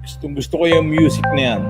Gusto ko yung music na yan.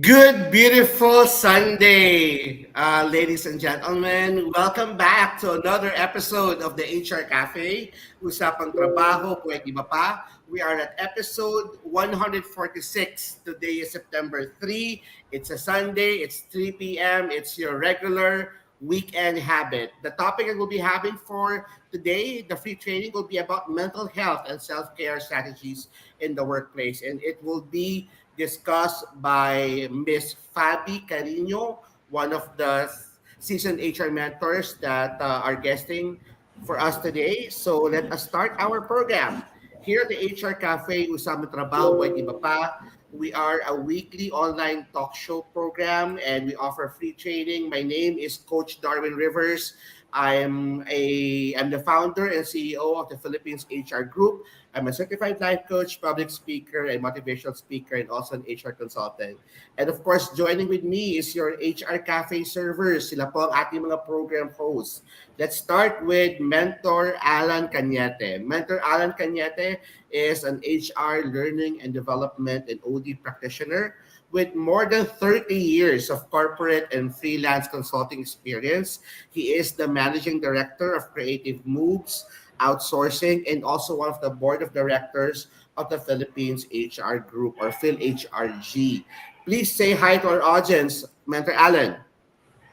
Good, beautiful Sunday. ladies and gentlemen. Welcome back to another episode of the HR Cafe. Usapang Trabaho, Pwede Ba Pa? We are at episode 146. Today is September 3. It's a Sunday. It's 3 p.m. It's your regular weekend habit. The topic that we'll be having for today, the free training, will be about mental health and self-care strategies in the workplace. And it will be discussed by Miss Fabi Carino, one of the seasoned HR mentors that are guesting for us today. So let us start our program. Here at the HR Cafe, Usama Trabaho, Buhay Iba Pa, we are a weekly online talk show program and we offer free training. My name is Coach Darwin Rivers. I'm the founder and CEO of the Philippines HR Group. I'm a certified life coach, public speaker, and motivational speaker, and also an HR consultant. And of course, joining with me is your HR Cafe servers. Sila po ang ating mga program hosts. Let's start with Mentor Alan Cañete. Mentor Alan Cañete is an HR learning and development and OD practitioner with more than 30 years of corporate and freelance consulting experience. He is the managing director of Creative Moves Outsourcing and also one of the board of directors of the Philippines HR Group or PhilHRG. Please say hi to our audience, Mentor Alan.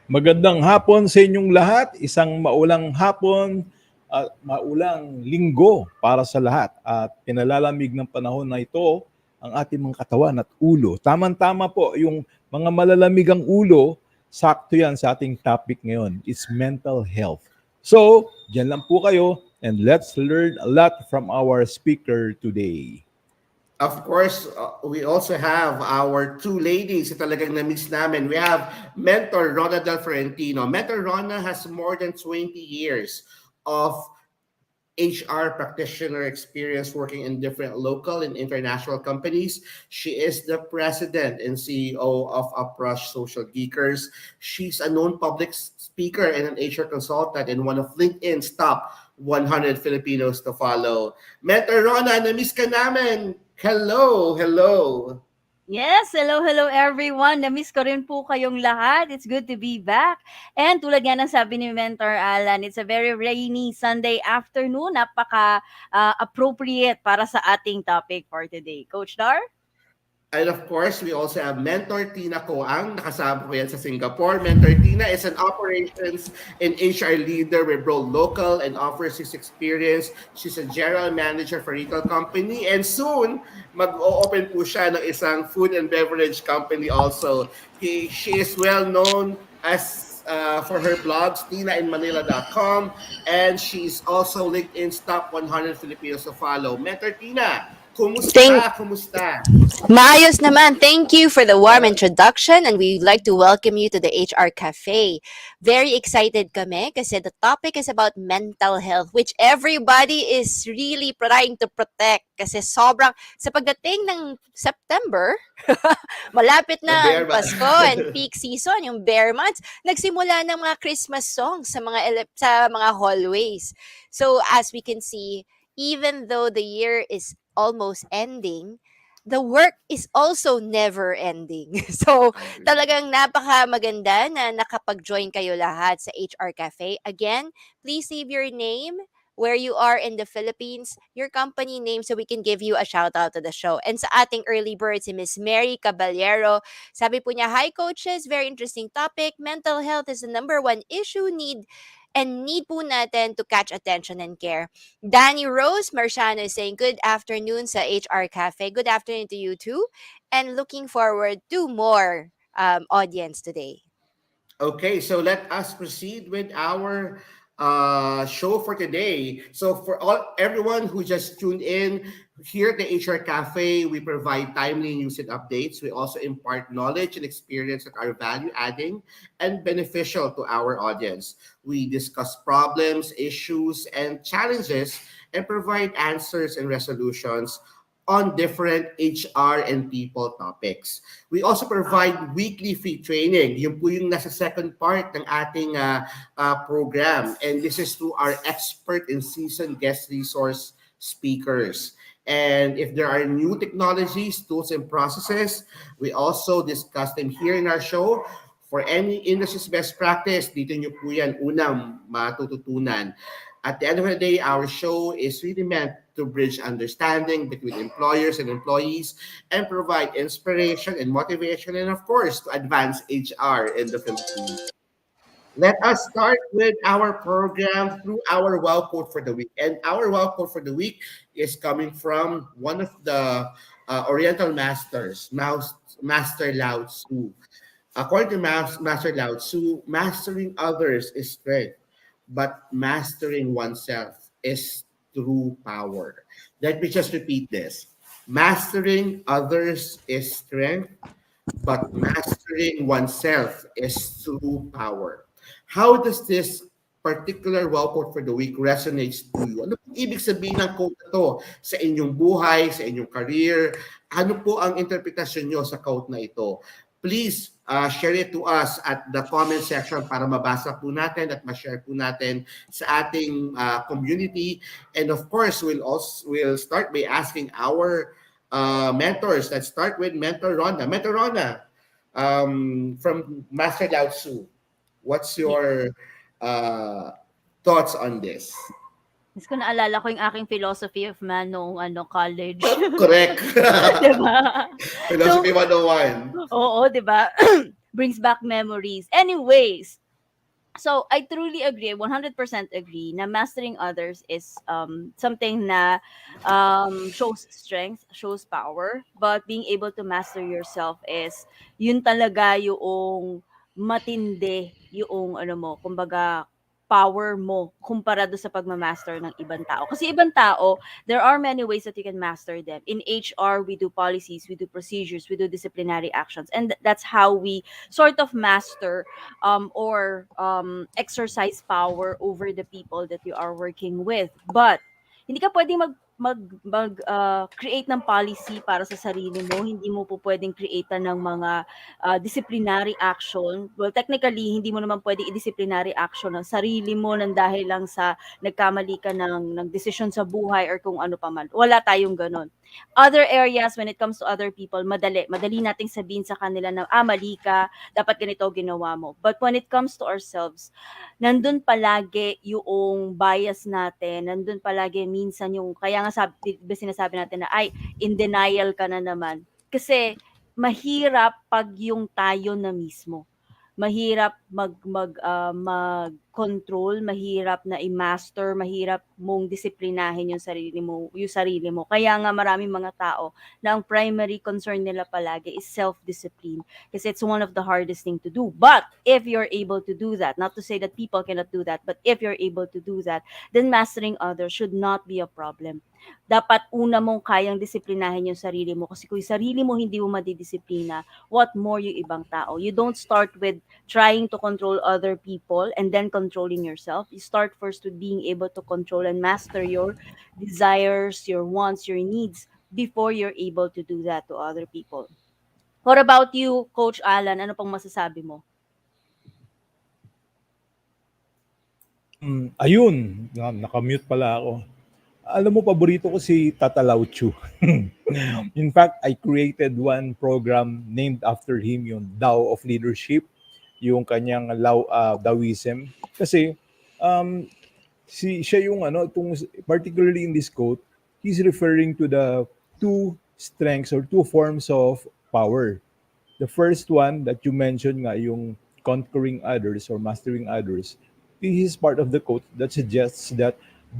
Magandang hapon sa inyong lahat. Isang maulang hapon at maulang linggo para sa lahat. At pinalalamig ng panahon na ito ang ating mga katawan at ulo. Tama-tama po, yung mga malalamig ang ulo, sakto yan sa ating topic ngayon. It's mental health. So, dyan lang po kayo and let's learn a lot from our speaker today. Of course, we also have our two ladies na talagang na-miss namin. We have Mentor Rona Del Ferentino. Mentor Rona has more than 20 years of HR practitioner experience working in different local and international companies. She is the president and CEO of Approach Social Geekers. She's a known public speaker and an HR consultant and one of LinkedIn's top 100 Filipinos to follow. Mentor Rona, na-miss ka namin. Hello, hello. Yes, hello everyone. Na-miss ko rin po kayong lahat. It's good to be back. And tulad nga ng sabi ni Mentor Alan, it's a very rainy Sunday afternoon. Appropriate para sa ating topic for today. Coach Dar? And of course, we also have Mentor Tina Koang. Nakasama ko yan sa Singapore. Mentor Tina is an operations and HR leader with Bro Local and offers his experience. She's a general manager for retail company. And soon, mag-o-open po siya ng isang food and beverage company also. She is well known as for her blogs, tinainmanila.com. And she's also LinkedIn's top 100 Filipinos to follow. Mentor Tina, kumusta? Kumusta? Maayos naman. Thank you for the warm introduction and we'd like to welcome you to the HR Cafe. Very excited kami kasi the topic is about mental health which everybody is really trying to protect kasi sobrang sa pagdating ng September, malapit na ang Pasko and peak season, yung bare months, nagsimula ng mga Christmas songs sa mga hallways. So as we can see, even though the year is almost ending, the work is also never ending. So, talagang napaka maganda na nakapag-join kayo lahat sa HR Cafe. Again, please leave your name, where you are in the Philippines, your company name so we can give you a shout out to the show. And sa ating early bird, si Miss Mary Caballero, sabi po niya, hi coaches, very interesting topic. Mental health is the number one issue need po natin to catch attention and care. Danny Rose Marciano is saying, good afternoon sa HR Cafe. Good afternoon to you too. And looking forward to more audience today. Okay, so let us proceed with our show for today. So for everyone who just tuned in, here at the HR Cafe, we provide timely news and updates. We also impart knowledge and experience that are value-adding and beneficial to our audience. We discuss problems, issues, and challenges and provide answers and resolutions on different HR and people topics. We also provide weekly free training. Yung po yung nasa second part ng ating program. And this is through our expert and seasoned guest resource speakers. And if there are new technologies, tools, and processes, we also discuss them here in our show. For any industry's best practice, dito nyo po yan unang matututunan. At the end of the day, our show is really meant to bridge understanding between employers and employees and provide inspiration and motivation and of course to advance HR in the Philippines. Let us start with our program through our wow quote for the week. And our wow quote for the week is coming from one of the Oriental masters, Master Lao Tzu. According to Master Lao Tzu, mastering others is strength, but mastering oneself is true power. Let me just repeat this. Mastering others is strength, but mastering oneself is true power. How does this particular wow quote for the week resonates to you? Ano po ibig sabihin ng quote na to sa inyong buhay, sa inyong career? Ano po ang interpretasyon nyo sa quote na ito? Please share it to us at the comment section para mabasa po natin at ma-share po natin sa ating community. And of course, we'll start by asking our mentors. Let's start with Mentor Rona. Mentor Rona, from Master Lao Tzu, what's your thoughts on this? Mas ko naalala ko yung aking philosophy of man noong college. Correct. Diba? Philosophy 101. Oo, 'di ba? Brings back memories. Anyways, so I truly agree, 100% agree na mastering others is something na shows strength, shows power, but being able to master yourself is yun talaga yung matindi yung ano mo, kumbaga power mo kumpara do sa pagmamaster ng ibang tao. Kasi ibang tao, there are many ways that you can master them. In HR, we do policies, we do procedures, we do disciplinary actions. And that's how we sort of master or exercise power over the people that you are working with. But hindi ka pwedeng create ng policy para sa sarili mo. Hindi mo po pwedeng create ng mga disciplinary action. Well, technically, hindi mo naman pwedeng i-disciplinary action ng sarili mo nang dahil lang sa nagkamali ka ng desisyon sa buhay or kung ano pa man. Wala tayong ganon. Other areas, when it comes to other people, madali nating sabihin sa kanila na, mali ka, dapat ganito ginawa mo. But when it comes to ourselves, nandun palagi yung bias natin, nandun palagi minsan yung, kaya nga sinasabi natin na, in denial ka na naman. Kasi, mahirap pag yung tayo na mismo. Mahirap mag-control, mahirap na i-master, mahirap mong disiplinahin yung sarili mo. Kaya nga maraming mga tao na ang primary concern nila palagi is self-discipline kasi it's one of the hardest thing to do. But if you're able to do that, not to say that people cannot do that, but if you're able to do that, then mastering others should not be a problem. Dapat una mong kayang disiplinahin yung sarili mo kasi kung yung sarili mo hindi mo madidisiplina, what more yung ibang tao? You don't start with trying to control other people and then controlling yourself. You start first with being able to control and master your desires, your wants, your needs before you're able to do that to other people. What about you, Coach Alan? Ano pang masasabi mo? Ayun, nakamute pala ako. Alam mo, paborito ko si Tata Lao Tzu. In fact, I created one program named after him, yung Tao of Leadership, yung kanyang Taoism. Kasi siya yung particularly in this quote, he's referring to the two strengths or two forms of power. The first one that you mentioned nga, yung conquering others or mastering others, this is part of the quote that suggests that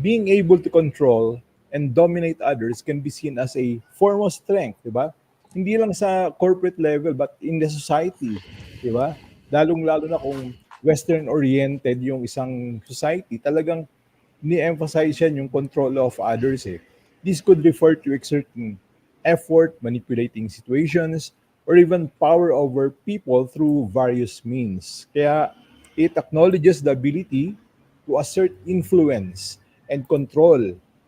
being able to control and dominate others can be seen as a form of strength, di ba? Hindi lang sa corporate level but in the society, di ba? Lalong-lalo na kung Western-oriented yung isang society, talagang ni-emphasize yan yung control of others. This could refer to exerting effort, manipulating situations, or even power over people through various means. Kaya it acknowledges the ability to assert influence and control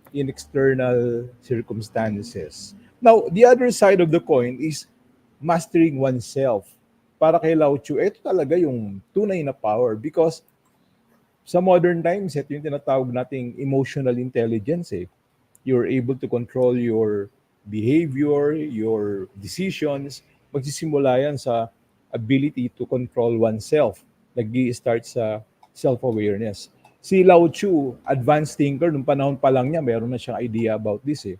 in external circumstances. Now, the other side of the coin is mastering oneself. Para kay Lao Tzu, ito talaga yung tunay na power because sa modern times, ito yung tinatawag nating emotional intelligence. You're able to control your behavior, your decisions. Magsisimula yan sa ability to control oneself. Nag-i-start sa self-awareness. Si Lao Tzu, advanced thinker, nung panahon pa lang niya, meron na siyang idea about this eh.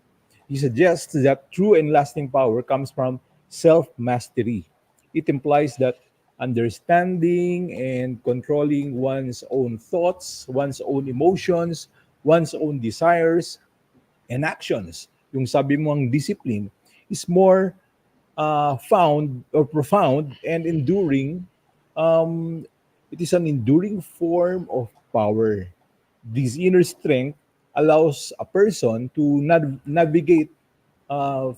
He suggests that true and lasting power comes from self-mastery. It implies that understanding and controlling one's own thoughts, one's own emotions, one's own desires, and actions. Yung sabi mo ang discipline is more found or profound and enduring. Um, it is an enduring form of power. This inner strength allows a person to navigate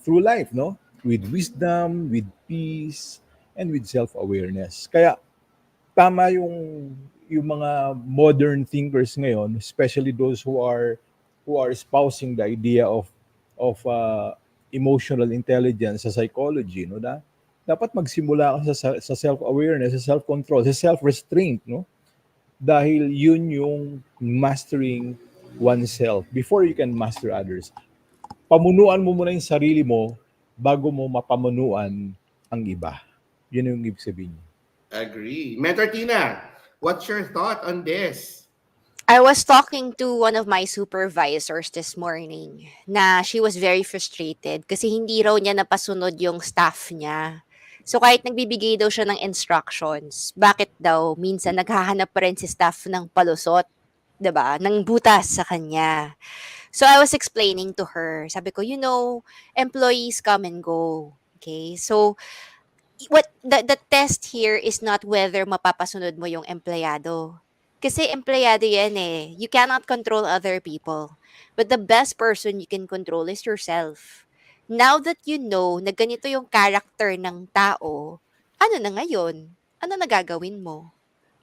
through life, no? With wisdom, with peace, and with self-awareness. Kaya tama yung mga modern thinkers ngayon, especially those who are espousing the idea of emotional intelligence sa psychology, no, dapat magsimula ka sa self-awareness, sa self-control, sa self-restraint, no, dahil yun yung mastering oneself before you can master others. Pamunuan mo muna yung sarili mo bago mo mapamunuan ang iba. Yun yung ibig sabihin. Agree. Mentor Tina, what's your thought on this? I was talking to one of my supervisors this morning na she was very frustrated kasi hindi raw niya napasunod yung staff niya. So kahit nagbibigay daw siya ng instructions, bakit daw minsan naghahanap pa rin si staff ng palusot, 'di ba? Ng butas sa kanya. So I was explaining to her. Sabi ko, employees come and go. Okay? So what the test here is not whether mapapasunod mo yung empleyado. Kasi empleyado yan eh. You cannot control other people. But the best person you can control is yourself. Now that you know na ganito yung character ng tao, ano na ngayon? Ano na gagawin mo?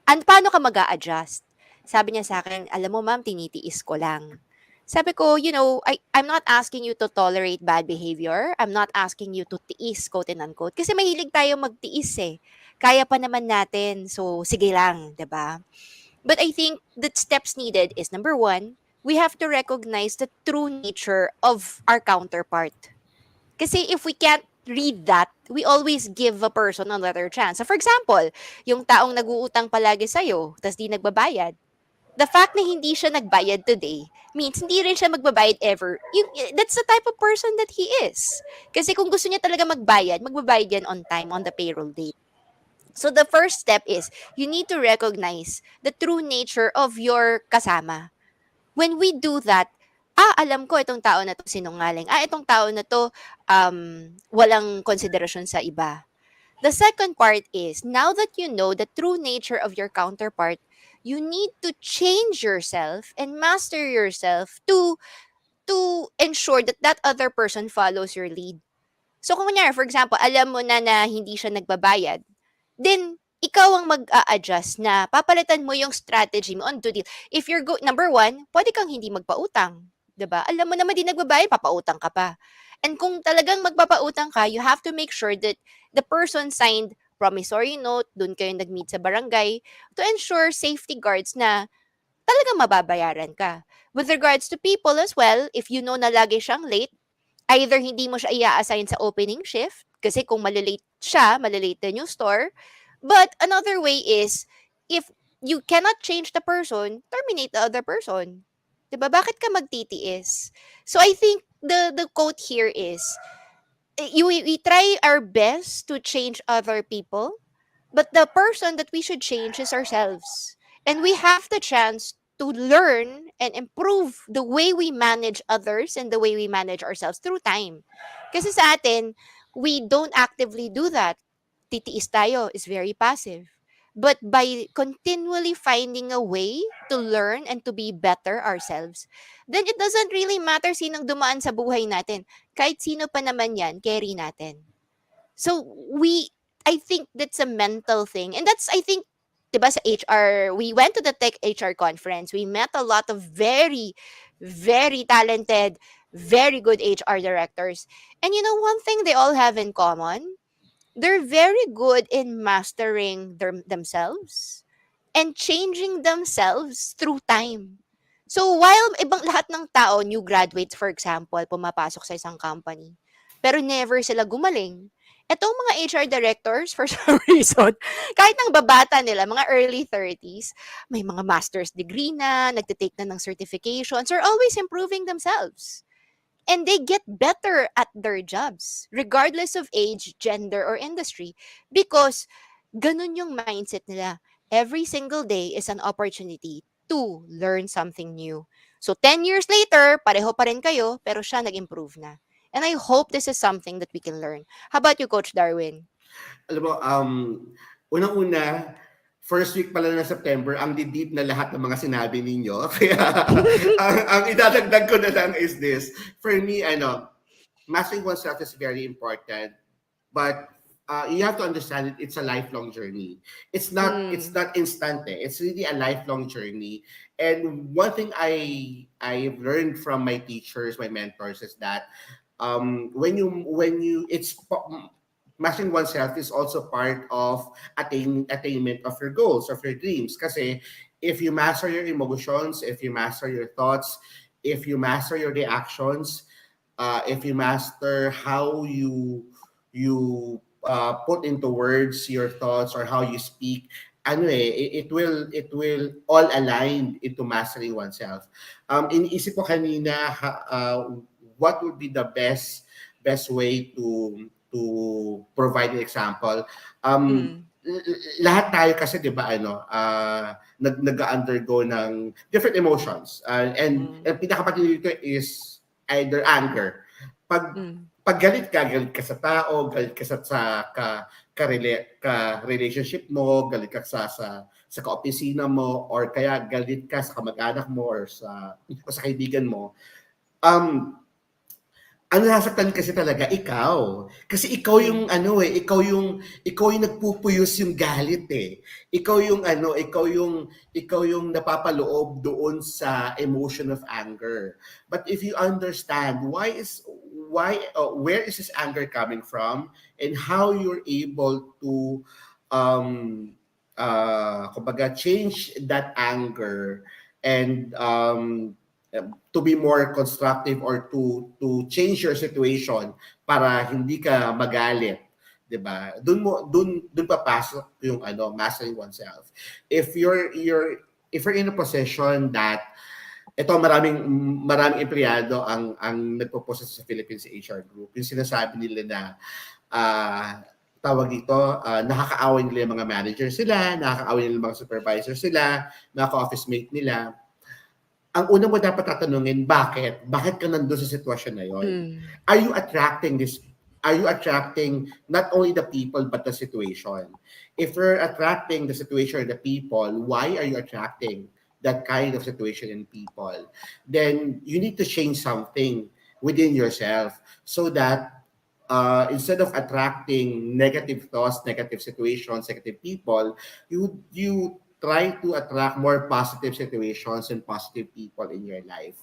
Paano ka mag-a-adjust? Sabi niya sa akin, alam mo ma'am, tinitiis ko lang. Sabi ko, I'm not asking you to tolerate bad behavior. I'm not asking you to tiis, quote and unquote. Kasi mahilig tayo magtiis eh. Kaya pa naman natin. So, sige lang, 'di ba? But I think that steps needed is number one, we have to recognize the true nature of our counterpart. Kasi if we can't read that, we always give a person another chance. So for example, yung taong nag-uutang palagi sa'yo, tas di nagbabayad, the fact na hindi siya nagbayad today means hindi rin siya magbabayad ever. That's the type of person that he is. Kasi kung gusto niya talaga magbabayad yan on time, on the payroll date. So the first step is you need to recognize the true nature of your kasama. When we do that, alam ko itong tao na to sinungaling. Itong tao na to walang konsiderasyon sa iba. The second part is, now that you know the true nature of your counterpart, you need to change yourself and master yourself to ensure that that other person follows your lead. So kung kunyari, for example, alam mo na hindi siya nagbabayad, then ikaw ang mag-a-adjust na papalitan mo yung strategy mo on to deal. If you're number one, pwede kang hindi magpautang. 'Di ba? Alam mo naman di nagbabayad, papautang ka pa. And kung talagang magpapautang ka, you have to make sure that the person signed promissory note, dun kayo nag-meet sa barangay, to ensure safety guards na talagang mababayaran ka. With regards to people as well, if you know na lagi siyang late, either hindi mo siya i-assign sa opening shift, kasi kung malilate siya, malilate din yung store. But another way is, if you cannot change the person, terminate the other person. 'Di ba? Bakit ka magtitiis? So I think the quote here is, we try our best to change other people, but the person that we should change is ourselves. And we have the chance to learn and improve the way we manage others and the way we manage ourselves through time. Kasi sa atin, we don't actively do that. Titiis tayo is very passive. But by continually finding a way to learn and to be better ourselves, then it doesn't really matter sinong dumaan sa buhay natin. Kahit sino pa naman yan, carry natin. So I think that's a mental thing. And that's, I think, diba sa HR, we went to the Tech HR conference. We met a lot of very, very talented, very good HR directors. And one thing they all have in common, they're very good in mastering themselves and changing themselves through time. So while ibang lahat ng tao, new graduates for example, pumapasok sa isang company, pero never sila gumaling. Etong mga HR directors, for some reason, kahit ang babata nila, mga early 30s, may mga master's degree na, nagtitake na ng certifications, are always improving themselves. And they get better at their jobs, regardless of age, gender, or industry. Because ganun yung mindset nila. Every single day is an opportunity to learn something new. So 10 years later, pareho pa rin kayo, pero siya nag-improve na. And I hope this is something that we can learn. How about you, Coach Darwin? Alam mo, unang-una, first week pala ng September, ang deep na lahat ng mga sinabi ninyo. Kaya, ang idadagdag ko na lang is this. For me, mastering oneself is very important, but you have to understand it. It's a lifelong journey. It's not. It's not instant. It's really a lifelong journey. And one thing I've learned from my teachers, my mentors, is that when you mastering oneself is also part of attainment of your goals, of your dreams. Kasi if you master your emotions, if you master your thoughts, if you master your reactions, if you master how you put into words your thoughts or how you speak, it will all align into mastering oneself. Iniisip ko kanina what would be the best way to provide an example. Lahat tayo kasi 'di ba nag-undergo ng different emotions. And pinakapatid dito is either anger. Pag galit ka sa tao, galit ka ka relationship mo, galit ka sa kaopisina mo, or kaya galit ka sa kamag-anak mo or sa kaibigan mo. Ang nasaktan kasi talaga ikaw. Kasi ikaw yung ikaw yung nagpupuyos yung galit eh. Ikaw yung napapaloob doon sa emotion of anger. But if you understand where is this anger coming from and how you're able to kumbaga change that anger and to be more constructive or to change your situation para hindi ka magalit, 'di ba? Doon papasok yung mastering oneself. If you're in a position that maraming empleyado ang nagpo-post sa Philippines HR group, yung sinasabi nila na tawag dito, nakakaaway nila yung mga manager sila, nakakaaway nila yung mga supervisor sila, mga ka-office mate nila. Ang una mo dapat tatanungin, bakit? Bakit ka nandun sa sitwasyon na yun? Are you attracting not only the people but the situation? If you're attracting the situation or the people, why are you attracting that kind of situation in people? Then you need to change something within yourself so that instead of attracting negative thoughts, negative situations, negative people, you try to attract more positive situations and positive people in your life.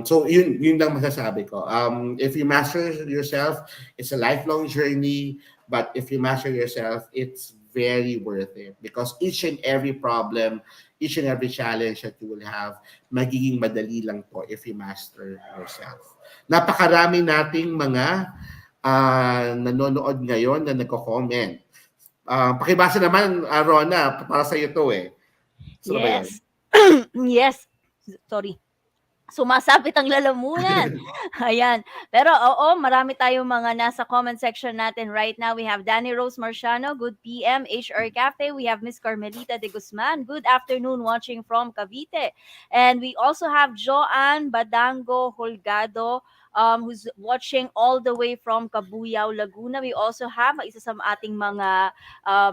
So yun lang masasabi ko. If you master yourself, it's a lifelong journey. But if you master yourself, it's very worth it. Because each and every problem, each and every challenge that you will have, magiging madali lang to if you master yourself. Napakarami nating mga nanonood ngayon na nagko-comment. Pakibasa naman, Rona, para sa iyo to eh. So, yes. Yes. Sorry. Sumasapit ang lalamunan. Ayan. Pero oo, marami tayong mga nasa comment section natin right now. We have Danny Rose Marciano, good PM, HR Cafe. We have Miss Carmelita de Guzman, good afternoon, watching from Cavite. And we also have Joanne Badango Holgado, who's watching all the way from Cabuyao, Laguna. We also have isa sa ating mga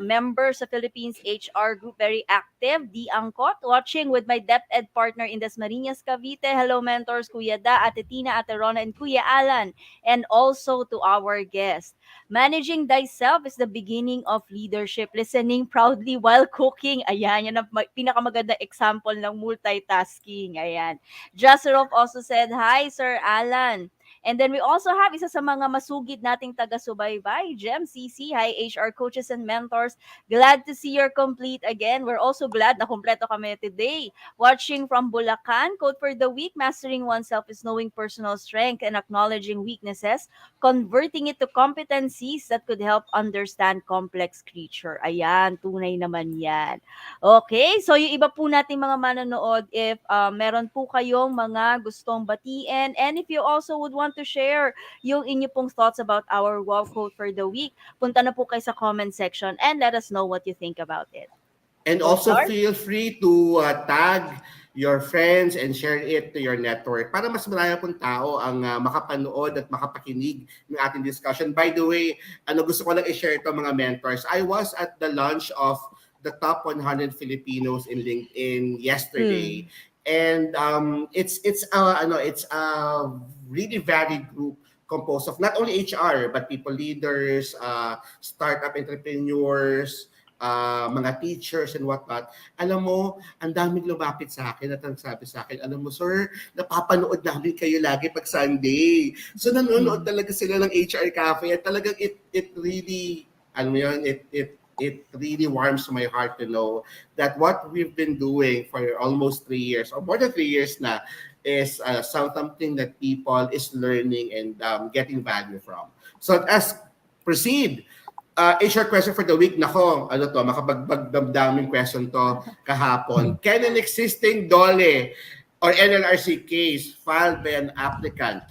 members sa Philippines HR group, very active, D. Angkot, watching with my DepEd partner in Dasmariñas, Cavite. Hello, mentors, Kuya Da, Ate Tina, Ate Rona, and Kuya Alan. And also to our guest. Managing thyself is the beginning of leadership. Listening proudly while cooking. Ayan, yan ang pinakamagandang example ng multitasking. Ayan. Jasserov also said, hi, Sir Alan. And then we also have isa sa mga masugid nating taga-subaybay, Jem CC. Hi, HR coaches and mentors. Glad to see you're complete again. We're also glad na kumpleto kami today. Watching from Bulacan, quote for the week, mastering oneself is knowing personal strength and acknowledging weaknesses, converting it to competencies that could help understand complex creature. Ayan, tunay naman yan. Okay, so yung iba po nating mga manonood, if meron po kayong mga gustong batiin, and if you also would want to share yung inyo pong thoughts about our wow quote for the week, punta na po kayo sa comment section and let us know what you think about it. And Go also start? feel free to tag your friends and share it to your network para mas marami pong tao ang makapanood at makapakinig ng ating discussion. By the way, gusto ko lang i-share ito mga mentors. I was at the launch of the top 100 Filipinos in LinkedIn yesterday. And it's a really varied group composed of not only HR but people leaders, startup entrepreneurs, mga teachers and whatnot. Alam mo, ang daming lumapit sa akin at ang sabi sa akin, alam mo sir, napapanood namin kayo lagi pag Sunday. So nanonood talaga sila ng HR Cafe at talagang it really, alam mo yun, it really warms my heart to know that what we've been doing for almost 3 years or more than 3 years na is something that people is learning and getting value from. So as proceed, HR question for the week, nako, makabagbagdamdaming question to kahapon. Can an existing DOLE or NLRC case filed by an applicant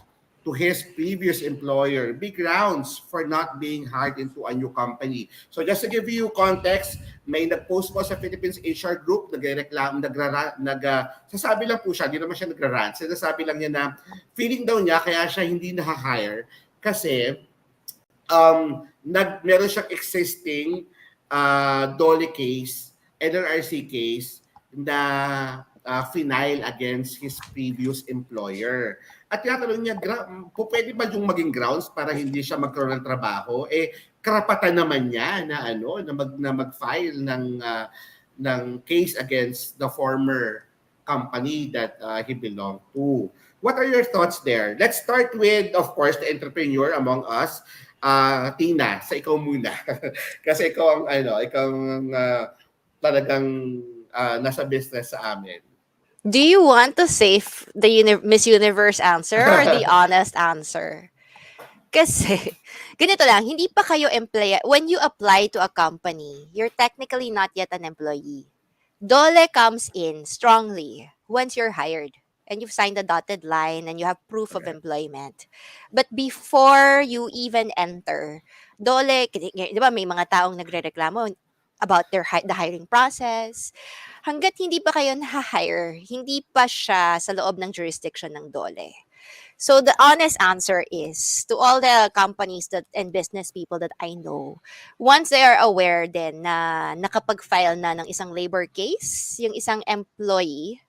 to his previous employer be grounds for not being hired into a new company? So just to give you context, may nag-post po sa Philippines HR Group, sasabi lang po siya, hindi naman siya nagra-rant. Sinasabi lang niya na feeling daw niya kaya siya hindi na-hire kasi meron siyang existing DOLE case, NLRC case na final against his previous employer. At tinatanong niya, pwede ba yung maging grounds para hindi siya magkaroon ng trabaho? Karapatan naman niya na mag-file ng case against the former company that he belonged to. What are your thoughts there? Let's start with, of course, the entrepreneur among us. Tina, sa ikaw muna. Kasi ikaw ang talagang nasa business sa amin. Do you want to save the Miss Universe answer or the honest answer? Kasi, ganito lang, hindi pa kayo employee. When you apply to a company, you're technically not yet an employee. DOLE comes in strongly once you're hired and you've signed the dotted line and you have proof of employment. But before you even enter, DOLE, di ba may mga taong nagrereklamo about the hiring process. Hanggat hindi pa kayo na-hire, hindi pa siya sa loob ng jurisdiction ng DOLE. So the honest answer is, to all the companies and business people that I know, once they are aware din na nakapag-file na ng isang labor case, yung isang employee,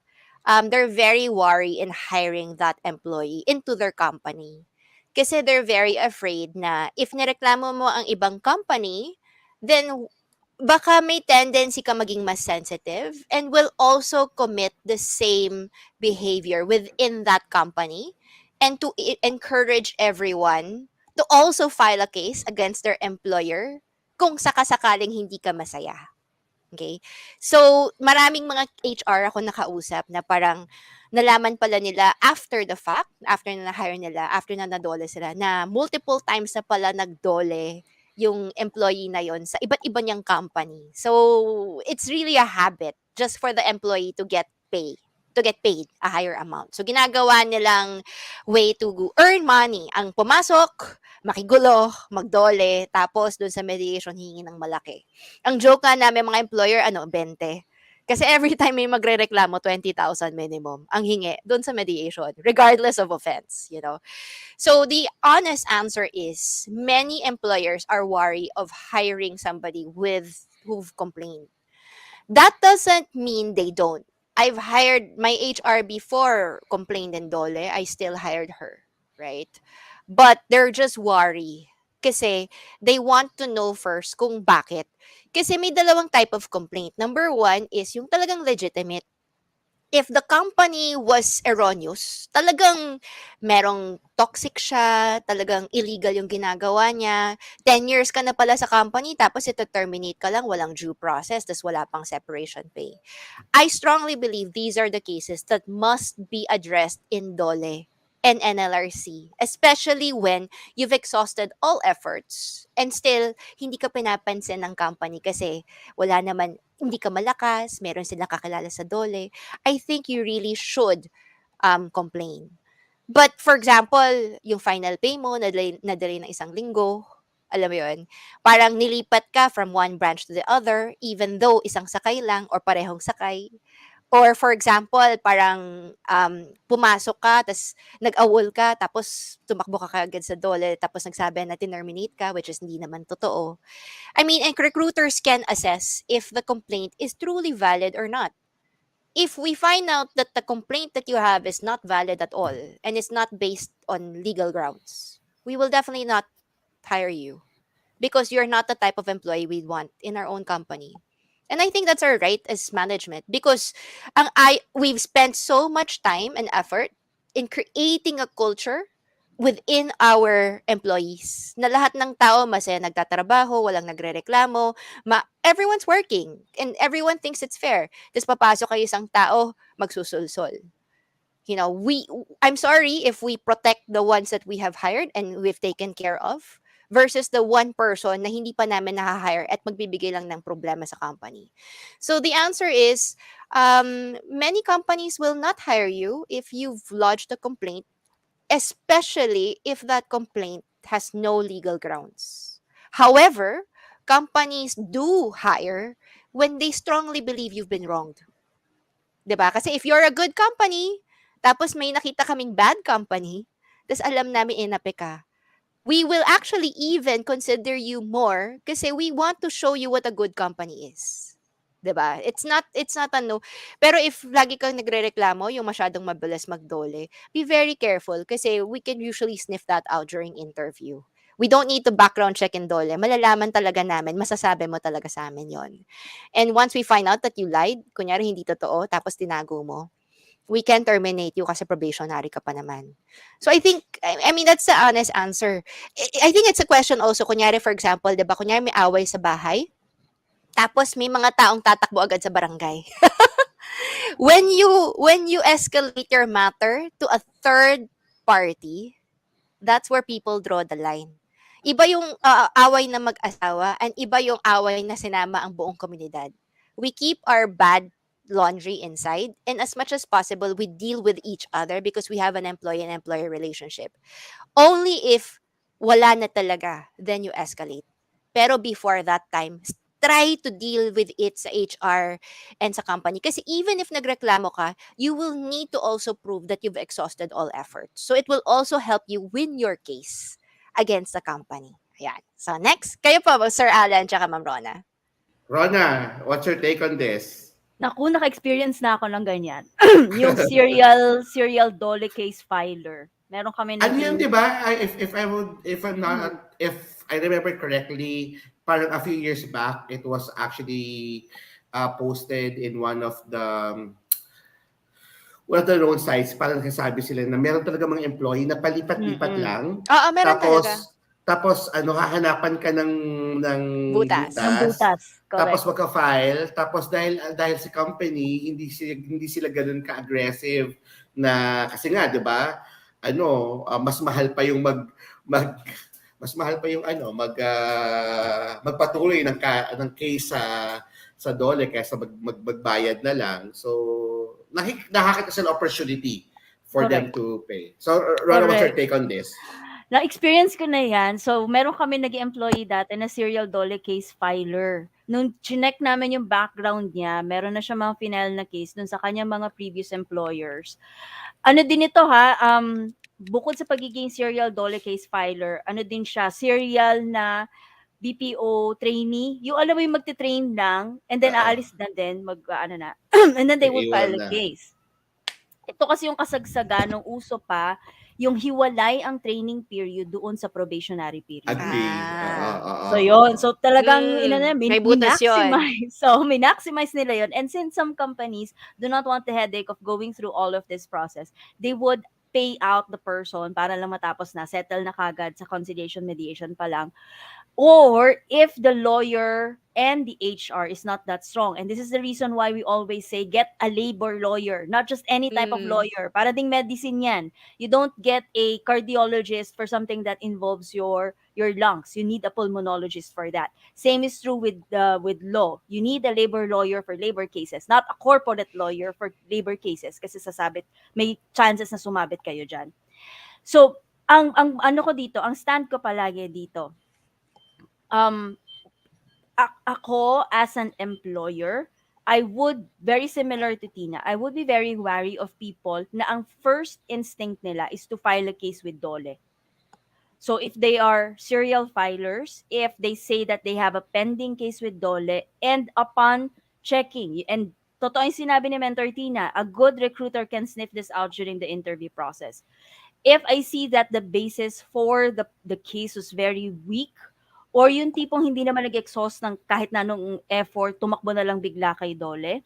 they're very worried in hiring that employee into their company. Kasi they're very afraid na if nireklamo mo ang ibang company, then baka may tendency ka maging mas sensitive and will also commit the same behavior within that company and to encourage everyone to also file a case against their employer kung sakasakaling hindi ka masaya. Okay? So, maraming mga HR ako nakausap na parang nalaman pala nila after the fact, after na na-hire nila, after na na-DOLE sila, na multiple times na pala nag-DOLE yung employee na yon sa iba't iba niyang company. So, it's really a habit just for the employee to get paid a higher amount. So, ginagawa nilang way to earn money. Ang pumasok, makigulo, magdole, tapos dun sa mediation, hingi ng malaki. Ang joke nga namin mga employer, 20. Kasi every time may magre-reklamo, 20,000 minimum ang hingi dun sa mediation, regardless of offense, you know. So the honest answer is many employers are worried of hiring somebody who've complained. That doesn't mean they don't. I've hired my HR before complained in DOLE. I still hired her, right? But they're just worried kasi they want to know first kung bakit. Kasi may dalawang type of complaint. Number one is yung talagang legitimate. if the company was erroneous, talagang merong toxic siya, talagang illegal yung ginagawa niya, 10 years ka na pala sa company, tapos ito terminate ka lang, walang due process, tas wala pang separation pay. I strongly believe these are the cases that must be addressed in DOLE and NLRC, especially when you've exhausted all efforts and still hindi ka pinapansin ng company kasi wala naman, hindi ka malakas, meron silang kakilala sa DOLE. I think you really should complain. But for example, yung final pay mo, na-delay ng isang linggo, alam mo yun, parang nilipat ka from one branch to the other, even though isang sakay lang or parehong sakay. Or for example, parang pumasok ka, tapos nag-awol ka, tapos tumakbo ka kagad sa DOLE, tapos nagsabi na tinerminate ka, which is hindi naman totoo. I mean, and recruiters can assess if the complaint is truly valid or not. If we find out that the complaint that you have is not valid at all and is not based on legal grounds, we will definitely not hire you because you're not the type of employee we want in our own company. And I think that's our right as management because we've spent so much time and effort in creating a culture within our employees na lahat ng tao masaya nagtatrabaho, walang nagrereklamo, everyone's working and everyone thinks it's fair. Tapos papasok kayo isang tao, magsusulsol. You know, I'm sorry if we protect the ones that we have hired and we've taken care of versus the one person na hindi pa namin na-hire at magbibigay lang ng problema sa company. So the answer is, many companies will not hire you if you've lodged a complaint, especially if that complaint has no legal grounds. However, companies do hire when they strongly believe you've been wronged. 'Di ba? Kasi if you're a good company, tapos may nakita kaming bad company, tapos alam namin inapi ka, we will actually even consider you more kasi we want to show you what a good company is. 'Di ba? It's not ano. Pero if lagi kang nagrereklamo, yung masyadong mabilis magdole, be very careful kasi we can usually sniff that out during interview. We don't need to background check in dole. Malalaman talaga namin, masasabi mo talaga sa amin yon. And once we find out that you lied, kunyari hindi totoo, tapos tinago mo, we can terminate you kasi probationary ka pa naman. So I think, I mean, that's the honest answer. I think it's a question also, kunyari for example, 'di ba, kunyari may away sa bahay, tapos may mga taong tatakbo agad sa barangay. When you escalate your matter to a third party, that's where people draw the line. Iba yung away na mag-asawa and iba yung away na sinama ang buong komunidad. We keep our bad laundry inside and as much as possible we deal with each other because we have an employee and employer relationship. Only if wala na talaga, then you escalate. Pero before that time, try to deal with it sa HR and sa company. Kasi even if nagreklamo ka, you will need to also prove that you've exhausted all efforts. So it will also help you win your case against the company. Ayan. So next, kayo po, Sir Alan tsaka Ma'am Rona. Rona, what's your take on this? Naku, naka-experience na ako ng ganyan. Yung serial DOLE case filer. Meron kami Ano yun, di naging ba? If I remember correctly, parang a few years back, it was actually posted in one of the known sites. Parang kasabi sila na meron talaga mga employee na palipat-lipat lang. Oo, meron talaga. Tapos hahanapan ka ng Butas. ng butas. Tapos Correct. magka-file, tapos dahil sa company, hindi sila ganoon ka-aggressive na kasi nga, 'di ba? Mas mahal pa yung magpatuloy ng case sa DOLE kaysa magbayad na lang. So nakakita sila opportunity for them Correct. to pay. So Rona, what's your Correct. take on this? Na-experience ko na yan. So, meron kami nag-employee dati na serial DOLE case filer. Nung chinek namin yung background niya, meron na siya mga final na case dun sa kanyang mga previous employers. Ano din ito ha, bukod sa pagiging serial DOLE case filer, ano din siya, serial na BPO trainee. Yung alam mo yung magte-train lang, and then aalis na din, and then they would Iiwan file a na. case. Ito kasi yung kasagsagan ng uso pa, yung hiwalay ang training period doon sa probationary period. Agree. So yon, so talagang May butas yun. minmaximize. So minmaximize nila yon. And since some companies do not want the headache of going through all of this process, they would pay out the person para lang matapos na, settle na kagad sa conciliation mediation pa lang. Or if the lawyer and the HR is not that strong. And this is the reason why we always say get a labor lawyer, not just any type of lawyer. Para ding medicine yan. You don't get a cardiologist for something that involves your lungs. You need a pulmonologist for that. Same is true with law. You need a labor lawyer for labor cases, not a corporate lawyer for labor cases kasi sasabit may chances na sumabit kayo diyan. So, ang ano ko dito, ang stand ko palagi dito, ako as an employer, I would, very similar to Tina, I would be very wary of people na ang first instinct nila is to file a case with DOLE. So if they are serial filers, if they say that they have a pending case with DOLE, and upon checking, and totoo yung sinabi ni Mentor Tina, a good recruiter can sniff this out during the interview process. If I see that the basis for the case was very weak, or yung tipong hindi naman nag-exhaust ng kahit na anong effort, tumakbo na lang bigla kay DOLE.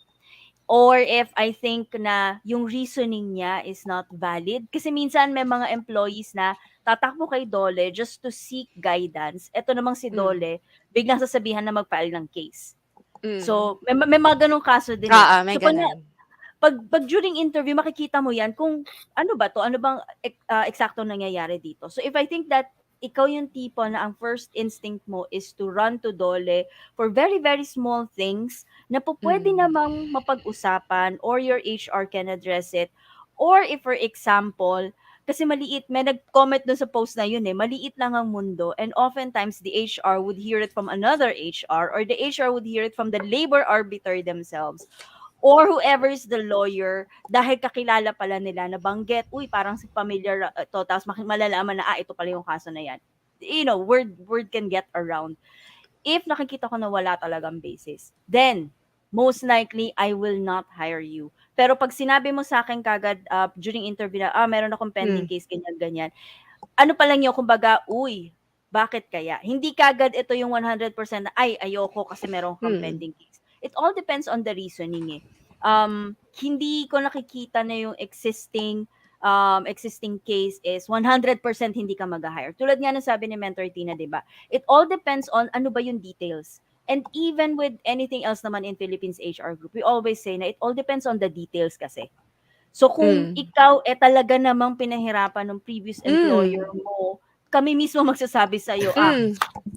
Or if I think na yung reasoning niya is not valid. Kasi minsan may mga employees na tatakbo kay DOLE just to seek guidance. Ito namang si DOLE, biglang sasabihan na mag-file ng case. So, may mga ganong kaso din. May So, ganun. pag during interview, makikita mo yan kung ano ba to, ano bang eksakto nangyayari dito. So, if I think that ikaw yung tipo na ang first instinct mo is to run to DOLE for very, very small things na po pwede namang mapag-usapan or your HR can address it. Or if, for example, kasi maliit, may nag-comment dun sa post na yun maliit lang ang mundo and oftentimes the HR would hear it from another HR or the HR would hear it from the labor arbiter themselves. Or whoever is the lawyer, dahil kakilala pala nila, nabanggit, uy, parang si familiar to, tapos malalaman na, ito pala yung kaso na yan. You know, word can get around. If nakikita ko na wala talagang basis, then, most likely, I will not hire you. Pero pag sinabi mo sa akin kagad during interview na, meron akong pending case, ganyan, ano pa lang yun, kumbaga, uy, bakit kaya? Hindi kagad ito yung 100% na, ayoko kasi meron kang pending case. It all depends on the reasoning Hindi ko nakikita na yung existing case is 100% hindi ka mag-hire. Tulad nga ng sabi ni Mentor Tina, di ba? It all depends on ano ba yung details. And even with anything else naman in Philippines HR group, we always say na it all depends on the details kasi. So kung ikaw talaga namang pinahirapan ng previous employer mo, kami mismo magsasabi sa'yo,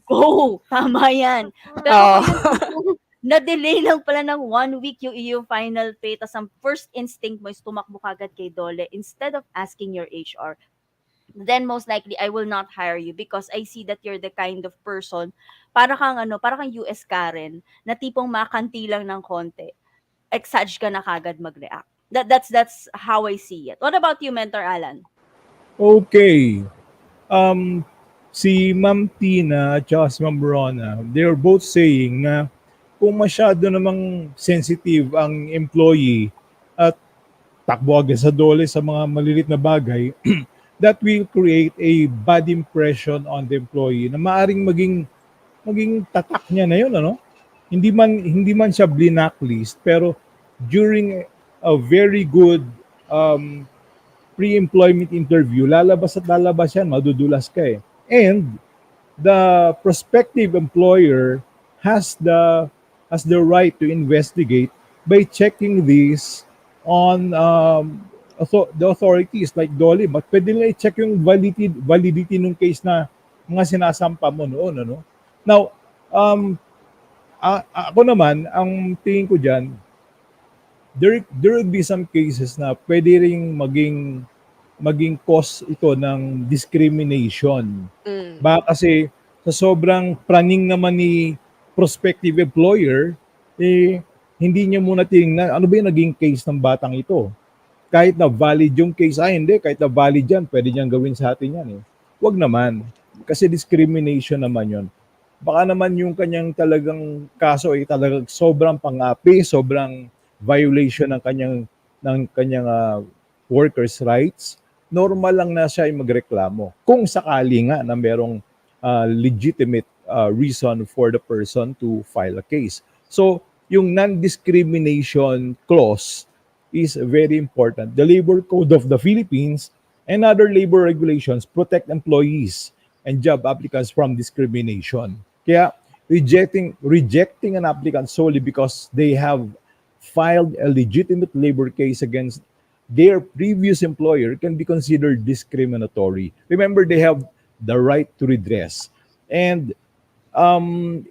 go, tama yan. Pero kung na-delay lang pala ng 1 week yung iyong final pay, tas ang first instinct mo is tumakbo kagad kay DOLE instead of asking your HR, then most likely I will not hire you because I see that you're the kind of person, para kang US Karen, na tipong makanti lang ng konti, exage ka na kagad mag-react. That's how I see it. What about you, Mentor Alan? Okay. Si Ma'am Tina at si Ma'am Rona, they're both saying na kung masyado namang sensitive ang employee at takbo agad sa DOLE sa mga malilit na bagay, that will create a bad impression on the employee na maaring maging tatak niya na yun, ano? Hindi man siya blacklist, pero during a very good pre-employment interview, lalabas yan, madudulas ka eh. And the prospective employer has the right to investigate by checking this on the authorities like DOLE. But pwede nila i-check yung validity ng case na mga sinasampa mo noon. Ano? Now, ako naman, ang tingin ko dyan, there will be some cases na pwede ring maging cause ito ng discrimination. Baka kasi sa sobrang praning naman ni prospective employer, hindi niya muna tingnan ano ba yung naging case ng batang ito. Kahit na valid yung case, hindi, kahit na valid yan, pwede niyang gawin sa atin yan. Huwag naman, kasi discrimination naman yon. Baka naman yung kanyang talagang kaso ay talagang sobrang pang-api, sobrang violation ng kanyang workers' rights, normal lang na siya ay magreklamo. Kung sakali nga na merong legitimate reason for the person to file a case. So, yung non-discrimination clause is very important. The Labor Code of the Philippines and other labor regulations protect employees and job applicants from discrimination. Kaya rejecting an applicant solely because they have filed a legitimate labor case against their previous employer can be considered discriminatory. Remember, they have the right to redress. And um,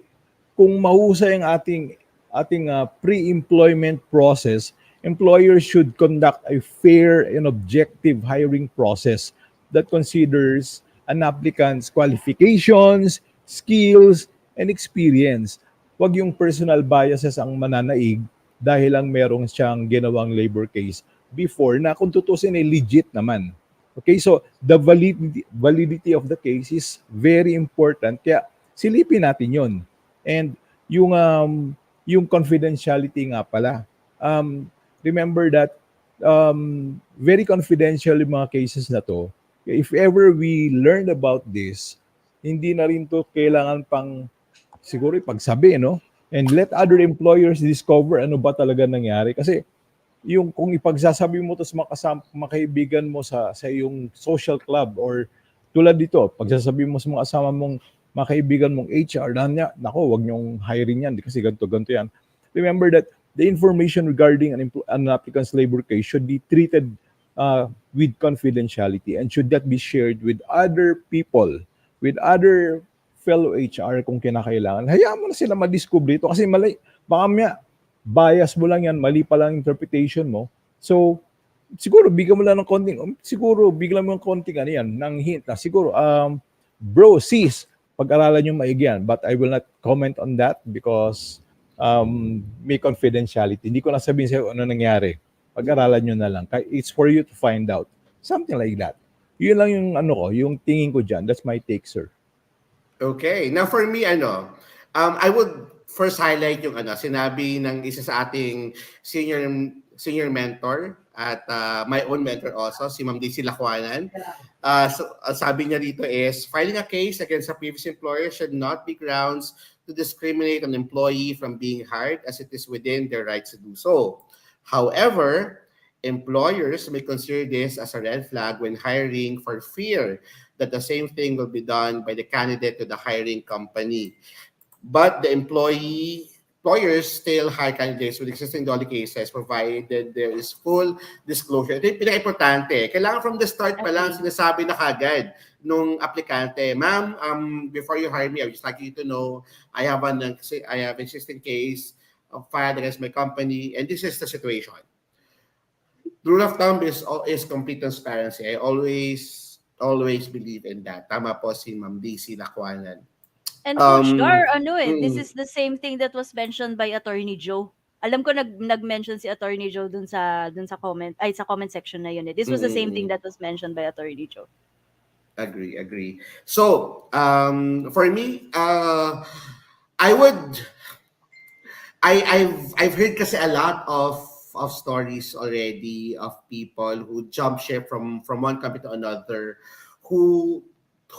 kung mahusay ang ating pre-employment process, employers should conduct a fair and objective hiring process that considers an applicant's qualifications, skills, and experience. Huwag yung personal biases ang mananaig dahil lang merong siyang ginawang labor case before na kung tutusin ay legit naman. Okay, so the validity of the case is very important. Kaya silipin natin yon. And yung confidentiality nga pala. Remember that very confidential yung mga cases na to. If ever we learned about this, hindi na rin to kailangan pang siguro ipagsabi, no? And let other employers discover ano ba talaga nangyari. Kasi yung kung ipagsasabi mo to sa mga kaibigan mo sa iyong social club or tulad dito, pagsasabi mo sa mga kasama mong mga kaibigan mong HR, nako, wag niyong hiring yan kasi ganito yan. Remember that the information regarding an applicant's labor case should be treated with confidentiality and should not be shared with other people, with other fellow HR kung kinakailangan. Hayaan mo na sila madiscover ito kasi baka bias mo lang yan, mali pa lang interpretation mo. So, siguro bigyan mo lang ng konting ano yan, ng hint na siguro, bro, sis, pag-aralan nyo maigi yan. But I will not comment on that because may confidentiality. Hindi ko na sabihin sa'yo ano nangyari. Pag-aralan nyo na lang. It's for you to find out. Something like that. Yun lang yung yung tingin ko dyan. That's my take, sir. Okay. Now for me, I would first highlight yung sinabi ng isa sa ating senior mentor at my own mentor also, si Ma'am Daisy Lacuanan. Sabi niya dito is, filing a case against a previous employer should not be grounds to discriminate an employee from being hired as it is within their rights to do so. However, employers may consider this as a red flag when hiring for fear that the same thing will be done by the candidate to the hiring company. But the employers still hire candidates with existing DOLA cases provided there is full disclosure. Ito yung pinaka-importante. Kailangan from the start pa lang sinasabi na kagad nung aplikante, ma'am, before you hire me, I would just like you to know I have an existing case filed against my company and this is the situation. The rule of thumb is complete transparency. I always believe in that. Tama po si Ma'am Daisy Lacuanan. And Coach Gar, this is the same thing that was mentioned by Attorney Joe. Alam ko nag-mention si Attorney Joe dun sa comment section na yun. This was the same thing that was mentioned by Attorney Joe. Agree. So, for me, I've heard kasi a lot of stories already of people who jump ship from one company to another who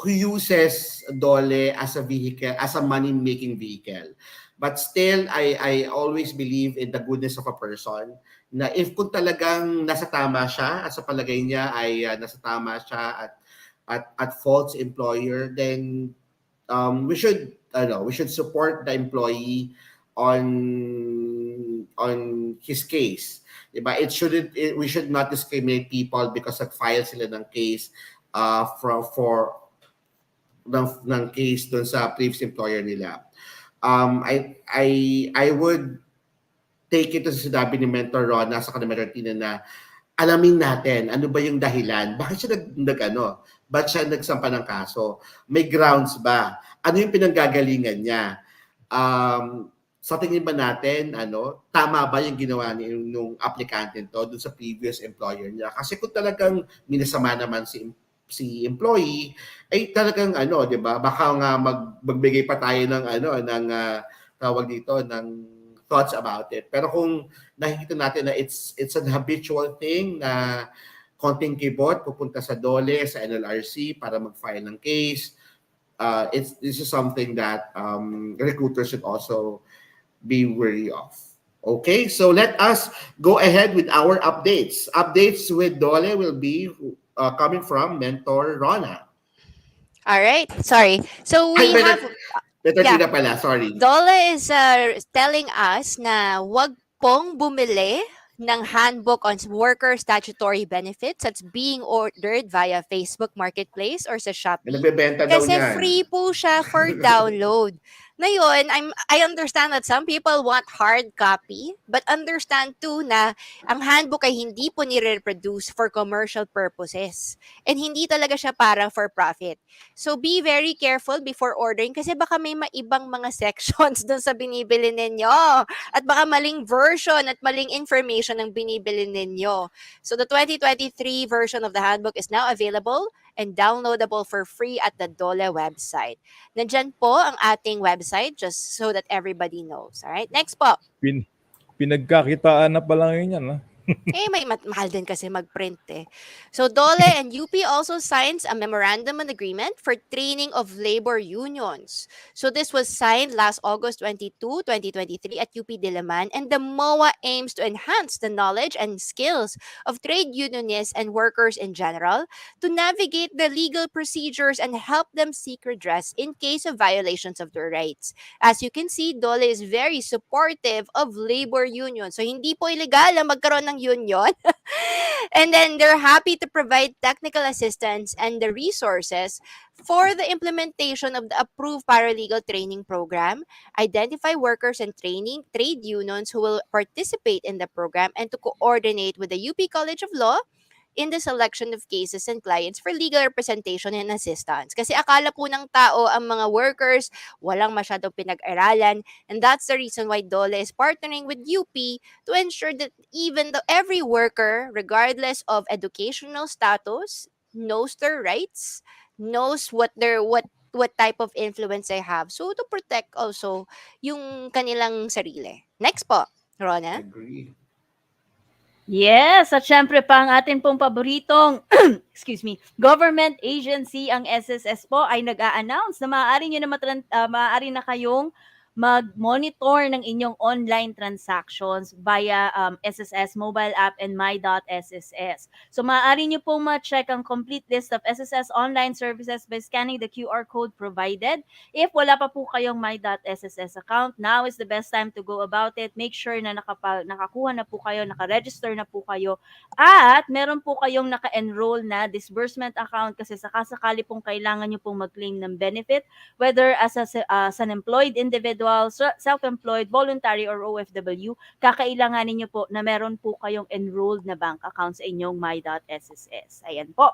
uses DOLE as a vehicle, as a money-making vehicle. But still, I always believe in the goodness of a person na if kung talagang nasa tama siya, at sa palagay niya ay nasa tama siya at fault's employer, then we should support the employee on his case. Diba? We should not discriminate people because nag-file sila ng case ng case doon sa previous employer nila. I would take it to sinabi ni Mentor Ron sa kanila Martina na alamin natin ano ba yung dahilan. Bakit siya bakit siya nagsampa ng kaso? May grounds ba? Ano yung pinanggagalingan niya? Sa tingin ba natin, tama ba yung ginawa nung aplikante nito doon sa previous employer niya? Kasi kung talagang minasama naman si employee ay talagang 'di ba baka nga magbigay pa tayo ng tawag dito ng thoughts about it. Pero kung nakikita natin na it's an habitual thing na konting kibot, pupunta sa DOLE, sa NLRC para mag-file ng case. This is something that recruiters should also be wary of. Okay, so let us go ahead with our updates. Updates with DOLE will be coming from Mentor Rona. All right. Sorry. So Ay, we have Better yeah. Tina pala, sorry. DOLA is telling us na wag pong bumili ng handbook on worker statutory benefits that's being ordered via Facebook Marketplace or sa Shopee. Nagbebenta daw Kasi niyan. free po siya for download. Ngayon, I understand that some people want hard copy, but understand too na ang handbook ay hindi po nire-reproduce for commercial purposes. And hindi talaga siya para for profit. So be very careful before ordering kasi baka may maibang mga sections dun sa binibili ninyo. At baka maling version at maling information ang binibili ninyo. So the 2023 version of the handbook is now available and downloadable for free at the DOLA website. Nandyan po ang ating website just so that everybody knows. Alright? Next po. Pinagkakitaan na pala ngayon yan. Ha? May mahal din kasi mag-print eh. So, DOLE and UP also signs a memorandum and agreement for training of labor unions. So, this was signed last August 22, 2023 at UP Diliman, and the MOA aims to enhance the knowledge and skills of trade unionists and workers in general to navigate the legal procedures and help them seek redress in case of violations of their rights. As you can see, DOLE is very supportive of labor unions. So, hindi po illegal ang magkaroon ng union. And then they're happy to provide technical assistance and the resources for the implementation of the approved paralegal training program, identify workers and trade unions who will participate in the program, and to coordinate with the UP College of Law in the selection of cases and clients for legal representation and assistance. Kasi akala po ng tao ang mga workers walang masyadong pinag-aralan, and that's the reason why DOLE is partnering with UP to ensure that even though every worker, regardless of educational status, knows their rights, knows what type of influence they have. So to protect also yung kanilang sarili. Next po, Rona. Agree. Yes, at syempre pa ang atin pong paboritong government agency, ang SSS po ay nag-a-announce na maaari na kayong mag-monitor ng inyong online transactions via SSS mobile app and my.sss. So maaari nyo pong ma-check ang complete list of SSS online services by scanning the QR code provided. If wala pa po kayong my.sss account, now is the best time to go about it. Make sure na nakakuha na po kayo, nakaregister na po kayo, at meron po kayong naka-enroll na disbursement account kasi sakasakali pong kailangan nyo pong mag-claim ng benefit, whether as an employed individual, self-employed, voluntary, or OFW, kakailanganin nyo po na meron po kayong enrolled na bank account sa inyong my.sss. Ayan po.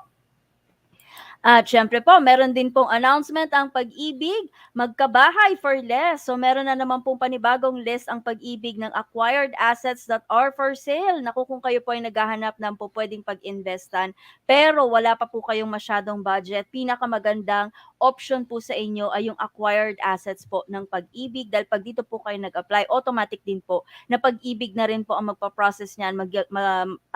At syempre po, meron din pong announcement ang Pag-ibig, magkabahay for less. So meron na naman pong panibagong list ang Pag-ibig ng acquired assets that are for sale. Naku, kung kayo po ay naghahanap ng po pwedeng pag-investan, pero wala pa po kayong masyadong budget, pinakamagandang option po sa inyo ay yung acquired assets po ng Pag-ibig. Dahil pag dito po kayo nag-apply, automatic din po na Pag-ibig na rin po ang magpa-process niyan,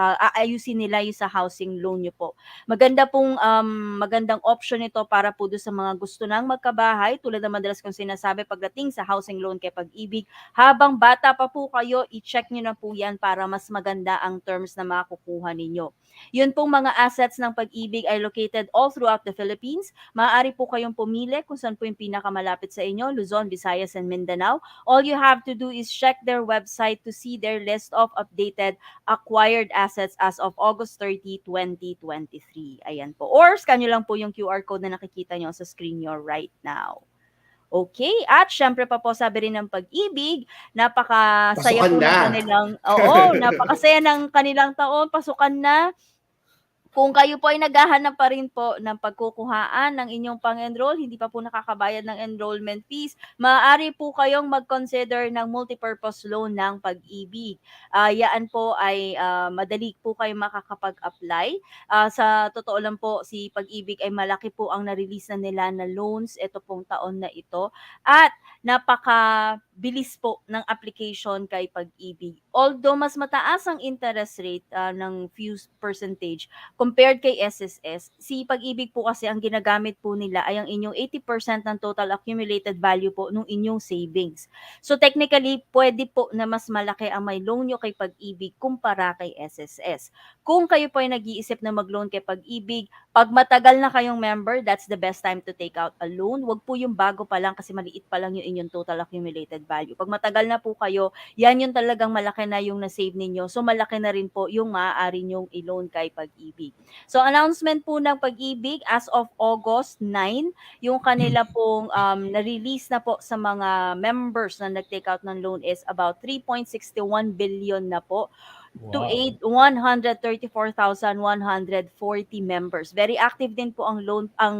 aayusin nila yung sa housing loan nyo po. Magandang option ito para po doon sa mga gusto nang magkabahay, tulad ng madalas kong sinasabi pagdating sa housing loan kay Pag-ibig. Habang bata pa po kayo, i-check nyo na po yan para mas maganda ang terms na makukuha ninyo. Yun pong mga assets ng Pag-ibig ay located all throughout the Philippines. Maaari po kayong pumili kung saan po yung pinakamalapit sa inyo, Luzon, Visayas, and Mindanao. All you have to do is check their website to see their list of updated acquired assets as of August 30, 2023. Ayan po. Or scan nyo lang po yung QR code na nakikita nyo sa screen nyo right now. Okay, at syempre pa po sabi rin ng Pag-ibig, napakasaya po ng kanilang, napakasaya ng kanilang taon, pasukan na. Kung kayo po ay naghahanap pa rin po ng pagkukuhaan ng inyong pang-enroll, hindi pa po nakakabayad ng enrollment fees, maaari po kayong mag-consider ng multipurpose loan ng Pag-ibig. Yaan po ay madali po kayong makakapag-apply. Sa totoo lang po, si Pag-ibig ay malaki po ang na-release na nila na loans ito pong taon na ito. At bilis po ng application kay Pag-ibig. Although mas mataas ang interest rate ng few percentage compared kay SSS, si Pag-ibig po kasi ang ginagamit po nila ay ang inyong 80% ng total accumulated value po ng inyong savings. So technically, pwede po na mas malaki ang may loan nyo kay Pag-ibig kumpara kay SSS. Kung kayo po ay nag-iisip na mag-loan kay Pag-ibig, pag matagal na kayong member, that's the best time to take out a loan. Wag po yung bago pa lang kasi maliit pa lang yung inyong total accumulated value. Pag matagal na po kayo, yan yung talagang malaki na yung na-save ninyo. So malaki na rin po yung maaari nyong i-loan kay Pag-ibig. So announcement po ng Pag-ibig as of August 9, yung kanila pong na-release na po sa mga members na nag-take out ng loan is about 3.61 billion na po to Wow. aid 134,140 members. Very active din po ang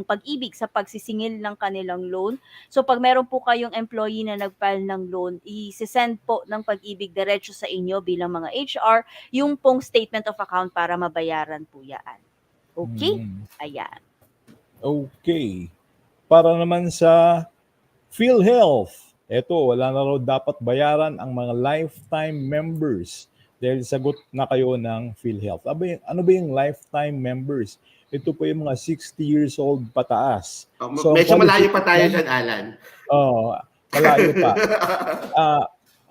Pag-ibig sa pagsisingil ng kanilang loan. So pag meron po kayong employee na nag-file ng loan, i-send po ng Pag-ibig diretso sa inyo bilang mga HR yung pong statement of account para mabayaran po yan. Okay? Mm. Ayan. Okay. Para naman sa PhilHealth, eto, wala na raw dapat bayaran ang mga lifetime members dahil sagot na kayo ng PhilHealth. Ano ba yung lifetime members? Ito po yung mga 60 years old pataas. So, Medyo malayo pa tayo dyan, Alan. Malayo pa.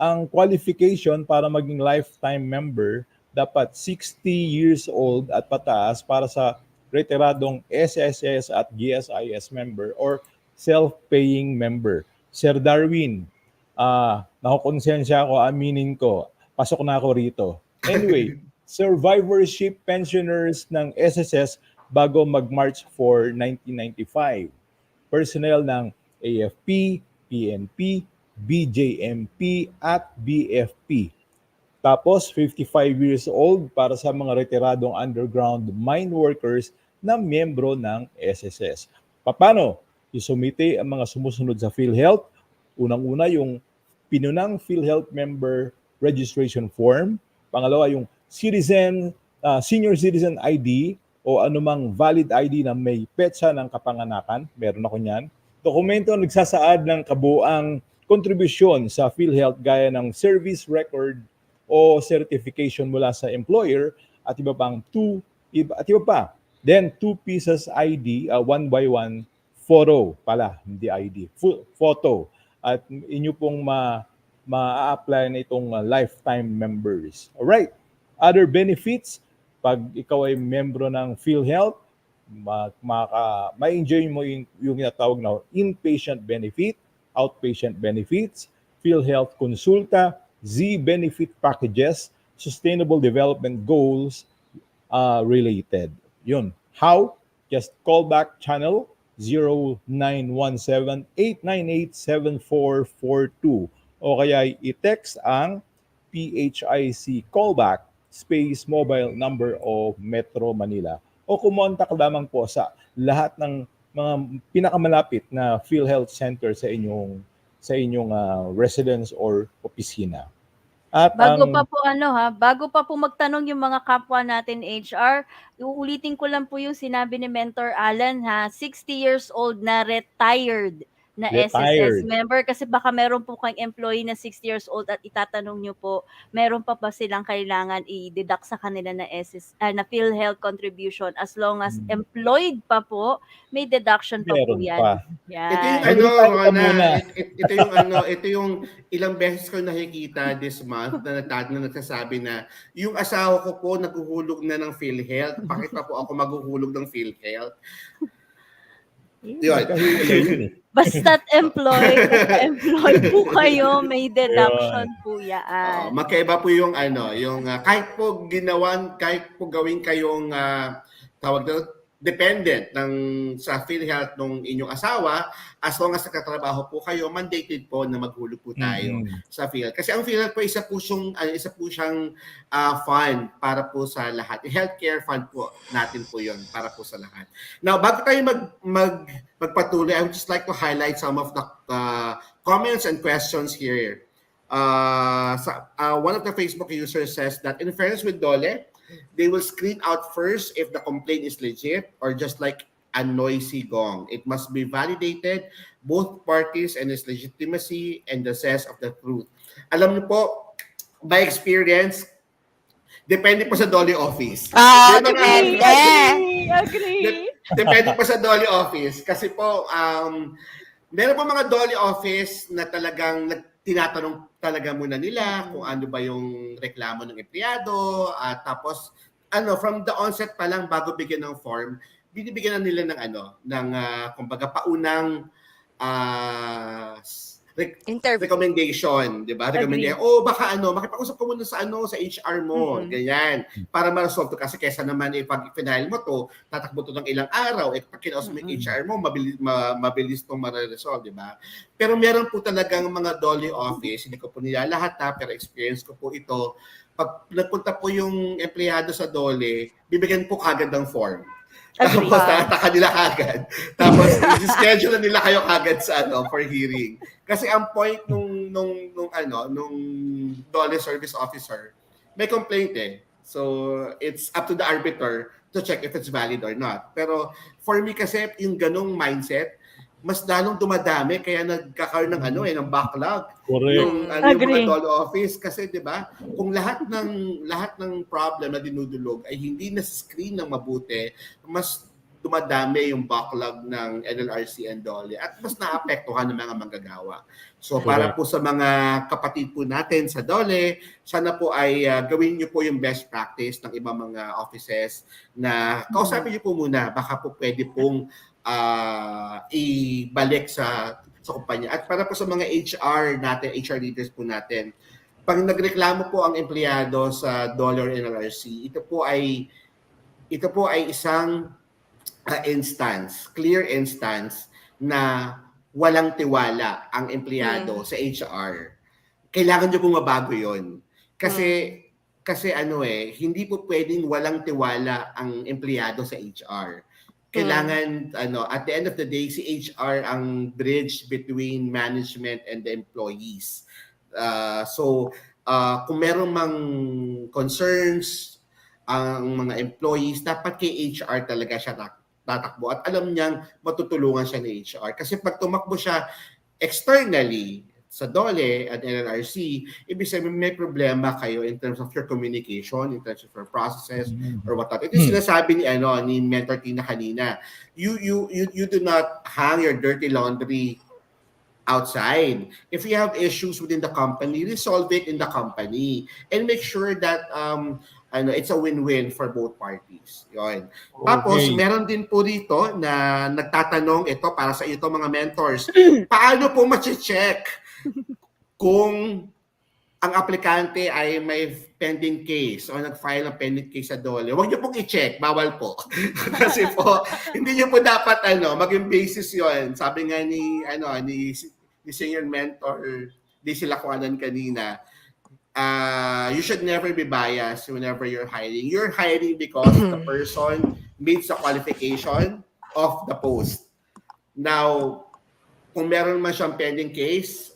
Ang qualification para maging lifetime member, dapat 60 years old at pataas para sa retiradong SSS at GSIS member or self-paying member. Sir Darwin, nakukonsensya ako, aminin ko, pasok na ako rito. Anyway, survivorship pensioners ng SSS bago mag-March 4, 1995. Personnel ng AFP, PNP, BJMP at BFP. Tapos 55 years old para sa mga retiradong underground mine workers na miyembro ng SSS. Paano isumite ang mga sumusunod sa PhilHealth? Unang-una yung pinunang PhilHealth member registration form. Pangalawa yung senior citizen ID o anumang valid ID na may petsa ng kapanganakan. Meron ako niyan. Dokumento nagsasaad ng kabuang kontribusyon sa PhilHealth gaya ng service record o certification mula sa employer at iba pa. Then 2 pieces ID, 1 by 1 photo pala, hindi ID, photo. At inyo pong ma-apply na itong lifetime members. Alright, other benefits, pag ikaw ay membro ng PhilHealth, ma-enjoy mo yung tinatawag na inpatient benefit, outpatient benefits, PhilHealth konsulta, Z-benefit packages, sustainable development goals related. Yun. How? Just call back channel 0917-898-7442 o kaya i-text ang PHIC callback space mobile number of Metro Manila o kumontak lamang po sa lahat ng mga pinakamalapit na PhilHealth Center sa inyong residence or opisina. At Bago pa po magtanong yung mga kapwa natin HR, uulitin ko lang po yung sinabi ni Mentor Alan 60 years old na retired na SSS member kasi baka meron po kayong employee na 60 years old at itatanong nyo po, meron pa ba silang kailangan i-deduct sa kanila na na PhilHealth contribution as long as employed pa po, may deduction pa po yan. Pa. Yan. Ito yung ilang beses ko nakikita this month na nagsasabi na yung asawa ko po naghuhulog na ng PhilHealth. Bakit pa po ako maghuhulog ng PhilHealth? Yun. Basta't employed po kayo, may deduction po yan. Magkaiba po yung kahit po gawin kayong tawag na dependent sa PhilHealth ng inyong asawa, as long as nakatrabaho po kayo, mandated po na maghulog po tayo sa PhilHealth. Kasi ang PhilHealth po isa po siyang fund para po sa lahat. Healthcare fund po natin po 'yon para po sa lahat. Now, bago tayo magpatuloy, I would just like to highlight some of the comments and questions here. One of the Facebook users says that in fairness with DOLA, they will screen out first if the complaint is legit or just like a noisy gong. It must be validated, both parties and its legitimacy and the sense of the truth. Alam niyo po, by experience, depende po sa Dolly office. Oh, May mga depende. Agree. depende po sa Dolly office kasi po meron po mga Dolly office na talagang tinatanong talaga muna nila kung ano ba yung reklamo ng empleyado at tapos from the onset pa lang bago bigyan ng form, binibigyan na nila ng kumbaga paunang Interview. recommendation, 'di ba? Recommendation. Baka makipag-usap ka muna sa HR mo, ganyan, para ma-resolve to kasi kaysa naman pag final mo to, tatakbo to ng ilang araw, pag kinausap mo yung HR mo, mabilis tong ma-resolve, 'di ba? Pero meron po talagang mga Dolly office, hindi ko po nila lahat pero experience ko po ito. Pag nagpunta po yung empleyado sa Dolly, bibigyan po kagad ng form. Agree. Tapos tataka nila kagad. Tapos i-schedule na nila kayo kagad sa for hearing. Kasi ang point nung Dole service officer, may complaint So it's up to the arbiter to check if it's valid or not. Pero for me kasi yung ganong mindset, mas lalong dumadami kaya nagkakaroon ng backlog Correct. yung mga Dole office kasi 'di ba kung lahat ng problem na dinudulog ay hindi na screen ng mabuti, mas dumadami yung backlog ng NLRC and Dole at mas naapektuhan ng mga manggagawa. So para po sa mga kapatid po natin sa Dole, sana po ay gawin niyo po yung best practice ng ibang mga offices na kausapin niyo po muna, baka po pwede pong ibalik sa kumpanya. At para po sa mga HR leaders po natin, pag nagreklamo po ang empleyado sa Dollar NLRC, ito po ay isang clear instance na walang tiwala ang empleyado sa HR. Kailangan niyo pong mabago 'yon. Kasi hindi po pwedeng walang tiwala ang empleyado sa HR. Kailangan at the end of the day si HR ang bridge between management and the employees. Kung meron mang concerns ang mga employees, dapat kay HR talaga siya tatakbo at alam niyang matutulungan siya ni HR. Kasi pag tumakbo siya externally sa Dole at NLRC, ibig sabihin may problema kayo in terms of your communication, in terms of your processes, or whatnot. Ito yung sinasabi ni Mentor Tina kanina. You do not hang your dirty laundry outside. If you have issues within the company, resolve it in the company and make sure that it's a win-win for both parties. Yun. Okay. Tapos, meron din po dito na nagtatanong ito para sa ito mga mentors. Paano po ma-check kung ang aplikante ay may pending case o nag-file ng pending case sa Dole? Huwag niyo pong i-check. Bawal po. Kasi po, hindi niyo po dapat maging basis yon. Sabi nga ni senior mentor, di sila kuhanan kanina, you should never be biased whenever you're hiring. You're hiring because the person meets the qualification of the post. Now, kung meron man siyang pending case,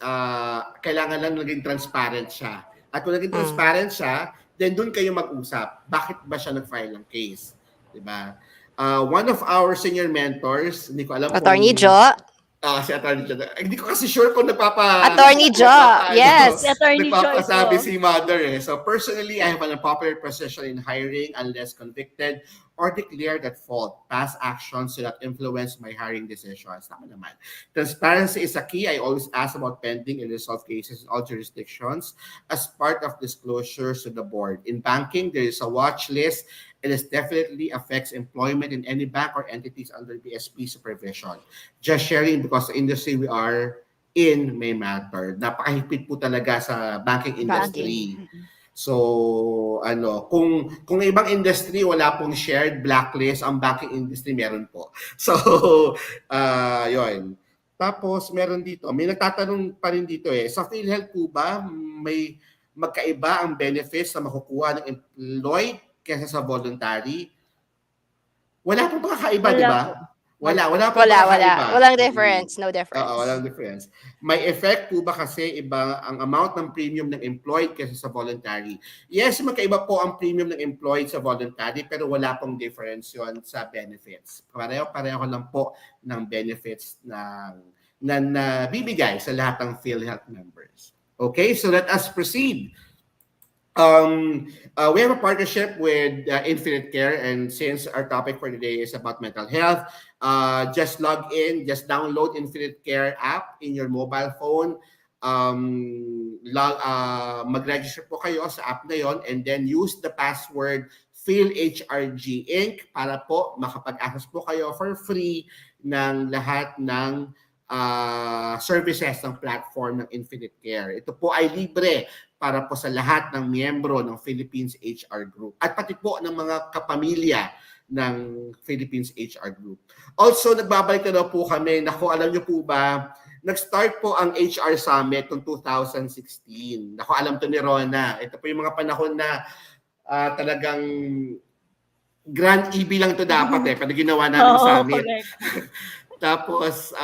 kailangan lang naging transparent siya. At kung naging transparent siya, then doon kayo mag-usap. Bakit ba siya nag-file ng case? Diba? One of our senior mentors, hindi ko alam Attorney kung... Jo. Si Attorney Jo. Hindi ko kasi sure kung Attorney Jo, yes. Nagpapasabi si Mother So personally, I have an unpopular position in hiring unless convicted or declared at fault. Past actions do not influence my hiring decisions. Tama naman. Transparency is a key. I always ask about pending and resolved cases in all jurisdictions as part of disclosures to the board. In banking, there is a watch list. It definitely affects employment in any bank or entities under BSP supervision. Just sharing because the industry we are in may matter. Napakahigpit po talaga sa banking industry. So, kung ibang industry wala pong shared blacklist, ang banking industry meron po. So, yun. Tapos, meron dito. May nagtatanong pa rin dito sa PhilHealth po ba, may magkaiba ang benefits na makukuha ng employed kaysa sa voluntary? Wala pong kakaiba, di ba? Wala po Wala, wala. pagkakaiba. Walang difference. No Oo, walang difference. difference. May effect po ba kasi iba ang amount ng premium ng employed kaysa sa voluntary? Yes, magkaiba po ang premium ng employed sa voluntary pero wala pong difference yon sa benefits. Pareho lang po ng benefits na bibigay sa lahat ng PhilHealth members. Okay, so let us proceed. We have a partnership with Infinite Care, and since our topic for today is about mental health, just log in, just download Infinite Care app in your mobile phone. Mag-register po kayo sa app na yon, and then use the password PhilHRG Inc. para po makapag-access po kayo for free ng lahat ng services ng platform ng Infinite Care. Ito po ay libre para po sa lahat ng miyembro ng Philippines HR Group at pati po ng mga kapamilya ng Philippines HR Group. Also, nagbabalik na daw po kami. Naku, alam niyo po ba, nag-start po ang HR Summit noong 2016. Naku, alam to ni Rona. Ito po yung mga panahon na talagang grand EB lang to dapat pero ginawa namin summit. Correct. Tapos,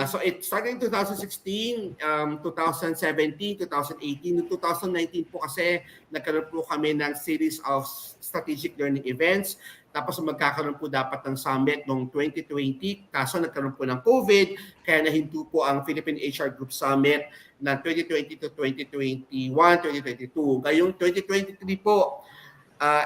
so it started in 2016, 2017, 2018. Noong 2019 po kasi nagkaroon po kami ng series of strategic learning events. Tapos magkakaroon po dapat ng summit noong 2020. Kaso nagkaroon po ng COVID, kaya nahinto po ang Philippine HR Group Summit ng 2020 to 2021, 2022. Ngayong 2023 po,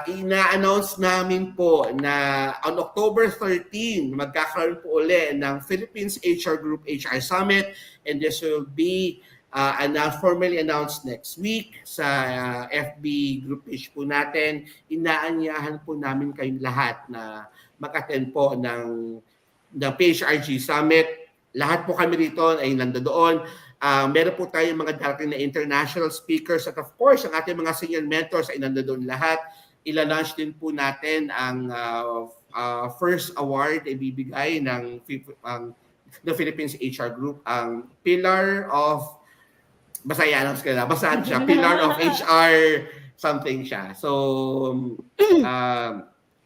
ina-announce namin po na on October 13, magkakaroon po uli ng Philippines HR Group HR Summit, and this will be formally announced next week sa FB group page po natin. Inaanyahan po namin kayong lahat na mag-attend po ng PHRG Summit. Lahat po kami rito ay nandoon. Meron po tayong mga darating na international speakers at of course, ang ating mga senior mentors ay nandoon lahat. Ila-launch din po natin ang first award ay bibigay ng Philippines HR Group, ang Pillar of basahan siya, Pillar of HR something siya. So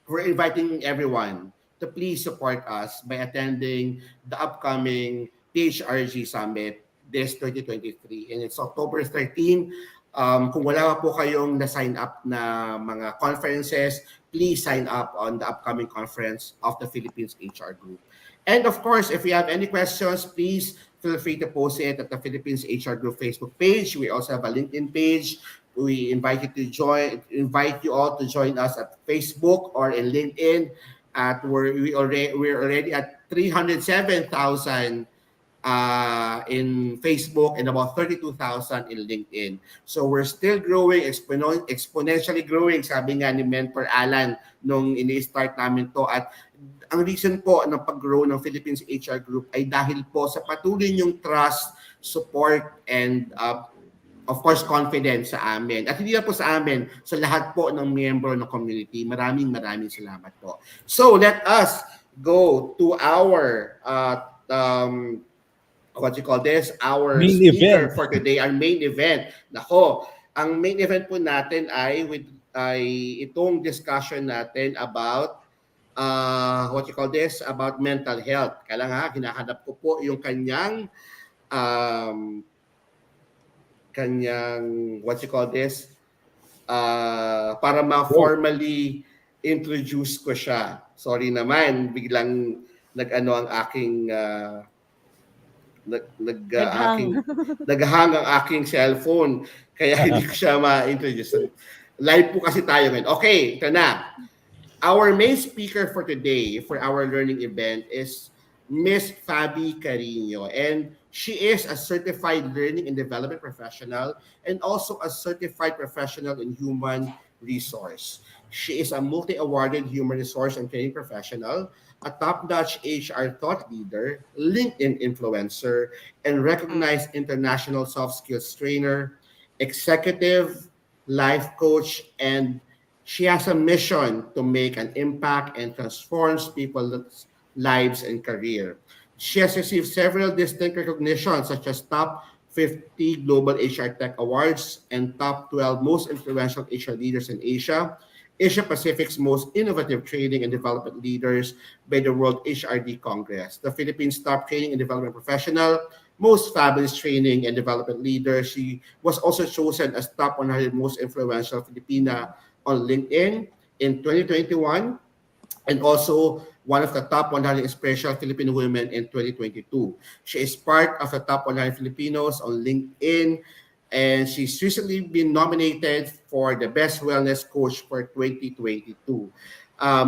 we're inviting everyone to please support us by attending the upcoming PHRG Summit this 2023, and it's October 13. Kung wala po kayong na-sign up na mga conferences, please sign up on the upcoming conference of the Philippines HR Group. And of course, if you have any questions, please feel free to post it at the Philippines HR Group Facebook page. We also have a LinkedIn page. We invite you all to join us at Facebook or in LinkedIn. We're already at 307,000 in Facebook and about 32,000 in LinkedIn. So we're still growing, exponentially growing, sabi nga ni Mentor Alan nung ini-start namin to. At ang reason po ng pag-grow ng Philippines HR Group ay dahil po sa patuloy niyong trust, support, and of course, confidence sa amin. At hindi lang po sa amin, sa lahat po ng miyembro ng community. Maraming salamat po. So let us go to our our main speaker event for today, our main event. Nako, ang main event po natin ay itong discussion natin about about mental health. Kaya lang hinahanap ko po yung kanyang para ma-formally introduce ko siya. Sorry naman, biglang nag-ano ang aking naghang ang aking cellphone kaya hindi ko siya ma-introduce. Live po kasi tayo ngayon. Okay, ito na. Our main speaker for today for our learning event is Miss Fabi Carino, and she is a certified learning and development professional and also a certified professional in human resource. She is a multi-awarded human resource and training professional, a top-notch HR thought leader, LinkedIn influencer, and recognized international soft skills trainer, executive, life coach, and she has a mission to make an impact and transforms people's lives and career. She has received several distinct recognitions such as Top 50 Global HR Tech Awards and Top 12 Most Influential HR Leaders in Asia, Asia Pacific's most innovative training and development leaders by the World HRD Congress, the Philippines top training and development professional, most fabulous training and development leader. She was also chosen as top 100 most influential Filipina on LinkedIn in 2021, and also one of the top 100 inspirational Filipino women in 2022. She is part of the top 100 Filipinos on LinkedIn, and she's recently been nominated for the Best Wellness Coach for 2022.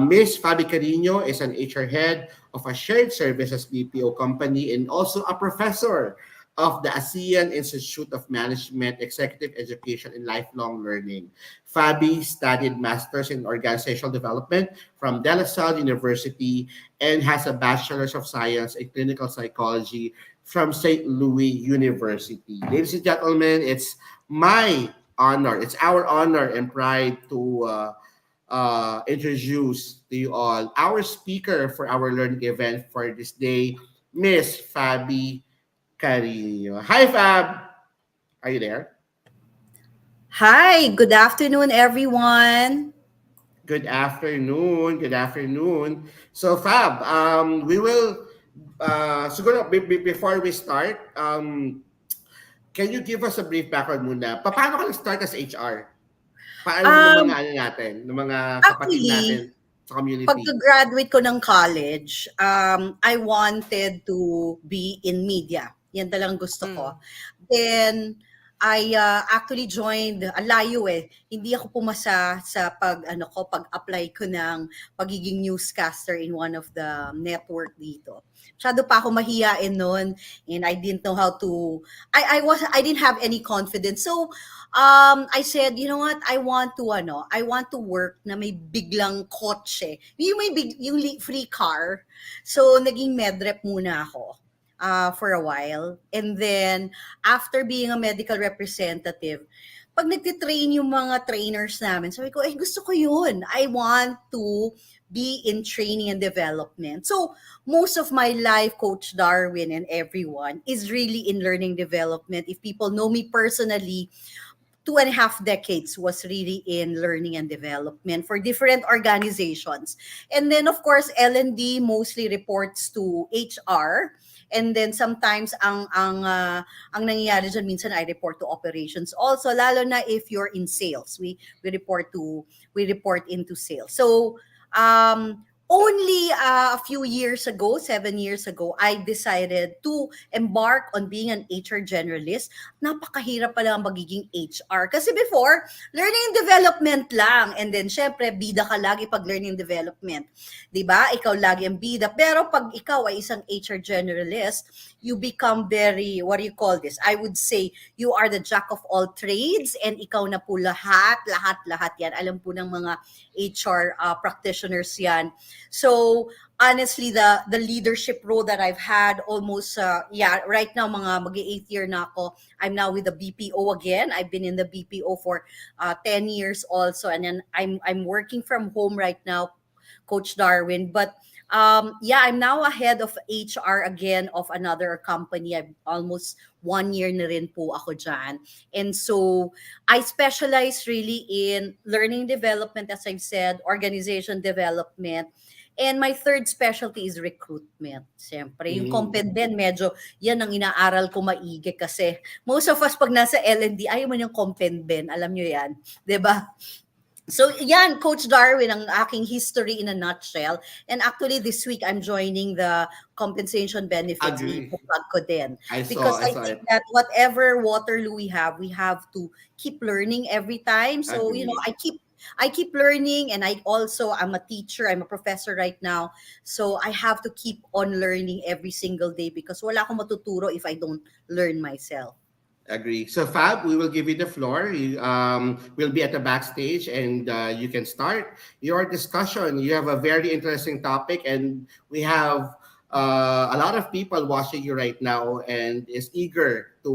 Miss Fabi Carino is an HR head of a shared services BPO company and also a professor of the ASEAN Institute of Management, Executive Education, and Lifelong Learning. Fabi studied Masters in Organizational Development from De La Salle University and has a Bachelor's of Science in Clinical Psychology from St. Louis University. Ladies and gentlemen, it's my honor, it's our honor and pride to introduce to you all our speaker for our learning event for this day, Miss Fabi Carino. Hi, Fab. Are you there? Hi, good afternoon, everyone. Good afternoon. Good afternoon. So, Fab, we will, siguro, before we start, can you give us a brief background muna? Paano ka nag-start as HR? Paano ng mga Um, ano natin, ng mga kapatid natin Actually, sa community? pagka-graduate ko ng college, I wanted to be in media. Yan talagang gusto ko. Then, I actually joined, layo eh. Hindi ako pumasa sa pag-apply ko ng pagiging newscaster in one of the network dito. Masyado pa ako mahiyain noon, and I didn't know how to, I didn't have any confidence. So, I said, you know what, I want to work na may biglang kotse. Yung free car. So, naging medrep muna ako for a while. And then, after being a medical representative, pag nagtitrain yung mga trainers namin, sabi ko, gusto ko yun. I want to be in training and development. So, most of my life, Coach Darwin and everyone, is really in learning development. If people know me personally, 2.5 decades was really in learning and development for different organizations. And then, of course, L&D mostly reports to HR. And then sometimes ang nangyayari dyan, minsan I report to operations also, lalo na if you're in sales. We report into sales. So only a few years ago, 7 years ago, I decided to embark on being an HR generalist. Napakahirap pala ang magiging HR. Kasi before, learning and development lang. And then, syempre, bida ka lagi pag learning and development. Diba? Ikaw lagi ang bida. Pero pag ikaw ay isang HR generalist, you become very, what do you call this? I would say, you are the jack of all trades and ikaw na po lahat yan. Alam po ng mga HR practitioners yan. So, honestly, the leadership role that I've had almost, right now, mag-8th year na ako. I'm now with the BPO again. I've been in the BPO for 10 years also. And then I'm working from home right now, Coach Darwin. But I'm now a head of HR again of another company. I've almost 1 year na rin po ako dyan. And so I specialize really in learning development, as I've said, organization development. And my third specialty is recruitment. Siyempre, yung Comped din, medyo yan ang inaaral ko maigi kasi most of us pag nasa L&D, ayaw mo yung Comped Ben. Alam nyo yan. 'Di ba? So, yan, Coach Darwin, ang aking history in a nutshell. And actually, this week, I'm joining the compensation benefits plug ko din. Because I think that whatever Waterloo we have to keep learning every time. So, you know, I keep learning, and I'm a teacher, I'm a professor right now. So, I have to keep on learning every single day because wala akong matuturo if I don't learn myself. Agree. So, Fab, we will give you the floor. We'll be at the backstage, and you can start your discussion. You have a very interesting topic, and we have a lot of people watching you right now, and is eager to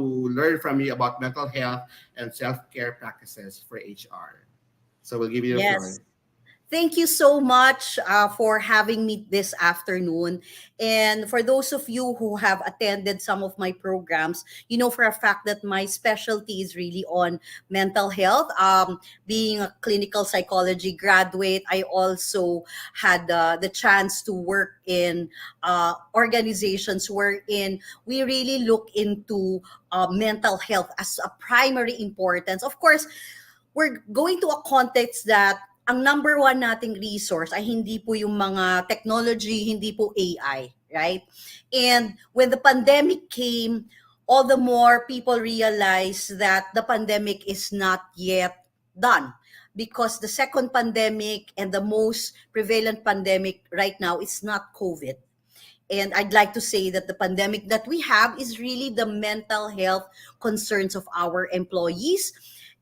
learn from you about mental health and self-care practices for HR. So, we'll give you the floor. Thank you so much for having me this afternoon. And for those of you who have attended some of my programs, you know for a fact that my specialty is really on mental health. Being a clinical psychology graduate, I also had the chance to work in organizations wherein we really look into mental health as a primary importance. Of course, we're going to a context that ang number one nating resource ay hindi po yung mga technology, hindi po AI, right? And when the pandemic came, all the more people realize that the pandemic is not yet done because the second pandemic and the most prevalent pandemic right now is not COVID. And I'd like to say that the pandemic that we have is really the mental health concerns of our employees.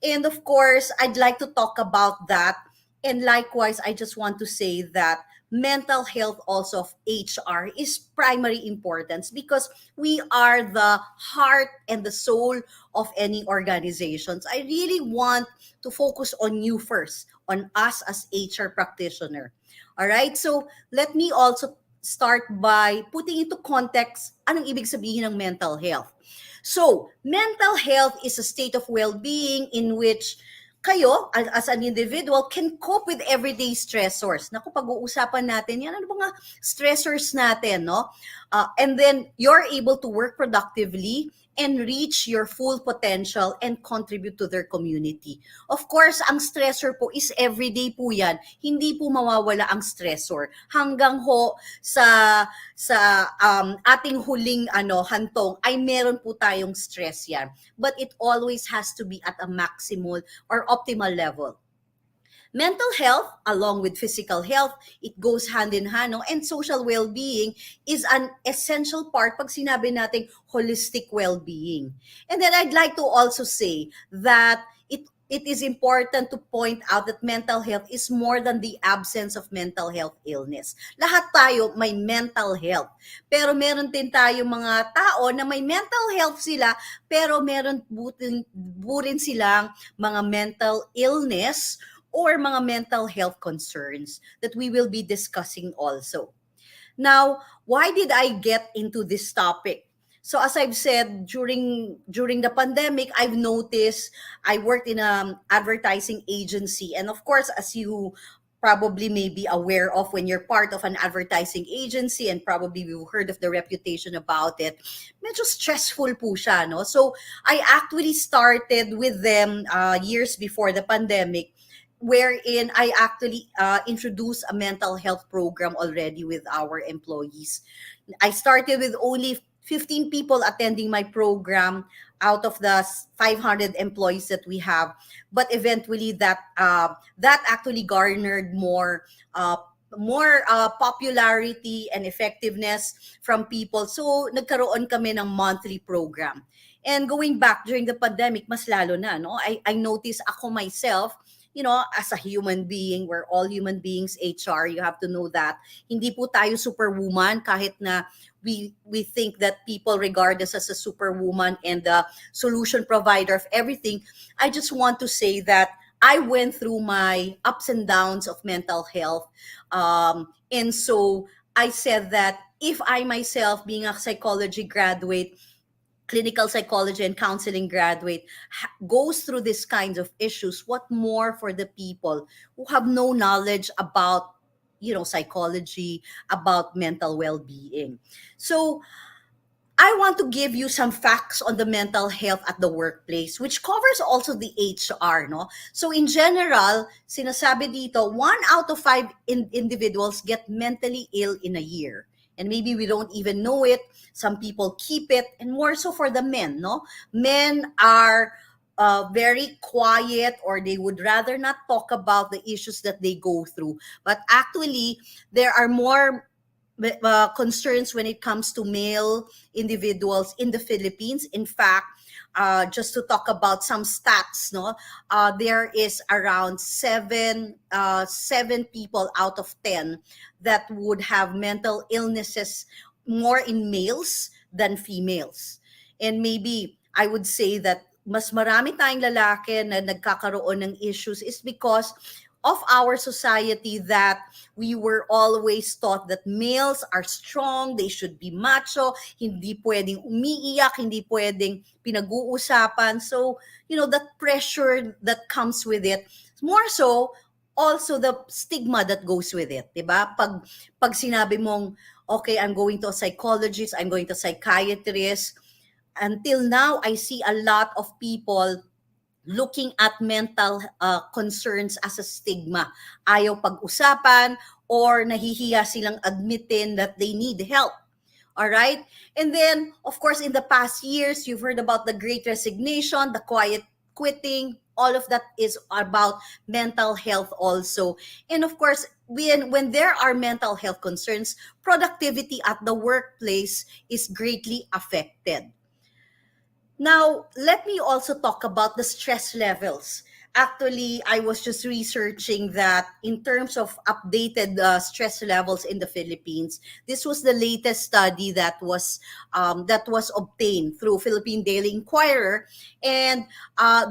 And of course, I'd like to talk about that. And likewise, I just want to say that mental health also of HR is primary importance because we are the heart and the soul of any organizations. I really want to focus on you first, on us as HR practitioner. All right, so let me also start by putting into context anong ibig sabihin ng mental health. So, mental health is a state of well-being in which kayo, as an individual, can cope with everyday stressors. Naku, pag-uusapan natin yan, ano mga stressors natin, no? And then, you're able to work productively and reach your full potential and contribute to their community. Of course, ang stressor po is everyday po yan. Hindi po mawawala ang stressor. Hanggang ho sa ating huling hantong ay meron po tayong stress yan. But it always has to be at a maximal or optimal level. Mental health, along with physical health, it goes hand in hand, no? And social well-being is an essential part pag sinabi nating holistic well-being. And then I'd like to also say that it is important to point out that mental health is more than the absence of mental health illness. Lahat tayo may mental health. Pero meron din tayo mga tao na may mental health sila, pero meron burin silang mga mental illness or mga mental health concerns that we will be discussing also. Now, why did I get into this topic? So as I've said, during the pandemic, I've noticed I worked in an advertising agency. And of course, as you probably may be aware of when you're part of an advertising agency and probably you've heard of the reputation about it, medyo stressful po siya, no? So I actually started with them years before the pandemic, wherein I actually introduced a mental health program already with our employees. I started with only 15 people attending my program out of the 500 employees that we have, but eventually that actually garnered more popularity and effectiveness from people. So nagkaroon kami ng monthly program. And going back during the pandemic, mas lalo na, no? I noticed ako myself, you know, as a human being, we're all human beings, HR, you have to know that. Hindi po tayo superwoman kahit na we think that people regard us as a superwoman and the solution provider of everything. I just want to say that I went through my ups and downs of mental health. And so I said that if I myself, being a psychology graduate, clinical psychology and counseling graduate, goes through these kinds of issues, what more for the people who have no knowledge about, you know, psychology, about mental well-being. So I want to give you some facts on the mental health at the workplace, which covers also the HR, no? So in general, sinasabi dito, 1 out of 5 individuals get mentally ill in a year. And maybe we don't even know it. Some people keep it, and more so for the men, no? Men are very quiet, or they would rather not talk about the issues that they go through. But actually, there are more concerns when it comes to male individuals in the Philippines. In fact, just to talk about some stats, no, there is around seven people out of 10 that would have mental illnesses more in males than females. And maybe I would say that mas marami tayong lalaki na nagkakaroon ng issues is because of our society that we were always taught that males are strong, they should be macho, hindi pwedeng umiiyak, hindi pwedeng pinag-uusapan. So, that pressure that comes with it, more so, also the stigma that goes with it, 'di ba? Pag sinabi mong, okay, I'm going to a psychologist, I'm going to a psychiatrist, until now I see a lot of people looking at mental concerns as a stigma. Ayaw pag-usapan or nahihiya silang admitin that they need help. All right? And then, of course, in the past years, you've heard about the great resignation, the quiet quitting. All of that is about mental health also. And of course, when there are mental health concerns, productivity at the workplace is greatly affected. Now, let me also talk about the stress levels. Actually, I was just researching that in terms of updated stress levels in the Philippines. This was the latest study that was obtained through Philippine Daily Inquirer, and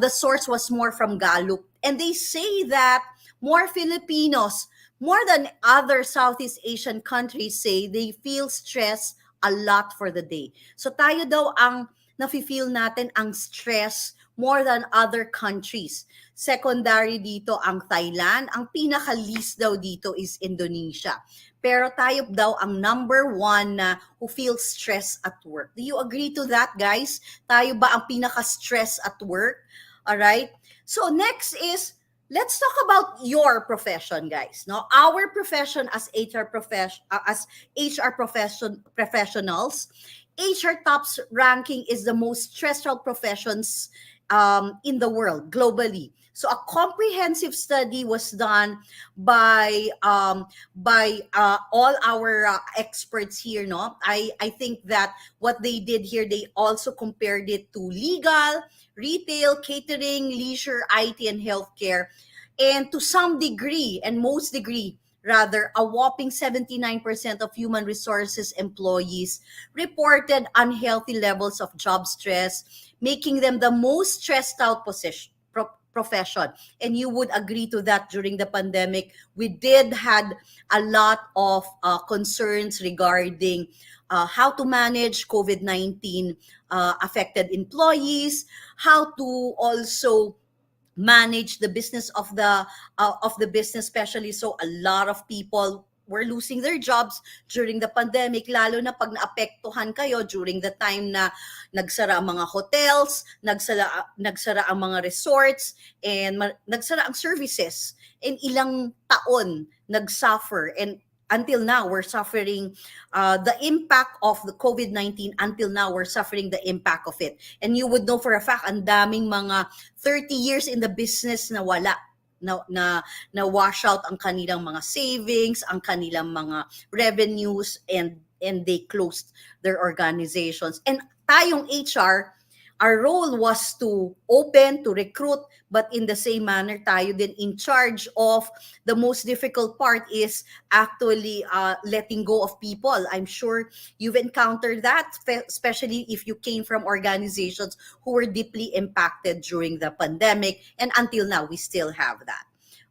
the source was more from Gallup. And they say that more Filipinos, more than other Southeast Asian countries, say they feel stress a lot for the day. So tayo daw ang nafe-feel natin ang stress more than other countries. Secondary dito ang Thailand. Ang pinaka-least daw dito is Indonesia. Pero tayo daw ang number one na who feels stress at work. Do you agree to that, guys? Tayo ba ang pinaka-stress at work? Alright? So next is, let's talk about your profession, guys. No, our profession as HR professionals. HR Top's ranking is the most stressful professions in the world globally. So a comprehensive study was done by all our experts here. No, I think that what they did here, they also compared it to legal, retail, catering, leisure, IT, and healthcare. And to some degree, and most degree, rather, a whopping 79% of human resources employees reported unhealthy levels of job stress, making them the most stressed out profession. And you would agree to that during the pandemic. We did had a lot of concerns regarding how to manage COVID-19 affected employees, how to also manage the business of the business, especially. So a lot of people were losing their jobs during the pandemic, lalo na pag naapektuhan kayo during the time na nagsara ang mga hotels, nagsara ang mga resorts, and nagsara ang services. And ilang taon nagsuffer, and until now, we're suffering the impact of the COVID-19. Until now, we're suffering the impact of it. And you would know for a fact, ang daming mga 30 years in the business na wala, na wash out ang kanilang mga savings, ang kanilang mga revenues, and they closed their organizations. And tayong HR, our role was to open, to recruit, but in the same manner, tayo din in charge of the most difficult part is actually letting go of people. I'm sure you've encountered that, especially if you came from organizations who were deeply impacted during the pandemic, and until now, we still have that.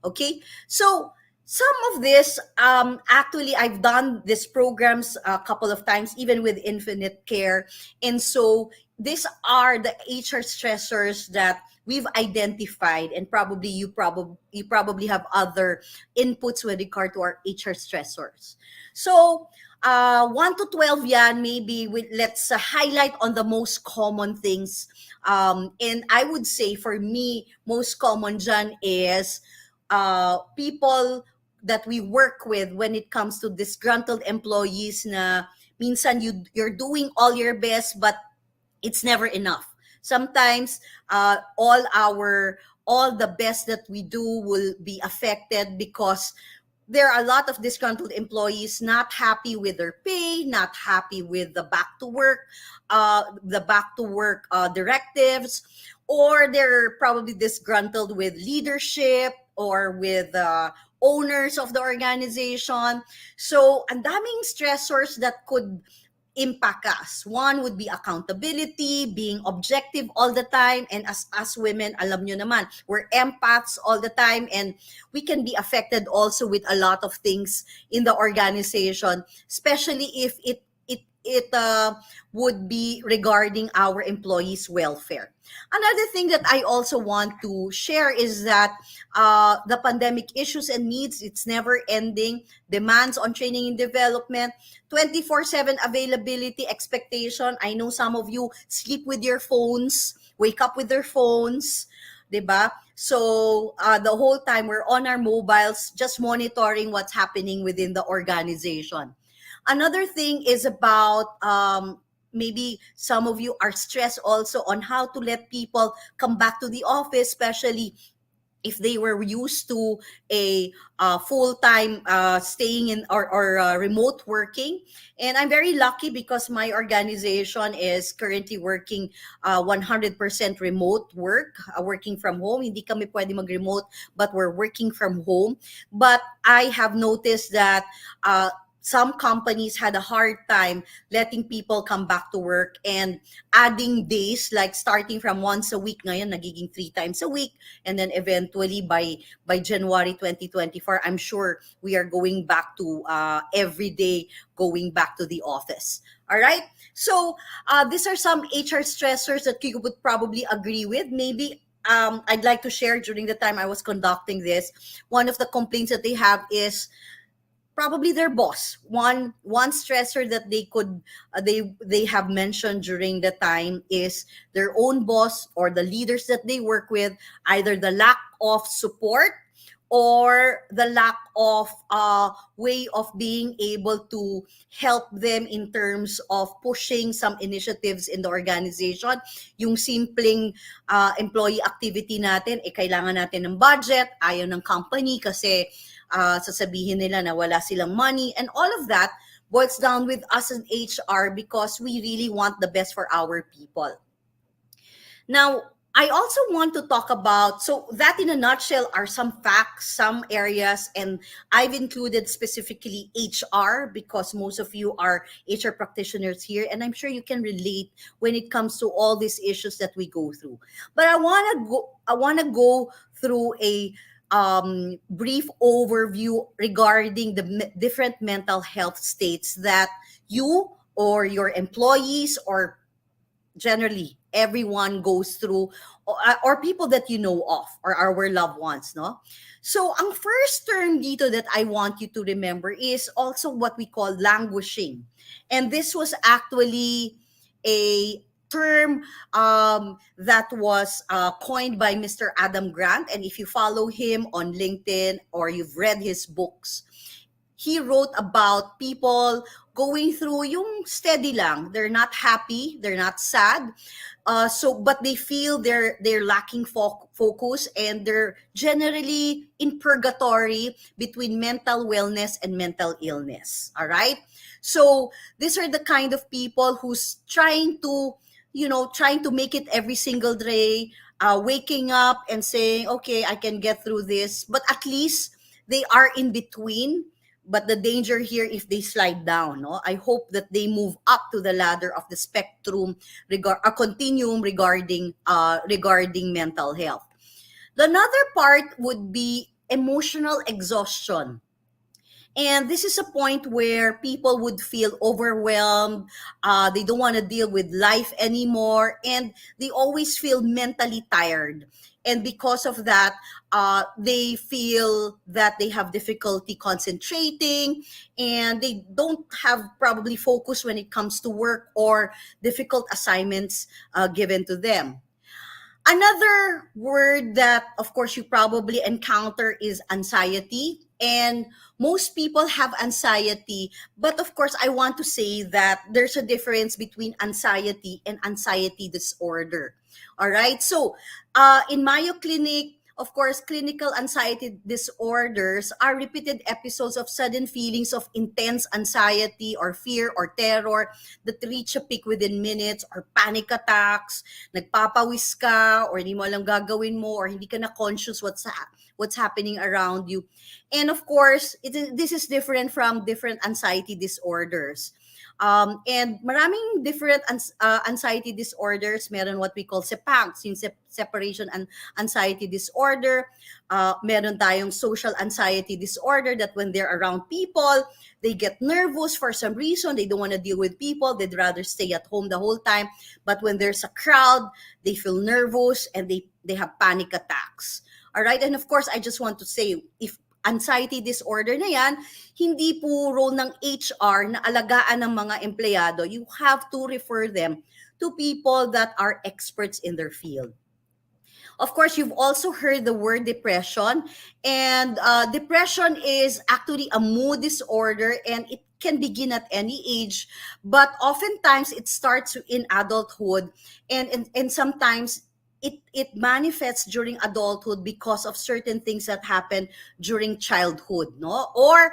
Okay? So, some of this, actually, I've done these programs a couple of times, even with Infinite Care. And so, these are the HR stressors that we've identified, and probably you probably have other inputs with regard to our HR stressors. So 1 to 12 yan, maybe let's highlight on the most common things. And I would say for me, most common dyan is people that we work with when it comes to disgruntled employees na minsan you're doing all your best, but it's never enough. Sometimes all the best that we do will be affected because there are a lot of disgruntled employees not happy with their pay, not happy with the back to work directives, or they're probably disgruntled with leadership or with owners of the organization. So ang daming stressors that could impact us. One would be accountability, being objective all the time. And as women, alam nyo naman, we're empaths all the time, and we can be affected also with a lot of things in the organization, especially if it would be regarding our employees' welfare. Another thing that I also want to share is that the pandemic issues and needs, it's never ending. Demands on training and development, 24/7 availability expectation. I know some of you sleep with your phones, wake up with their phones, 'di ba? So the whole time we're on our mobiles, just monitoring what's happening within the organization. Another thing is about maybe some of you are stressed also on how to let people come back to the office, especially if they were used to a full-time staying in or remote working. And I'm very lucky because my organization is currently working 100% remote work, working from home. Hindi kami pwede mag-remote, but we're working from home. But I have noticed that some companies had a hard time letting people come back to work and adding days, like starting from once a week, ngayon nagiging 3 times a week, and then eventually by January 2024, I'm sure we are going back to every day going back to the office. All right, so these are some HR stressors that you would probably agree with. Maybe I'd like to share. During the time I was conducting this, one of the complaints that they have is probably their boss. One stressor that they could they have mentioned during the time is their own boss or the leaders that they work with, either the lack of support or the lack of way of being able to help them in terms of pushing some initiatives in the organization. Yung simpleng employee activity natin, kailangan natin ng budget, ayaw ng company kasi sasabihin nila na wala silang money, and all of that boils down with us in HR because we really want the best for our people. Now, I also want to talk about, so that in a nutshell are some facts, some areas, and I've included specifically HR because most of you are HR practitioners here, and I'm sure you can relate when it comes to all these issues that we go through. But I want to go through a brief overview regarding the different mental health states that you or your employees or generally everyone goes through, or people that you know of or our loved ones, no? So ang first term dito that I want you to remember is also what we call languishing. And this was actually a term that was coined by Mr. Adam Grant. And if you follow him on LinkedIn or you've read his books, he wrote about people going through yung steady lang. They're not happy, they're not sad, but they feel they're lacking focus, and they're generally in purgatory between mental wellness and mental illness. All right, so these are the kind of people who's trying to make it every single day, waking up and saying, okay, I can get through this, but at least they are in between. But the danger here, if they slide down, no? I hope that they move up to the ladder of the spectrum, a continuum regarding mental health. Another part would be emotional exhaustion. And this is a point where people would feel overwhelmed. They don't want to deal with life anymore, and they always feel mentally tired. And because of that, they feel that they have difficulty concentrating, and they don't have probably focus when it comes to work or difficult assignments given to them. Another word that, of course, you probably encounter is anxiety. And most people have anxiety. But of course, I want to say that there's a difference between anxiety and anxiety disorder. All right. So in Mayo Clinic, of course, clinical anxiety disorders are repeated episodes of sudden feelings of intense anxiety or fear or terror that reach a peak within minutes, or panic attacks, nagpapawis ka, or hindi mo alam gagawin mo, or hindi ka na conscious what's happening around you. And of course, this is different from different anxiety disorders. And maraming different anxiety disorders. Meron what we call SEPANCs, yung separation and anxiety disorder. Meron tayong social anxiety disorder, that when they're around people, they get nervous for some reason. They don't want to deal with people. They'd rather stay at home the whole time. But when there's a crowd, they feel nervous and they have panic attacks. All right? And of course, I just want to say, if anxiety disorder na yan, hindi po role ng HR na alagaan ng mga empleyado. You have to refer them to people that are experts in their field. Of course, you've also heard the word depression, and depression is actually a mood disorder, and it can begin at any age, but oftentimes it starts in adulthood, and sometimes it manifests during adulthood because of certain things that happen during childhood, no? Or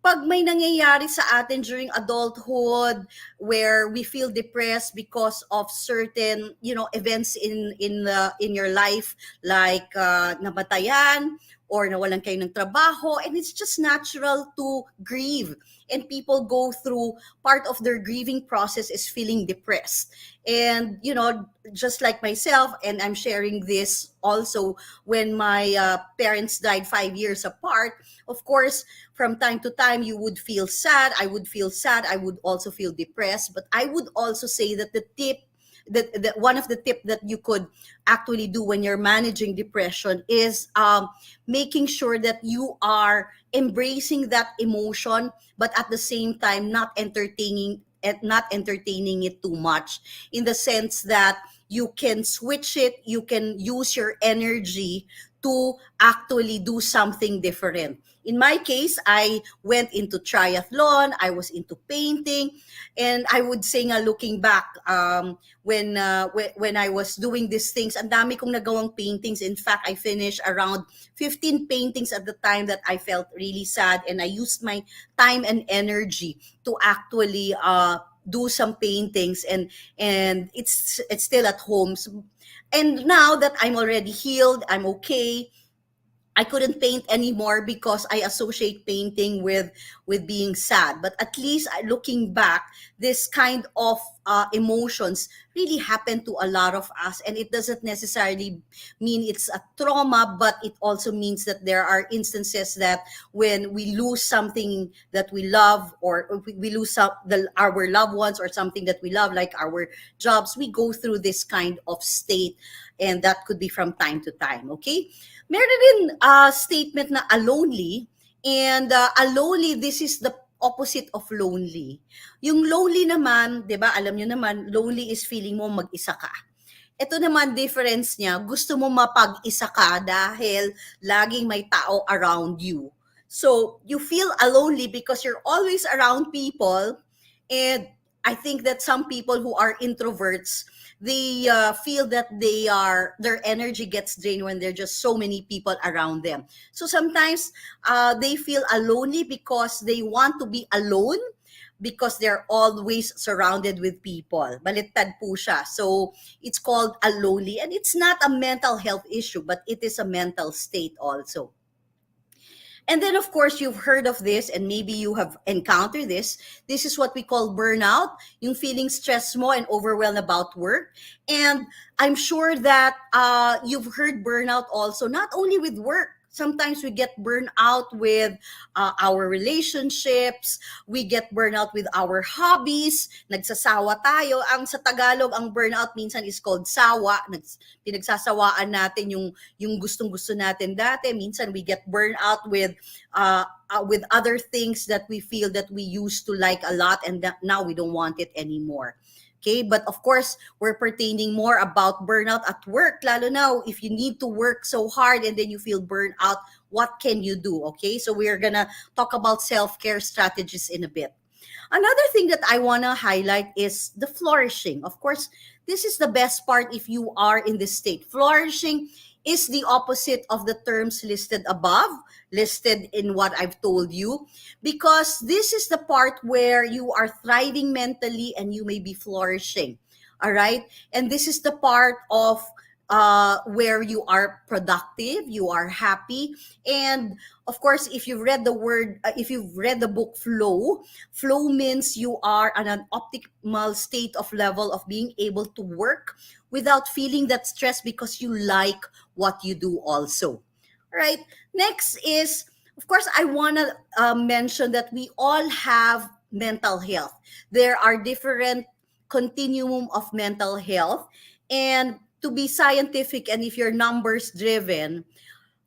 pag may nangyayari sa atin during adulthood where we feel depressed because of certain, events in your life, like namatayan or nawalan kayo ng trabaho, and it's just natural to grieve. And people go through, part of their grieving process is feeling depressed. And, just like myself, and I'm sharing this also, when my parents died 5 years apart, of course, from time to time, you would feel sad. I would feel sad. I would also feel depressed. But I would also say that one of the tips that you could actually do when you're managing depression is making sure that you are embracing that emotion, but at the same time not entertaining it too much, in the sense that you can switch it, you can use your energy to actually do something different. In my case, I went into triathlon, I was into painting, and I would say nga, looking back, when I was doing these things, ang dami kong nagawang paintings. In fact, I finished around 15 paintings at the time that I felt really sad, and I used my time and energy to actually do some paintings, and it's still at home. And now that I'm already healed, I'm okay, I couldn't paint anymore because I associate painting with being sad. But at least looking back, this kind of emotions really happen to a lot of us, and it doesn't necessarily mean it's a trauma, but it also means that there are instances that when we lose something that we love, or we lose our loved ones, or something that we love, like our jobs, we go through this kind of state, and that could be from time to time. Okay. Meron din statement na alonely, and alonely, this is the opposite of lonely. Yung lonely naman, 'di ba? Alam niyo naman, lonely is feeling mo mag-isa ka. Ito naman, difference niya, gusto mo mapag-isa ka dahil laging may tao around you. So, you feel lonely because you're always around people, and I think that some people who are introverts, they feel that their energy gets drained when there are just so many people around them. So sometimes they feel lonely because they want to be alone, because they're always surrounded with people. Baliktad po siya. So it's called a lonely, and it's not a mental health issue, but it is a mental state also. And then, of course, you've heard of this, and maybe you have encountered this. This is what we call burnout, yung feeling stressed mo and overwhelmed about work. And I'm sure that you've heard burnout also, not only with work. Sometimes we get burnout with our relationships. We get burnout with our hobbies. Nagsasawa tayo. Sa Tagalog, ang burnout minsan is called sawa. Pinagsasawaan natin yung gustong-gusto natin dati. Minsan we get burnout with other things that we feel that we used to like a lot, and that now we don't want it anymore. Okay, but of course, we're pertaining more about burnout at work. Lalo now, if you need to work so hard and then you feel burnt out, what can you do? Okay, so we're gonna talk about self-care strategies in a bit. Another thing that I wanna highlight is the flourishing. Of course, this is the best part if you are in this state. Flourishing is the opposite of the terms listed above, listed in what I've told you, because this is the part where you are thriving mentally and you may be flourishing. All right. And this is the part of where you are productive, you are happy. And of course, if you've read the book Flow, flow means you are at an optimal state of level of being able to work without feeling that stress because you like what you do also. Right. Next is, of course, I want to mention that we all have mental health. There are different continuum of mental health. And to be scientific, and if you're numbers driven,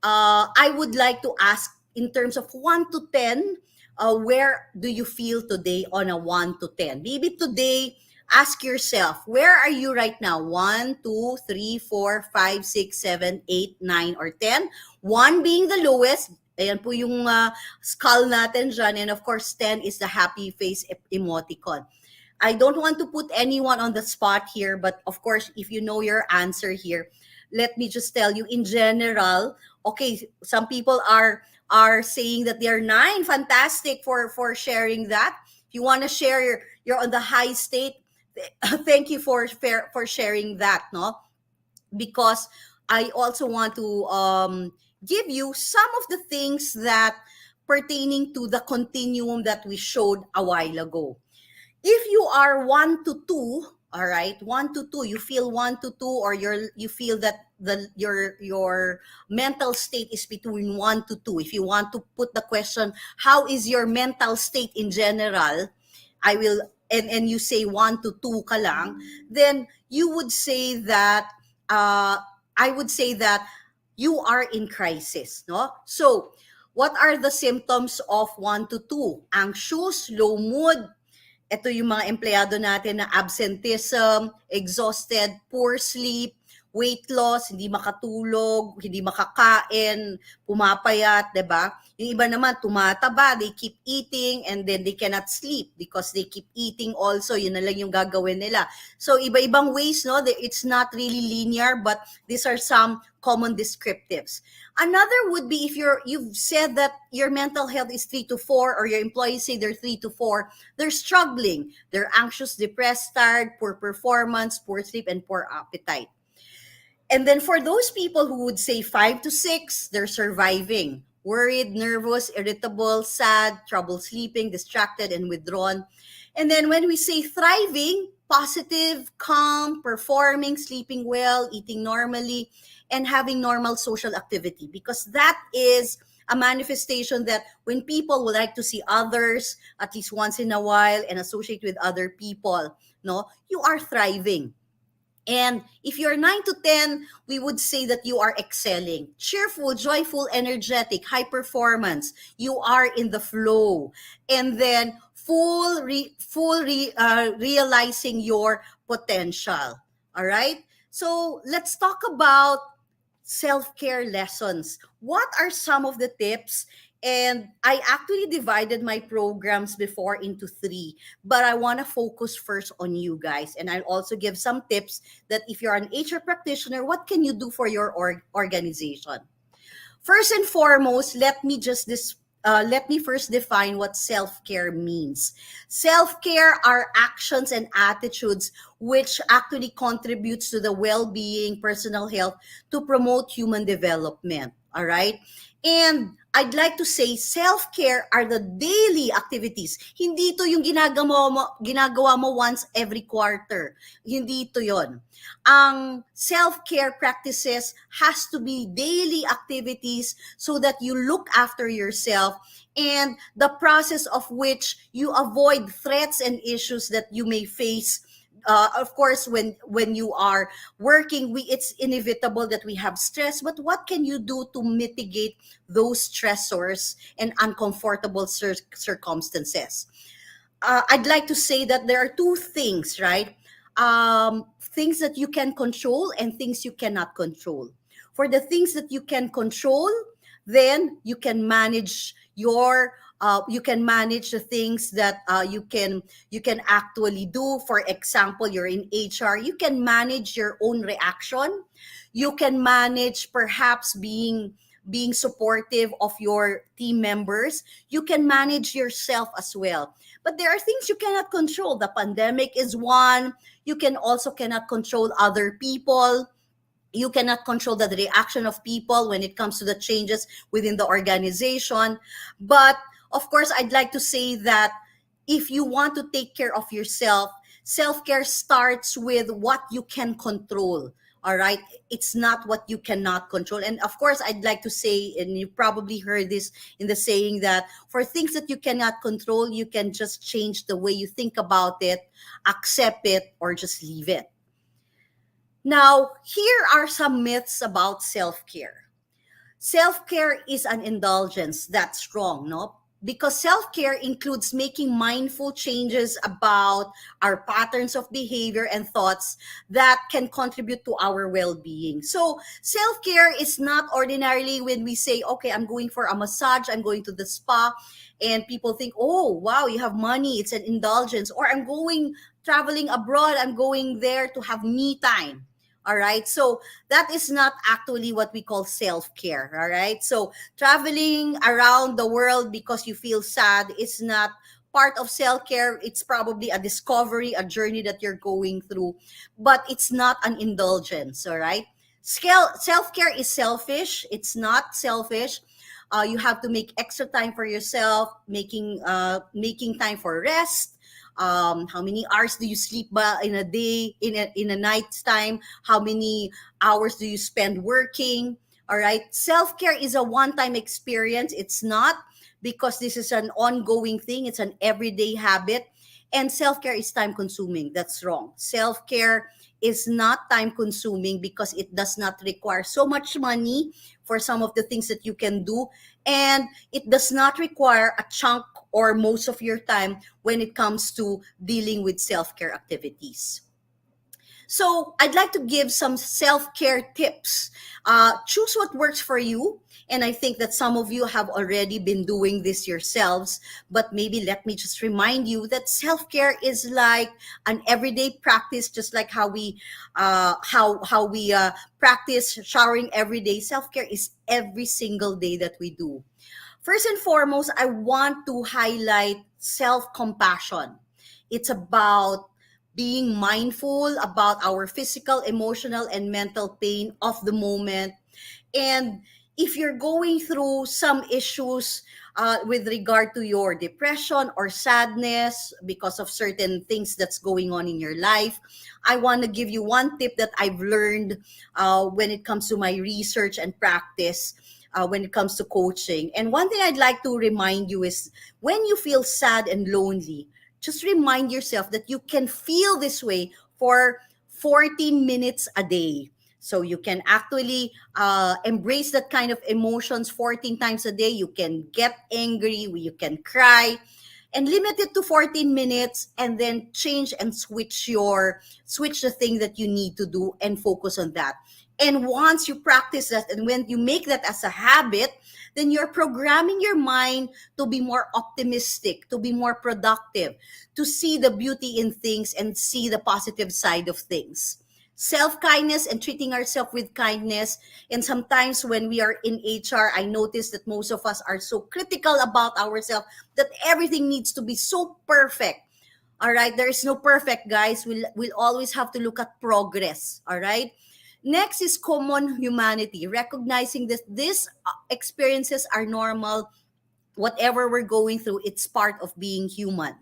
I would like to ask, in terms of 1 to 10, where do you feel today on a 1 to 10? Maybe today, ask yourself, where are you right now? 1, 2, 3, 4, 5, 6, 7, 8, 9, or 10. 1 being the lowest. Ayan po yung skull natin dyan. And of course, 10 is the happy face emoticon. I don't want to put anyone on the spot here, but of course, if you know your answer here, let me just tell you in general. Okay, some people are saying that they're 9. Fantastic for sharing that. If you want to share, you're on the high state. Thank you for sharing that, no? Because I also want to give you some of the things that pertaining to the continuum that we showed a while ago. If you are 1 to 2, all right, 1 to 2, you feel 1 to 2, or you feel that your mental state is between 1 to 2. If you want to put the question, how is your mental state in general? I will, and you say 1 to 2 ka lang, then you would say that I would say that you are in crisis, no? So, what are the symptoms of 1 to 2? Anxious, low mood. Ito yung mga empleyado natin na absenteeism, exhausted, poor sleep, weight loss, hindi makatulog, hindi makakain, pumapayat, 'di ba? Yung iba naman tumataba, they keep eating and then they cannot sleep because they keep eating also. Yun na lang yung gagawin nila. So iba-ibang ways, no? It's not really linear, but these are some common descriptives. Another would be if you've said that your mental health is 3 to 4, or your employees say they're 3 to 4, they're struggling. They're anxious, depressed, tired, poor performance, poor sleep, and poor appetite. And then for those people who would say 5 to 6, they're surviving. Worried, nervous, irritable, sad, trouble sleeping, distracted, and withdrawn. And then when we say thriving, positive, calm, performing, sleeping well, eating normally, and having normal social activity. Because that is a manifestation that when people would like to see others at least once in a while and associate with other people, no, you are thriving. And if you're 9 to 10, we would say that you are excelling. Cheerful, joyful, energetic, high performance. You are in the flow. And then realizing your potential. All right? So let's talk about self-care lessons. What are some of the tips? And I actually divided my programs before into 3, but I want to focus first on you guys. And I'll also give some tips that if you're an HR practitioner, what can you do for your organization? First and foremost, let me first define what self-care means. Self-care are actions and attitudes which actually contributes to the well-being, personal health, to promote human development. All right? And I'd like to say self-care are the daily activities. Hindi ito yung ginagawa mo once every quarter. Hindi ito yon. Ang self-care practices has to be daily activities so that you look after yourself, and the process of which you avoid threats and issues that you may face. Of course, when you are working, it's inevitable that we have stress, but what can you do to mitigate those stressors and uncomfortable circumstances? I'd like to say that there are 2 things, right? Things that you can control and things you cannot control. For the things that you can control, then you can manage the things that you can actually do. For example, you're in HR, you can manage your own reaction. You can manage perhaps being supportive of your team members. You can manage yourself as well. But there are things you cannot control. The pandemic is one. You can also cannot control other people. You cannot control the reaction of people when it comes to the changes within the organization. But of course, I'd like to say that if you want to take care of yourself, self-care starts with what you can control. All right. It's not what you cannot control. And of course, I'd like to say, and you probably heard this in the saying, that for things that you cannot control, you can just change the way you think about it, accept it, or just leave it. Now, here are some myths about self-care. Self-care is an indulgence. That's wrong, no? Because self-care includes making mindful changes about our patterns of behavior and thoughts that can contribute to our well-being. So self-care is not ordinarily when we say, okay, I'm going for a massage, I'm going to the spa, and people think, oh, wow, you have money, it's an indulgence. Or I'm going traveling abroad, I'm going there to have me time. All right. So that is not actually what we call self-care. All right. So traveling around the world because you feel sad is not part of self-care. It's probably a discovery, a journey that you're going through, but it's not an indulgence. All right. Self-care is selfish. It's not selfish. You have to make extra time for yourself, making time for rest. How many hours do you sleep in a day, in a night's time? How many hours do you spend working? All right. Self-care is a one-time experience. It's not, because this is an ongoing thing. It's an everyday habit. And self-care is time consuming. That's wrong. Self-care is not time consuming because it does not require so much money for some of the things that you can do. And it does not require a chunk or most of your time when it comes to dealing with self-care activities. So I'd like to give some self-care tips. Choose what works for you. And I think that some of you have already been doing this yourselves, but maybe let me just remind you that self-care is like an everyday practice, just like how we practice showering every day. Self-care is every single day that we do. First and foremost, I want to highlight self-compassion. It's about being mindful about our physical, emotional, and mental pain of the moment. And if you're going through some issues with regard to your depression or sadness because of certain things that's going on in your life, I want to give you one tip that I've learned when it comes to my research and practice. When it comes to coaching. And one thing I'd like to remind you is when you feel sad and lonely, just remind yourself that you can feel this way for 14 minutes a day. So you can actually embrace that kind of emotions 14 times a day. You can get angry, you can cry, and limit it to 14 minutes, and then change and switch the thing that you need to do and focus on that. And once you practice that, and when you make that as a habit, then you're programming your mind to be more optimistic, to be more productive, to see the beauty in things and see the positive side of things. Self-kindness and treating ourselves with kindness. And sometimes when we are in HR, I notice that most of us are so critical about ourselves that everything needs to be so perfect. All right, there is no perfect, guys. We'll always have to look at progress. All right. Next is common humanity, recognizing that these experiences are normal. Whatever we're going through, it's part of being human.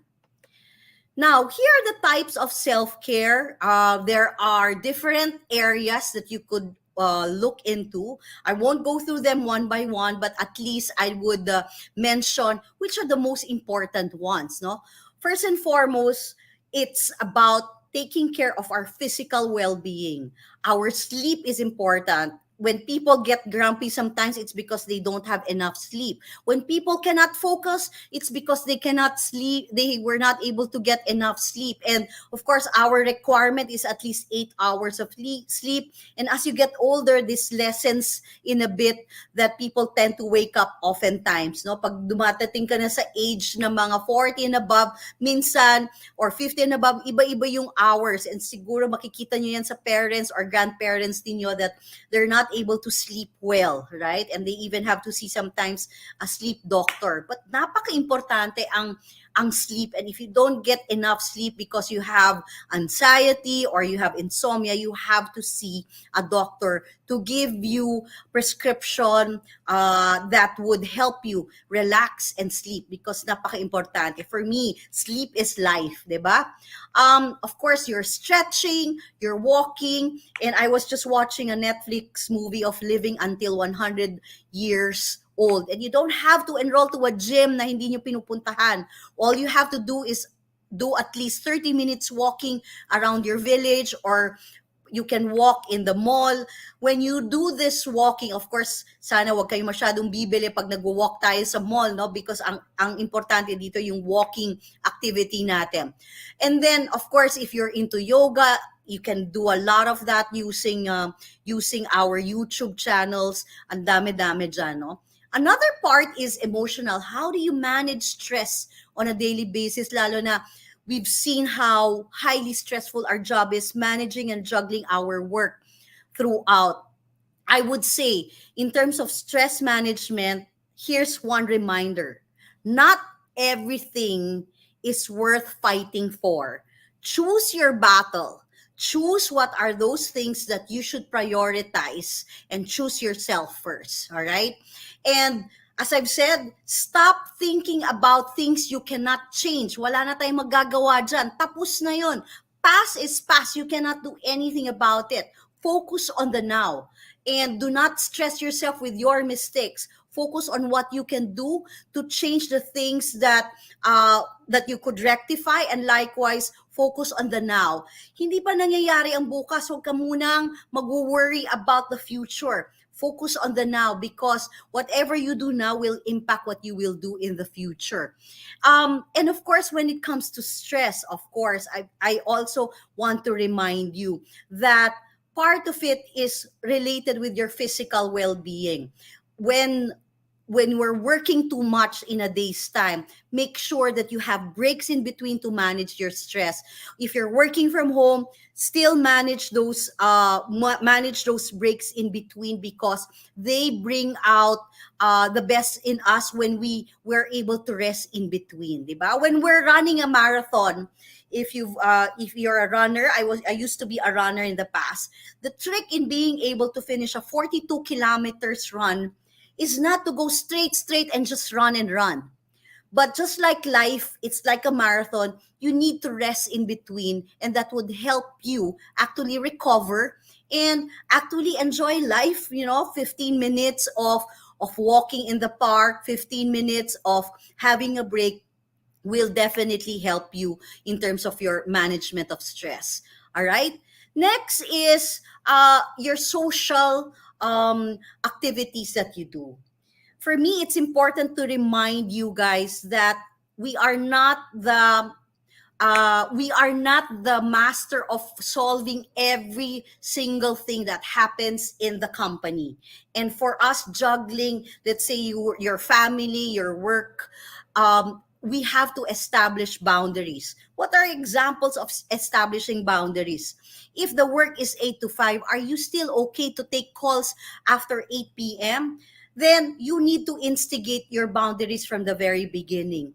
Now, here are the types of self-care. There are different areas that you could look into. I won't go through them one by one, but at least I would mention which are the most important ones. No, first and foremost, it's about taking care of our physical well-being. Our sleep is important. When people get grumpy, sometimes it's because they don't have enough sleep. When people cannot focus, it's because they cannot sleep. They were not able to get enough sleep. And of course, our requirement is at least 8 hours of sleep. And as you get older, this lessens in a bit that people tend to wake up oftentimes. No? Pag dumatating ka na sa age na mga 40 and above, minsan, or 50 and above, iba-iba yung hours. And siguro makikita nyo yan sa parents or grandparents ninyo that they're not able to sleep well, right? And they even have to see sometimes a sleep doctor. But napaka-importante ang ang sleep. And if you don't get enough sleep because you have anxiety or you have insomnia, you have to see a doctor to give you prescription that would help you relax and sleep, because napaka-importante. For me, sleep is life, di ba? Of course, you're stretching, you're walking, and I was just watching a Netflix movie of living until 100 years old. And you don't have to enroll to a gym na hindi nyo pinupuntahan. All you have to do is do at least 30 minutes walking around your village, or you can walk in the mall. When you do this walking, of course, sana wag kayo masyadong bibili pag nagwo-walk tayo sa mall, no? Because ang importante dito yung walking activity natin. And then, of course, if you're into yoga, you can do a lot of that using our YouTube channels. Ang dami-dami dyan, no? Another part is emotional. How do you manage stress on a daily basis, lalo na we've seen how highly stressful our job is, managing and juggling our work throughout. I would say, in terms of stress management, here's one reminder. Not everything is worth fighting for. Choose your battle. Choose what are those things that you should prioritize, and choose yourself first, all right? And as I've said, stop thinking about things you cannot change. Wala na tayong magagawa dyan. Tapos na yun. Past is past. You cannot do anything about it. Focus on the now. And do not stress yourself with your mistakes. Focus on what you can do to change the things that you could rectify, and likewise, focus on the now. Hindi pa nangyayari ang bukas, huwag ka munang mag-worry about the future. Focus on the now, because whatever you do now will impact what you will do in the future. And of course, when it comes to stress, of course, I also want to remind you that part of it is related with your physical well-being. When we're working too much in a day's time, make sure that you have breaks in between to manage your stress. If you're working from home, still manage those breaks in between, because they bring out the best in us when we're able to rest in between, diba? When we're running a marathon, if you're a runner, I used to be a runner in the past. The trick in being able to finish a 42 kilometers run is not to go straight and just run and run. But just like life, it's like a marathon. You need to rest in between, and that would help you actually recover and actually enjoy life. 15 minutes of walking in the park, 15 minutes of having a break will definitely help you in terms of your management of stress. All right. Next is your social activities that you do. For me, it's important to remind you guys that we are not the master of solving every single thing that happens in the company. And for us juggling, let's say your family, your work, we have to establish boundaries. What are examples of establishing boundaries? If the work is 8 to 5, are you still okay to take calls after 8 p.m.? Then you need to instigate your boundaries from the very beginning.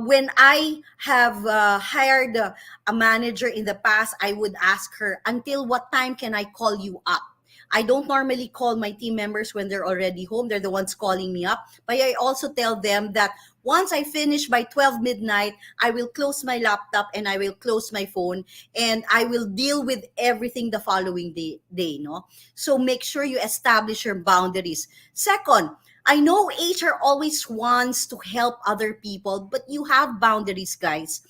When I have hired a manager in the past, I would ask her, until what time can I call you up? I don't normally call my team members when they're already home. They're the ones calling me up. But I also tell them that once I finish by 12 midnight, I will close my laptop and I will close my phone, and I will deal with everything the following day, no? So make sure you establish your boundaries. Second, I know HR always wants to help other people, but you have boundaries, guys.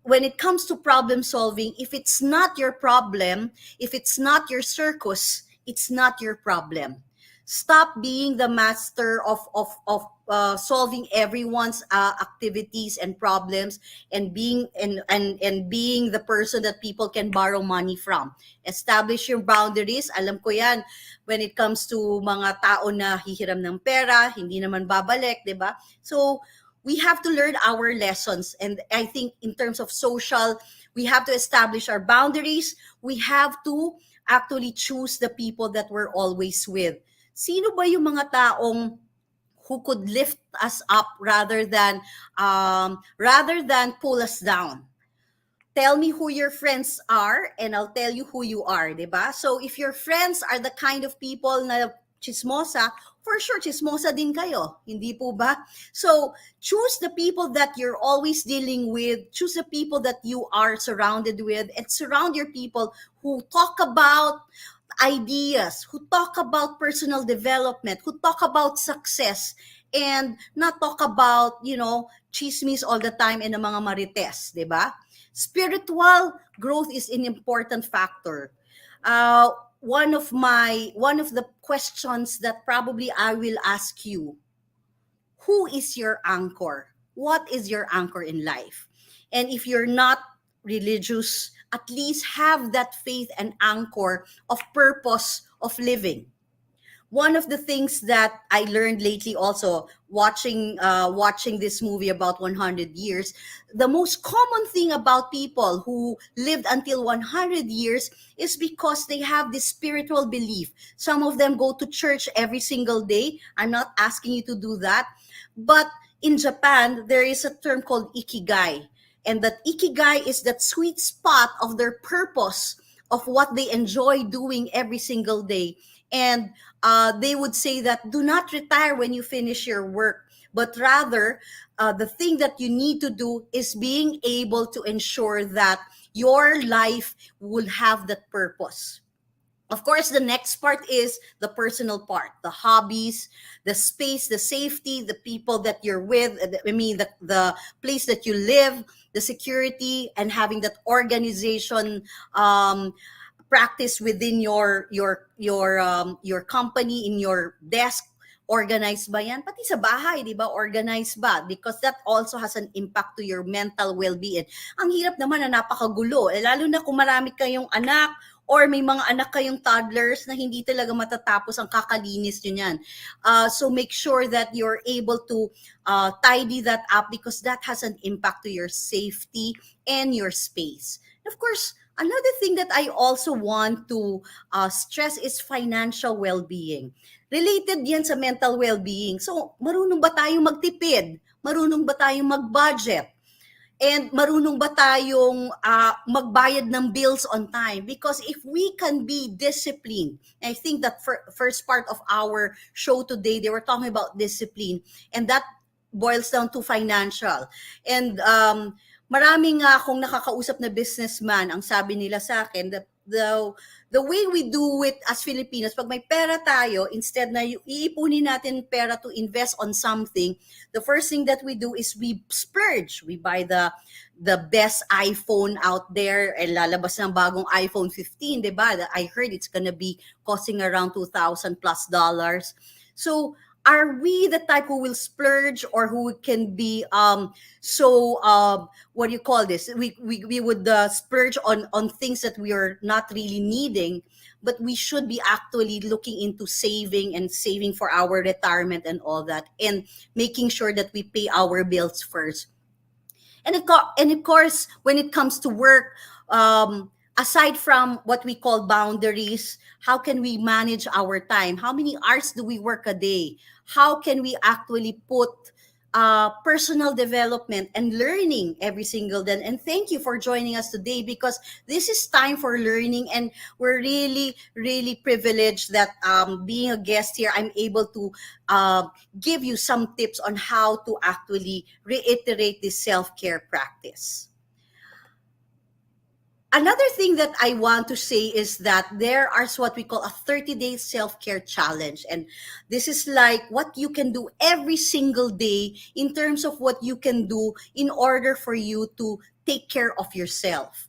When it comes to problem solving, if it's not your problem, if it's not your circus, it's not your problem. Stop being the master of solving everyone's activities and problems, and being being the person that people can borrow money from. Establish your boundaries. Alam ko yan, when it comes to mga tao na hihiram ng pera, hindi naman babalik, 'di ba? So we have to learn our lessons. And I think in terms of social, we have to establish our boundaries. We have to actually choose the people that we're always with. Sino ba yung mga taong who could lift us up rather than pull us down. Tell me who your friends are and I'll tell you who you are, 'di ba? So if your friends are the kind of people na chismosa, for sure chismosa din kayo, hindi po ba? So choose the people that you're always dealing with, choose the people that you are surrounded with, and surround your people who talk about ideas, who talk about personal development, who talk about success, and not talk about, chismis all the time and mga marites, 'di ba? Spiritual growth is an important factor. One of the questions that probably I will ask you: who is your anchor? What is your anchor in life? And if you're not religious, at least have that faith and anchor of purpose of living. One of the things that I learned lately, also watching this movie about 100 years, the most common thing about people who lived until 100 years is because they have this spiritual belief. Some of them go to church every single day. I'm not asking you to do that, but in Japan there is a term called ikigai, and that ikigai is that sweet spot of their purpose, of what they enjoy doing every single day. And they would say that do not retire when you finish your work, but rather the thing that you need to do is being able to ensure that your life will have that purpose. Of course, the next part is the personal part, the hobbies, the space, the safety, the people that you're with, the place that you live, the security, and having that organization practice within your company, in your desk. Organized ba yan? Pati sa bahay, di ba? Organized ba? Because that also has an impact to your mental well-being. Ang hirap naman na napakagulo. Lalo na kung marami kayong anak or may mga anak kayong toddlers na hindi talaga matatapos ang kakalinis nyo yan. So make sure that you're able to tidy that up, because that has an impact to your safety and your space. And of course, another thing that I also want to stress is financial well-being. Related yan sa mental well-being. So, marunong ba tayong magtipid? Marunong ba tayong mag-budget? And marunong ba tayong magbayad ng bills on time? Because if we can be disciplined, I think that first part of our show today, they were talking about discipline, and that boils down to financial. And maraming akong nakakausap na businessman, ang sabi nila sa akin that the way we do it as Filipinos, pag may pera tayo, instead na iipunin natin pera to invest on something, the first thing that we do is we splurge. We buy the best iPhone out there, and lalabas ng bagong iPhone 15, diba? I heard it's gonna be costing around $2,000 plus. So, are we the type who will splurge, or who can be what do you call this? We would splurge on things that we are not really needing, but we should be actually looking into saving for our retirement and all that, and making sure that we pay our bills first. And of course, when it comes to work, aside from what we call boundaries, how can we manage our time? How many hours do we work a day? How can we actually put personal development and learning every single day? And thank you for joining us today, because this is time for learning, and we're really, really privileged that being a guest here, I'm able to give you some tips on how to actually reiterate this self-care practice. Another thing that I want to say is that there are what we call a 30-day self-care challenge. And this is like what you can do every single day in terms of what you can do in order for you to take care of yourself.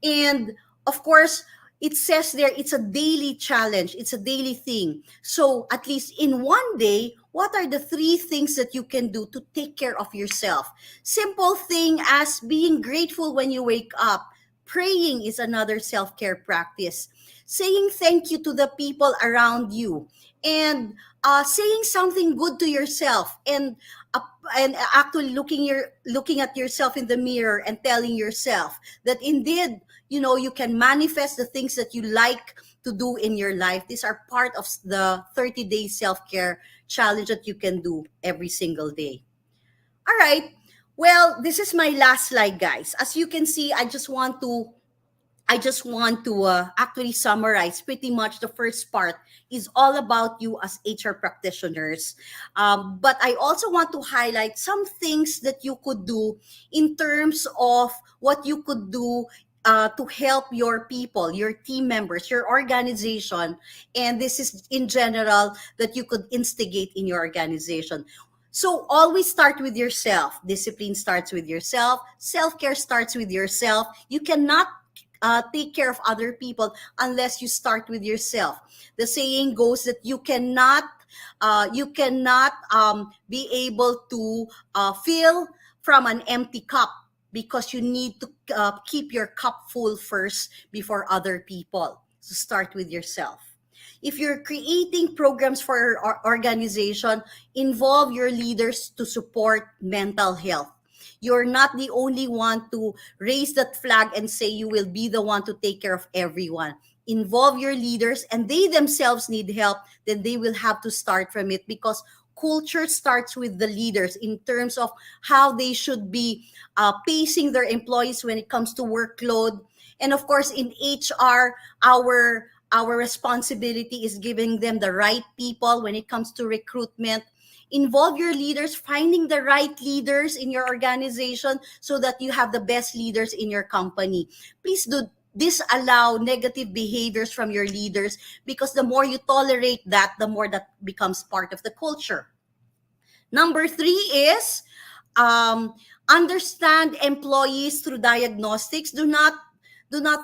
And of course, it says there it's a daily challenge. It's a daily thing. So at least in one day, what are the 3 things that you can do to take care of yourself? Simple thing as being grateful when you wake up. Praying is another self-care practice. Saying thank you to the people around you, and saying something good to yourself, and actually looking at yourself in the mirror and telling yourself that indeed, you can manifest the things that you like to do in your life. These are part of the 30-day self-care challenge that you can do every single day. All right. Well, this is my last slide, guys. As you can see, I just want to actually summarize pretty much the first part is all about you as HR practitioners. But I also want to highlight some things that you could do in terms of what you could do to help your people, your team members, your organization. And this is in general that you could instigate in your organization. So always start with yourself. Discipline starts with yourself. Self-care starts with yourself. You cannot take care of other people unless you start with yourself. The saying goes that you cannot be able to fill from an empty cup, because you need to keep your cup full first before other people. So start with yourself. If you're creating programs for your organization, involve your leaders to support mental health. You're not the only one to raise that flag and say you will be the one to take care of everyone. Involve your leaders, and they themselves need help, then they will have to start from it, because culture starts with the leaders in terms of how they should be pacing their employees when it comes to workload. And of course, in HR, our responsibility is giving them the right people when it comes to recruitment. Involve your leaders, finding the right leaders in your organization so that you have the best leaders in your company. Please do disallow negative behaviors from your leaders, because the more you tolerate that, the more that becomes part of the culture. Number 3 is understand employees through diagnostics. Do not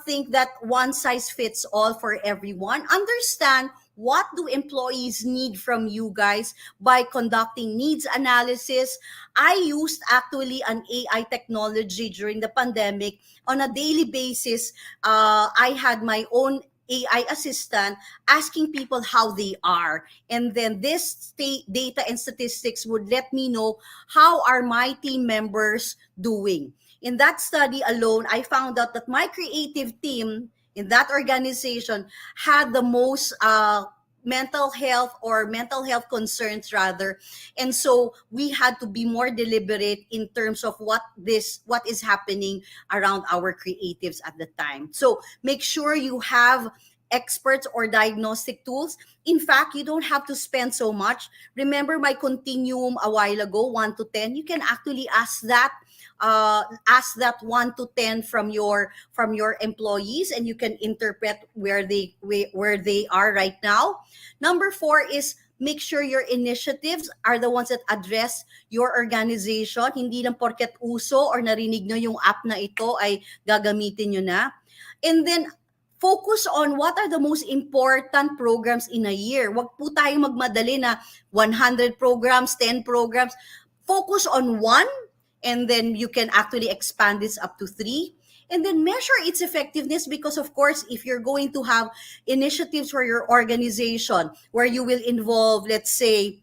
think that one size fits all for everyone. Understand what do employees need from you guys by conducting needs analysis. I used actually an AI technology during the pandemic. On a daily basis, I had my own AI assistant asking people how they are. And then this data and statistics would let me know how are my team members doing. In that study alone, I found out that my creative team in that organization had the most mental health concerns rather. And so we had to be more deliberate in terms of what is happening around our creatives at the time. So make sure you have experts or diagnostic tools. In fact, you don't have to spend so much. Remember my continuum a while ago, 1 to 10. You can actually ask that 1 to 10 from your employees, and you can interpret where they are right now. Number 4 is make sure your initiatives are the ones that address your organization. Hindi lang porket uso or narinig nyo yung app na ito ay gagamitin nyo na. And then focus on what are the most important programs in a year. Wag po tayong magmadali na 100 programs, 10 programs. Focus on one, and then you can actually expand this up to 3. And then measure its effectiveness, because of course, if you're going to have initiatives for your organization where you will involve, let's say,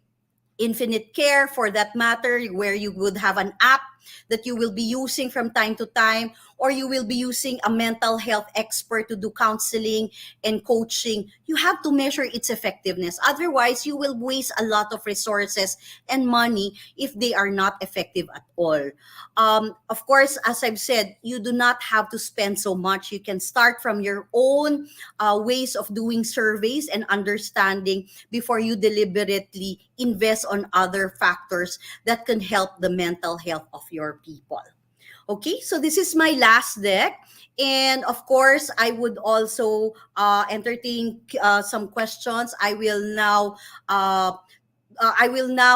Infinite Care for that matter, where you would have an app that you will be using from time to time, or you will be using a mental health expert to do counseling and coaching, you have to measure its effectiveness. Otherwise, you will waste a lot of resources and money if they are not effective at all. Of course, as I've said, you do not have to spend so much. You can start from your own ways of doing surveys and understanding before you deliberately invest on other factors that can help the mental health of your people. Okay, so this is my last deck. And of course, I would also entertain some questions. I will now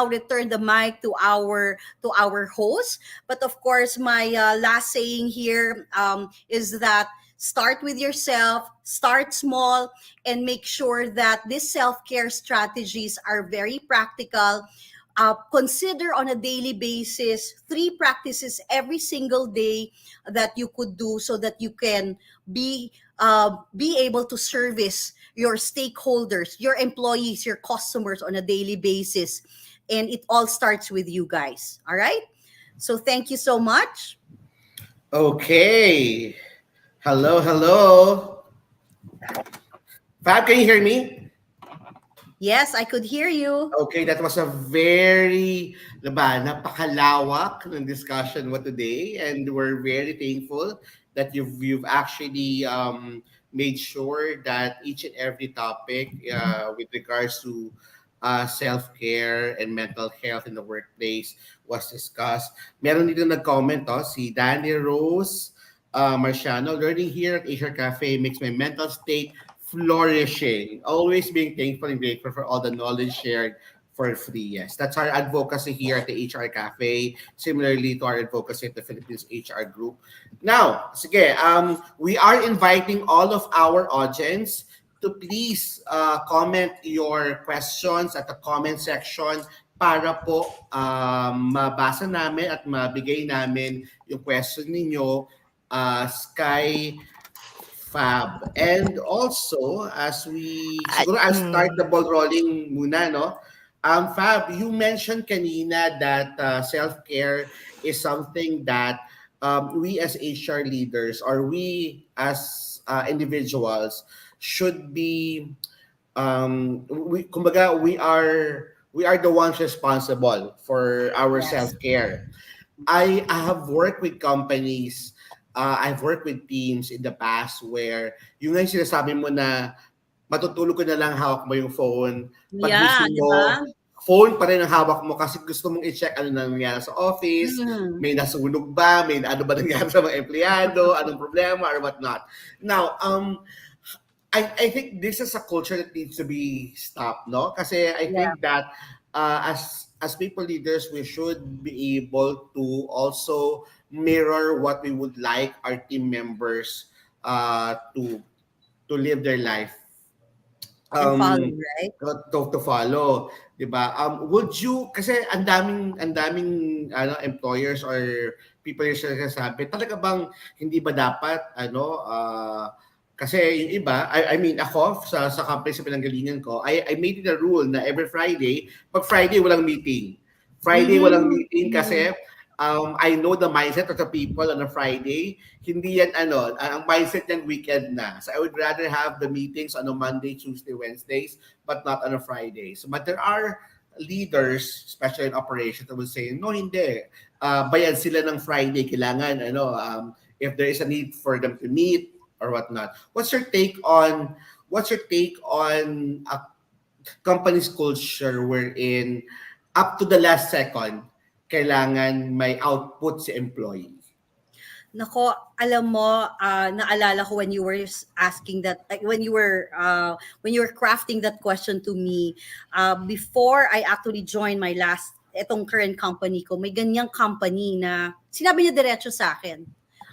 return the mic to our host. But of course, my last saying here is that start with yourself, start small, and make sure that these self-care strategies are very practical. Consider on a daily basis 3 practices every single day that you could do so that you can be able to service your stakeholders, your employees, your customers on a daily basis. And it all starts with you guys. All right. So thank you so much. Okay. Hello. Fab, can you hear me? Yes, I could hear you. Okay, that was a very, diba, napakalawak ng discussion mo today, and we're very thankful that you've actually made sure that each and every topic with regards to self-care and mental health in the workplace was discussed. Meron dito nag-comment, si Danny Rose Marciano, learning here at Asia Cafe makes my mental state flourishing. Always being thankful and grateful for all the knowledge shared for free. Yes, that's our advocacy here at the HR Cafe. Similarly to our advocacy at the Philippines HR Group. Now, sige, we are inviting all of our audience to please comment your questions at the comment section para po mabasa namin at mabigay namin yung question ninyo, Sky, Fab. And also, siguro I'll start the ball rolling muna, no? Fab, you mentioned kanina that self-care is something that we as HR leaders or we as individuals should be, kumbaga, we are the ones responsible for our Yes. self-care. I have worked with companies, I've worked with teams in the past where yung nga yung sinasabi mo na matutulog ko na lang hawak mo yung phone. Yeah, Pagising di mo, ba? phone pa rin ang hawak mo kasi gusto mong i-check ano nangyari sa office, may nasunog ba, may ano ba nangyari sa mga empleyado, anong problema or whatnot. Now, I think this is a culture that needs to be stopped, no? Kasi I think that as people leaders, we should be able to also mirror what we would like our team members to live their life. And follow, right? To follow, 'di ba? Would you, kasi ang daming employers or people yung sinasabi, talaga bang hindi ba dapat kasi yung iba, I mean ako sa company sa pinanggalingan ko, I made it a rule na every Friday, pag Friday walang meeting. Friday walang meeting kasi I know the mindset of the people on a Friday. Hindi yan ang mindset yan weekend na. So I would rather have the meetings on a Monday, Tuesday, Wednesdays, but not on a Friday. So but there are leaders, especially in operations, that will say, no, hindi. Bayad sila ng Friday. Kailangan, if there is a need for them to meet or whatnot. What's your take on a company's culture wherein up to the last second, kailangan may output si employee? Nako, alam mo, naalala ko when you were asking that, when you were crafting that question to me, before I actually joined my etong current company ko, may ganyang company na sinabi niya diretso sa akin,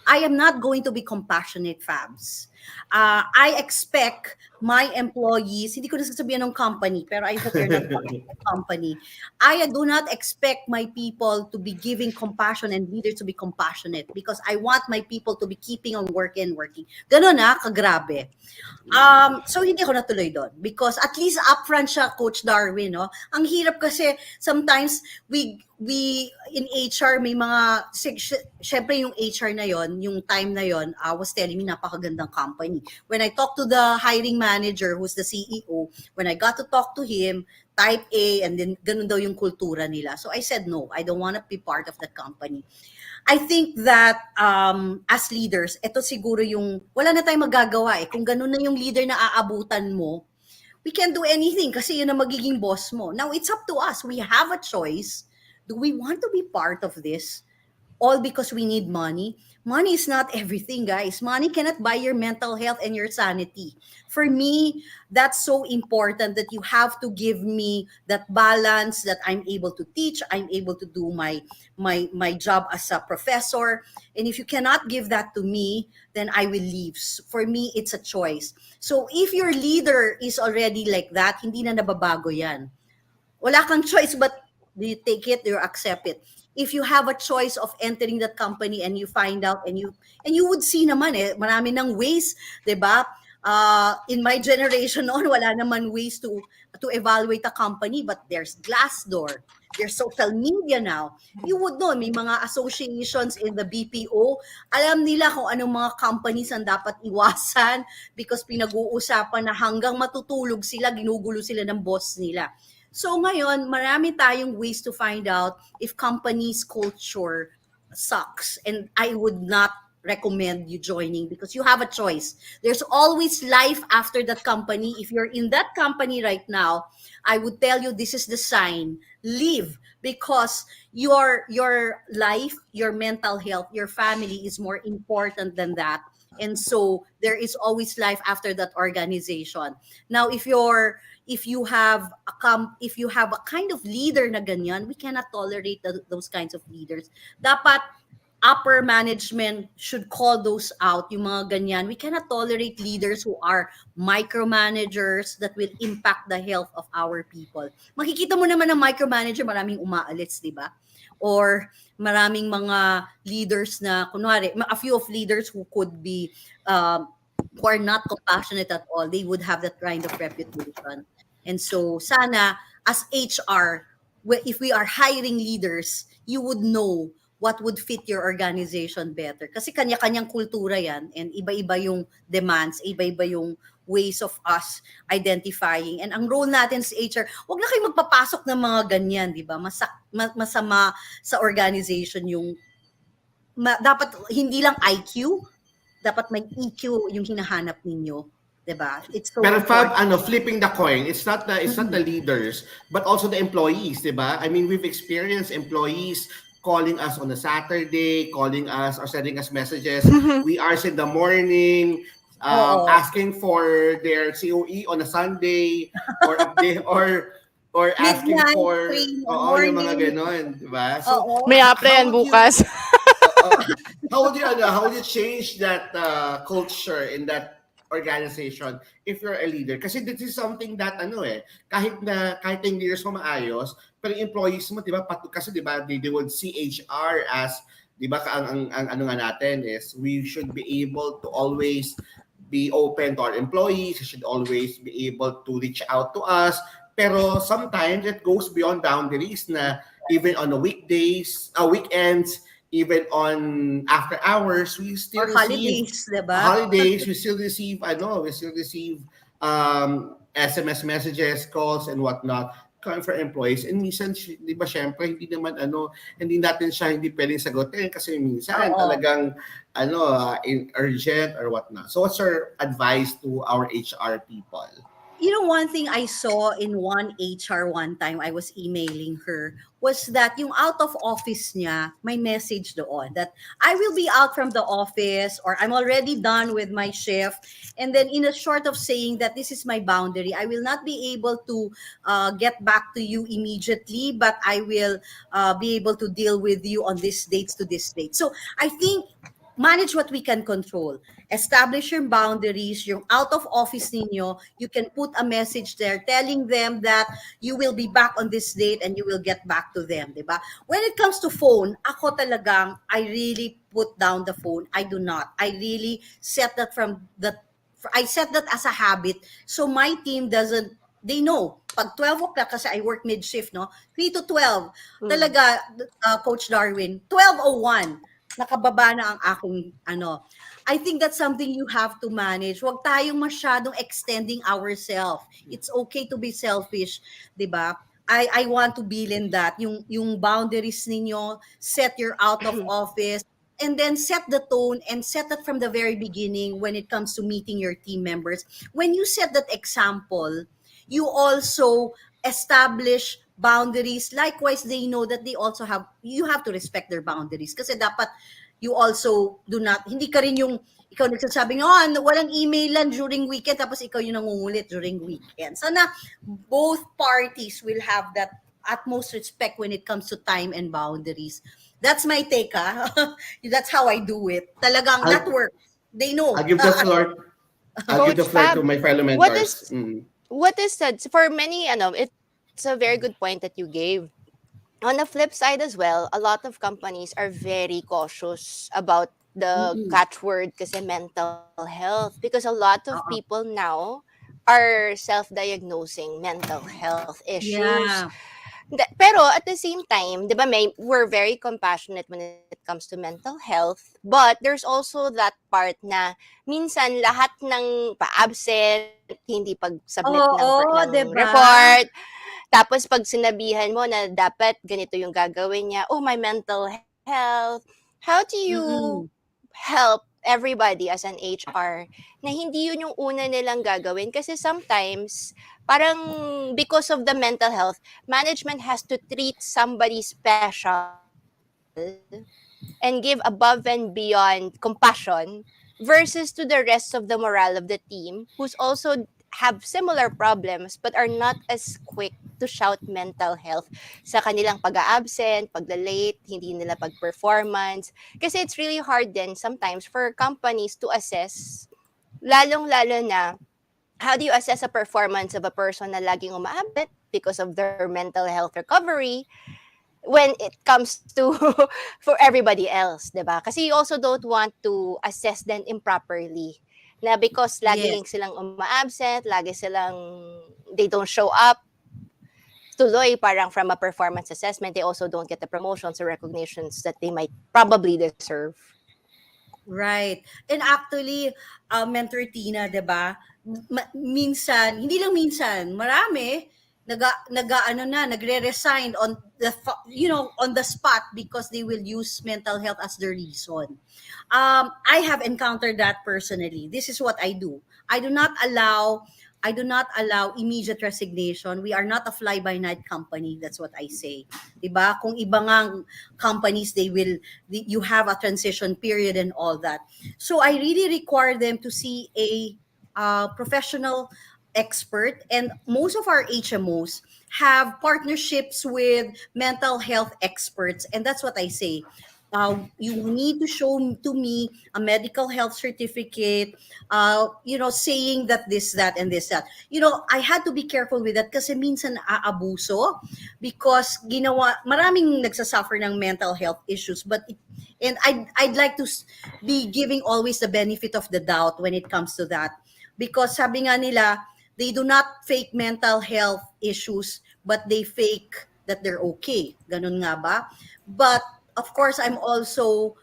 I am not going to be compassionate, Fabs. I expect my employees, hindi ko na sasabihin ng company, pero I hope you're not talking about company. I do not expect my people to be giving compassion and leaders to be compassionate because I want my people to be keeping on working. Ganun kagrabe. So hindi ako natuloy doon because at least upfront siya, Coach Darwin, no? Ang hirap kasi sometimes we in HR may mga syempre yung HR na yon, yung time na yon, was telling me napakagandang company. When I talked to the hiring manager who's the CEO, when I got to talk to him, type A, and then ganun daw yung kultura nila. So I said no, I don't want to be part of that company. I think that as leaders, ito siguro yung wala na tayong magagawa kung ganun na yung leader na aabutan mo, we can't do anything kasi yun ang magiging boss mo. Now it's up to us. We have a choice. Do we want to be part of this? All because we need money? Money is not everything, guys. Money cannot buy your mental health and your sanity. For me, that's so important that you have to give me that balance that I'm able to teach, I'm able to do my job as a professor. And if you cannot give that to me, then I will leave. For me, it's a choice. So if your leader is already like that, hindi na nababago yan. Wala kang choice but do you take it, do you accept it? If you have a choice of entering that company and you find out and you would see naman marami ng ways, 'di ba? In my generation noon, wala naman ways to evaluate a company, but there's Glassdoor, there's social media now. You would know, may mga associations in the BPO, alam nila kung anong mga companies ang dapat iwasan because pinag-uusapan na hanggang matutulog sila, ginugulo sila ng boss nila. So ngayon, marami tayong ways to find out if companies' culture sucks. And I would not recommend you joining because you have a choice. There's always life after that company. If you're in that company right now, I would tell you this is the sign. Leave because your life, your mental health, your family is more important than that. And so there is always life after that organization. Now if you have if you have a kind of leader na ganyan, we cannot tolerate those kinds of leaders. Dapat upper management should call those out, yung mga ganyan. We cannot tolerate leaders who are micromanagers that will impact the health of our people. Makikita mo naman ng micromanager, maraming umaalis, di ba? Or maraming mga leaders na, kunwari, a few of leaders who could be, who are not compassionate at all, they would have that kind of reputation. And so, sana, as HR, if we are hiring leaders, you would know what would fit your organization better. Kasi kanya-kanyang kultura yan and iba-iba yung demands, iba-iba yung ways of us identifying. And ang role natin sa HR, wag na kayo magpapasok ng mga ganyan, di ba? Masama sa organization yung, dapat hindi lang IQ, dapat may EQ yung hinahanap ninyo. Diba? It's so Pero Fab, important. flipping the coin, it's not the leaders, but also the employees, diba? I mean, we've experienced employees calling us on a Saturday, calling us or sending us messages. We are in the morning, Oo. asking for their COE on a Sunday or update or asking Midnight, for 3 in the yung mga morning. ganon, diba? So Oo. May apply how yan would you- bukas. how would you change that culture in that organization if you're a leader? Kasi this is something that kahit yung leaders mo maayos, pero yung employees mo, 'di ba, kasi 'di ba, they would see HR as, 'di ba, ang ano nga natin is we should be able to always be open to our employees, we should always be able to reach out to us. Pero sometimes it goes beyond boundaries na even on the weekdays, weekends, even on after hours, we still Or receive holidays, diba? holidays, we still receive SMS messages, calls, and whatnot coming for employees. And minsan, di ba, syempre, hindi natin siya hindi pwedeng sagutin kasi minsan Oo. talagang urgent or whatnot. So what's your advice to our HR people? You know, one thing I saw in one HR one time, I was emailing her, was that yung out of office niya, may message doon that I will be out from the office or I'm already done with my shift. And then in a short of saying that this is my boundary, I will not be able to get back to you immediately, but I will be able to deal with you on this dates to this date. So I think manage what we can control. Establish your boundaries, yung out of office ninyo, you can put a message there telling them that you will be back on this date and you will get back to them, di ba? When it comes to phone, ako talagang, I really put down the phone. I do not. I really set that I set that as a habit so my team doesn't, they know, pag 12 o'clock, kasi I work mid-shift, no? 3 to 12, talaga, Coach Darwin, 12:01, nakababa na ang aking I think that's something you have to manage. Huwag tayong masyadong extending ourselves. It's okay to be selfish, 'di ba? I want to build in that yung boundaries ninyo, set your out of office and then set the tone and set that from the very beginning when it comes to meeting your team members. When you set that example, you also establish boundaries. Likewise, they know that you have to respect their boundaries. Kasi dapat you also do not, hindi ka rin yung, ikaw nagsasabing, walang emailan during weekend, tapos ikaw yung nangungulit during weekend. Sana both parties will have that utmost respect when it comes to time and boundaries. That's my take, That's how I do it. Talagang that works. They know. I'll give the floor. I'll give the Coach floor Fab, to my fellow what mentors. is that for many it's a very good point that you gave. On the flip side as well, a lot of companies are very cautious about the catchword kasi mental health because a lot of people now are self-diagnosing mental health issues. Yeah. Pero at the same time, 'di ba, we're very compassionate when it comes to mental health, but there's also that part na minsan lahat ng pa-absent, hindi pag-submit Oo, ng 'di ba? report, tapos pag sinabihan mo na dapat ganito yung gagawin niya, oh, my mental health, how do you Mm. help everybody as an HR na hindi yun yung una nilang gagawin? Kasi sometimes, parang because of the mental health, management has to treat somebody special and give above and beyond compassion versus to the rest of the morale of the team who's also have similar problems but are not as quick to shout mental health sa kanilang pag-absent, pagla-late, hindi nila pag-performance. Kasi it's really hard then sometimes for companies to assess, lalong-lalo na how do you assess a performance of a person na laging umaabsent because of their mental health recovery when it comes to for everybody else, 'di ba? Kasi you also don't want to assess them improperly. Na because lagi Yes. silang uma-absent, lagi silang they don't show up, tuloy parang from a performance assessment, they also don't get the promotions or recognitions that they might probably deserve. Right. And actually, Mentor Tina, 'di ba? Minsan, hindi lang minsan, marami nagre-resign on on the spot because they will use mental health as the reason. I have encountered that personally. This is what I do. I do not allow immediate resignation. We are not a fly-by-night company. That's what I say. Diba? Kung iba ngang companies, you have a transition period and all that. So I really require them to see a professional expert, and most of our HMOs have partnerships with mental health experts, and that's what I say. You need to show to me a medical health certificate, saying that this, that, and this, that. I had to be careful with that kasi minsan aabuso because maraming nagsasuffer ng mental health issues, and I'd like to be giving always the benefit of the doubt when it comes to that. Because sabi nga nila, they do not fake mental health issues, but they fake that they're okay. Ganun nga ba? But of course, I'm also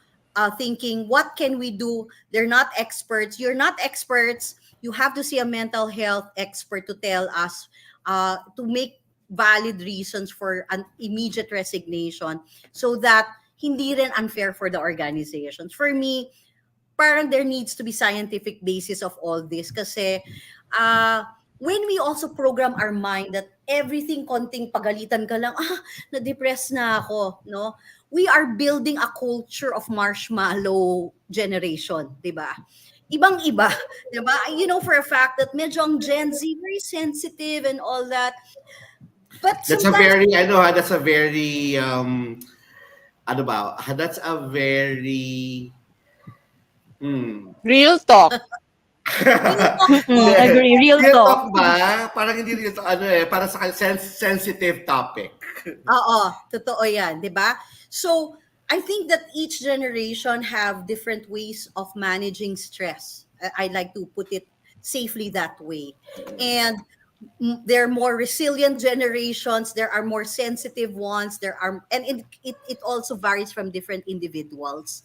thinking, what can we do? They're not experts. You're not experts. You have to see a mental health expert to tell us, to make valid reasons for an immediate resignation so that hindi rin unfair for the organizations. For me, parang there needs to be scientific basis of all this kasi when we also program our mind that everything konting pagalitan ka lang, na-depress na ako, no? We are building a culture of marshmallow generation, di ba? Ibang-iba, di ba? You know for a fact that medyo ang Gen Z, very sensitive and all that. But That's a sometimes, very, that's a very, that's a very, Real talk. Agree. Real Real talk. talk ba? Parang hindi real talk, para sa sensitive topic. oo, totoo yan, di ba? So, I think that each generation have different ways of managing stress. I like to put it safely that way. And there are more resilient generations, there are more sensitive ones, it also varies from different individuals.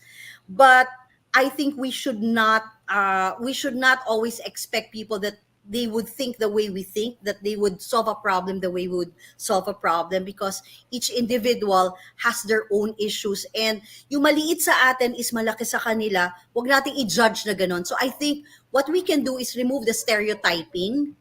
But I think we should not always expect people that they would think the way we think, that they would solve a problem the way we would solve a problem, because each individual has their own issues, and yung maliit sa atin is malaki sa kanila. Huwag nating i-judge na ganon. So I think what we can do is remove the stereotyping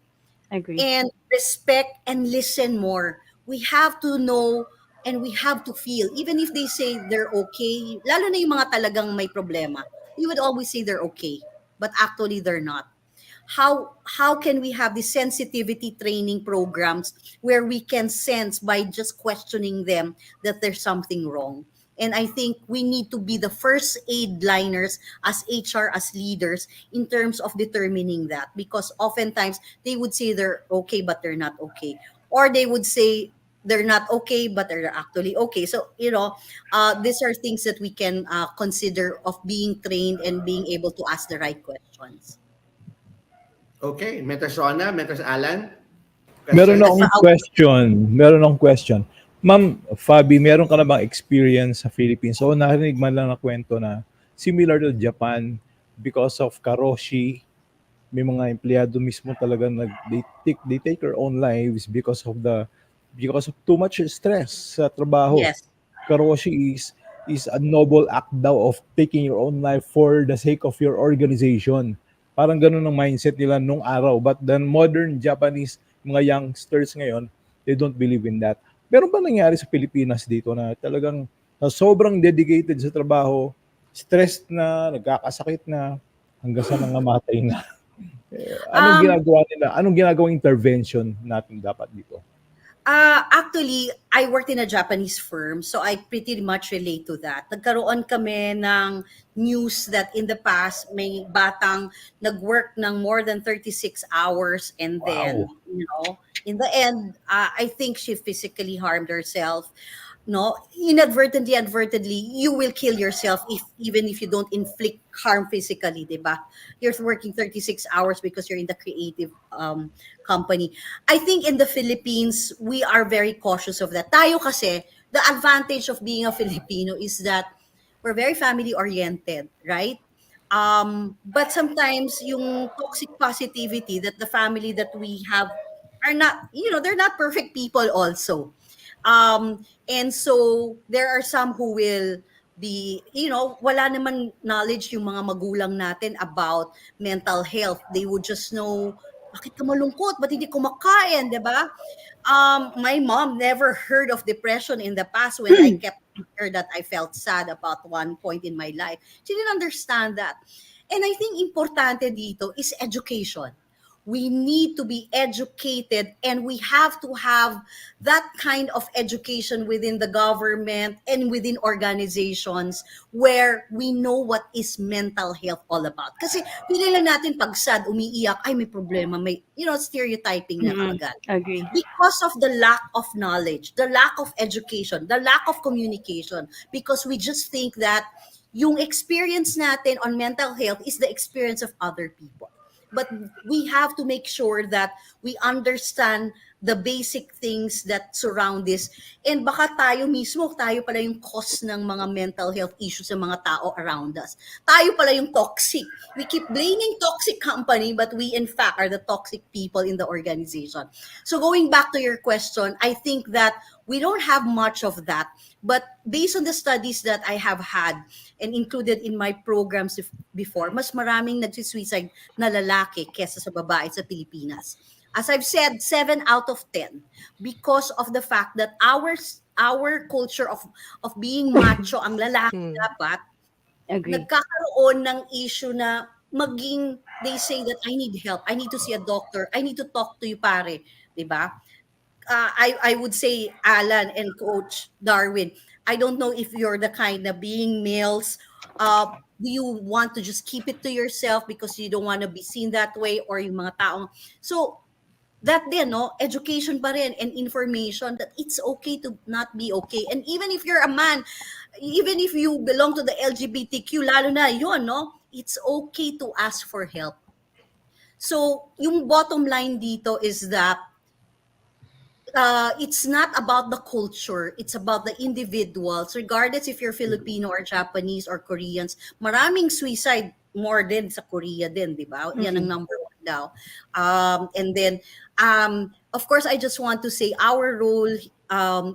Agree. and respect and listen more. We have to know and we have to feel, even if they say they're okay, lalo na yung mga talagang may problema, you would always say they're okay, but actually they're not. How can we have the sensitivity training programs where we can sense by just questioning them that there's something wrong? And I think we need to be the first aid liners as HR, as leaders, in terms of determining that. Because oftentimes they would say they're okay, but they're not okay. Or they would say they're not okay, but they're actually okay. So, these are things that we can consider of being trained and being able to ask the right questions. Okay, Mentors Rona, Mentors Alan. Meron Questions? akong question. Ma'am Fabi, meron ka na bang experience sa Philippines? So, narinig man lang na kwento na similar to Japan because of karoshi, may mga empleyado mismo talaga they take their own lives because of too much stress sa trabaho. Yes. Karoshi is a noble act daw of taking your own life for the sake of your organization. Parang ganun ang mindset nila nung araw. But the modern Japanese, mga youngsters ngayon, they don't believe in that. Meron ba nangyari sa Pilipinas dito na talagang na sobrang dedicated sa trabaho, stressed na, nagkakasakit na, hanggang sa nangamatay na? Anong Um, ginagawa nila? Anong ginagawang intervention natin dapat dito? Actually, I worked in a Japanese firm, so I pretty much relate to that. Nagkaroon kami ng news that in the past, may batang nag-work ng more than 36 hours and then, Wow. in the end, I think she physically harmed herself. No, advertently, you will kill yourself even if you don't inflict harm physically, diba? You're working 36 hours because you're in the creative company. I think in the Philippines, we are very cautious of that. Tayo kasi, the advantage of being a Filipino is that we're very family oriented, right? But sometimes yung toxic positivity that the family that we have are not, they're not perfect people also. And so there are some who will be, wala naman knowledge yung mga magulang natin about mental health. They would just know, bakit ka malungkot? Ba't hindi kumakain? Diba? My mom never heard of depression in the past when I kept her that I felt sad about one point in my life. She didn't understand that. And I think importante dito is education. We need to be educated and we have to have that kind of education within the government and within organizations where we know what is mental health all about. Kasi pili lang natin pag sad, umiiyak, ay may problema, may, stereotyping na Mm-mm. kaagad. Agree. Because of the lack of knowledge, the lack of education, the lack of communication, because we just think that yung experience natin on mental health is the experience of other people. But we have to make sure that we understand the basic things that surround this. And baka tayo pala yung cause ng mga mental health issues sa mga tao around us. Tayo pala yung toxic. We keep blaming toxic company, but we in fact are the toxic people in the organization. So going back to your question, I think that we don't have much of that. But based on the studies that I have had and included in my programs before, mas maraming nagsisuicide na lalaki kesa sa babae sa Pilipinas. As I've said, 7 out of 10 because of the fact that our culture of being macho ang lalaki dapat Agree. nagkakaroon ng issue na they say that I need help, I need to see a doctor, I need to talk to you pare, 'di ba? I would say Alan and Coach Darwin, I don't know if you're the kind na being males, do you want to just keep it to yourself because you don't want to be seen that way or yung mga taong, so that din, no, education pa rin and information that it's okay to not be okay. And even if you're a man, even if you belong to the LGBTQ, lalo na yun, no, it's okay to ask for help. So, yung bottom line dito is that it's not about the culture, it's about the individuals, regardless if you're Filipino or Japanese or Koreans. Maraming suicide more din sa Korea din, di ba? Yan ang number one daw. And then, of course, I just want to say our role,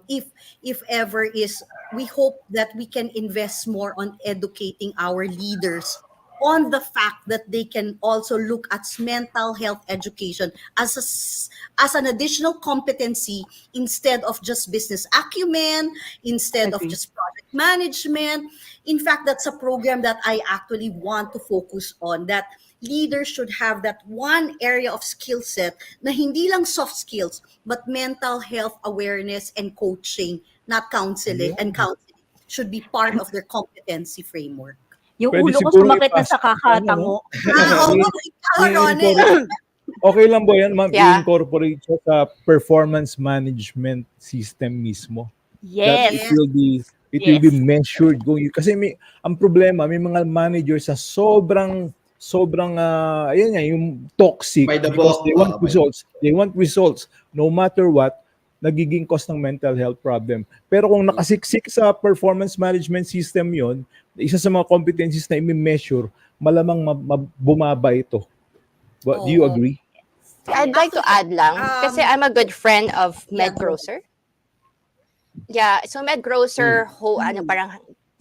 if ever, is we hope that we can invest more on educating our leaders on the fact that they can also look at mental health education as an additional competency instead of just business acumen, instead of Agree. just project management. In fact, that's a program that I actually want to focus on, that leaders should have that one area of skill set na hindi lang soft skills, but mental health awareness and coaching, not counseling, and counseling should be part of their competency framework. Yung Pwede ulo ko siguro sumakit na sa ipasok, kakatango. Oo, ikaw, Ronel. Okay lang ba yan, ma'am? Yeah. I-incorporate siya sa performance management system mismo. That Yes. it will be measured. Kasi ang problema, may mga managers sa sobrang ayan nga, yung toxic By the because book. they want results. They want results no matter what. nagiging cause ng mental health problem. Pero kung nakasiksik sa performance management system yon, isa sa mga competencies na i-measure, malamang bumaba ito. Do you Oo. agree? I'd like to add lang, kasi I'm a good friend of Yeah, Med Grocer. Yeah, so Med Grocer,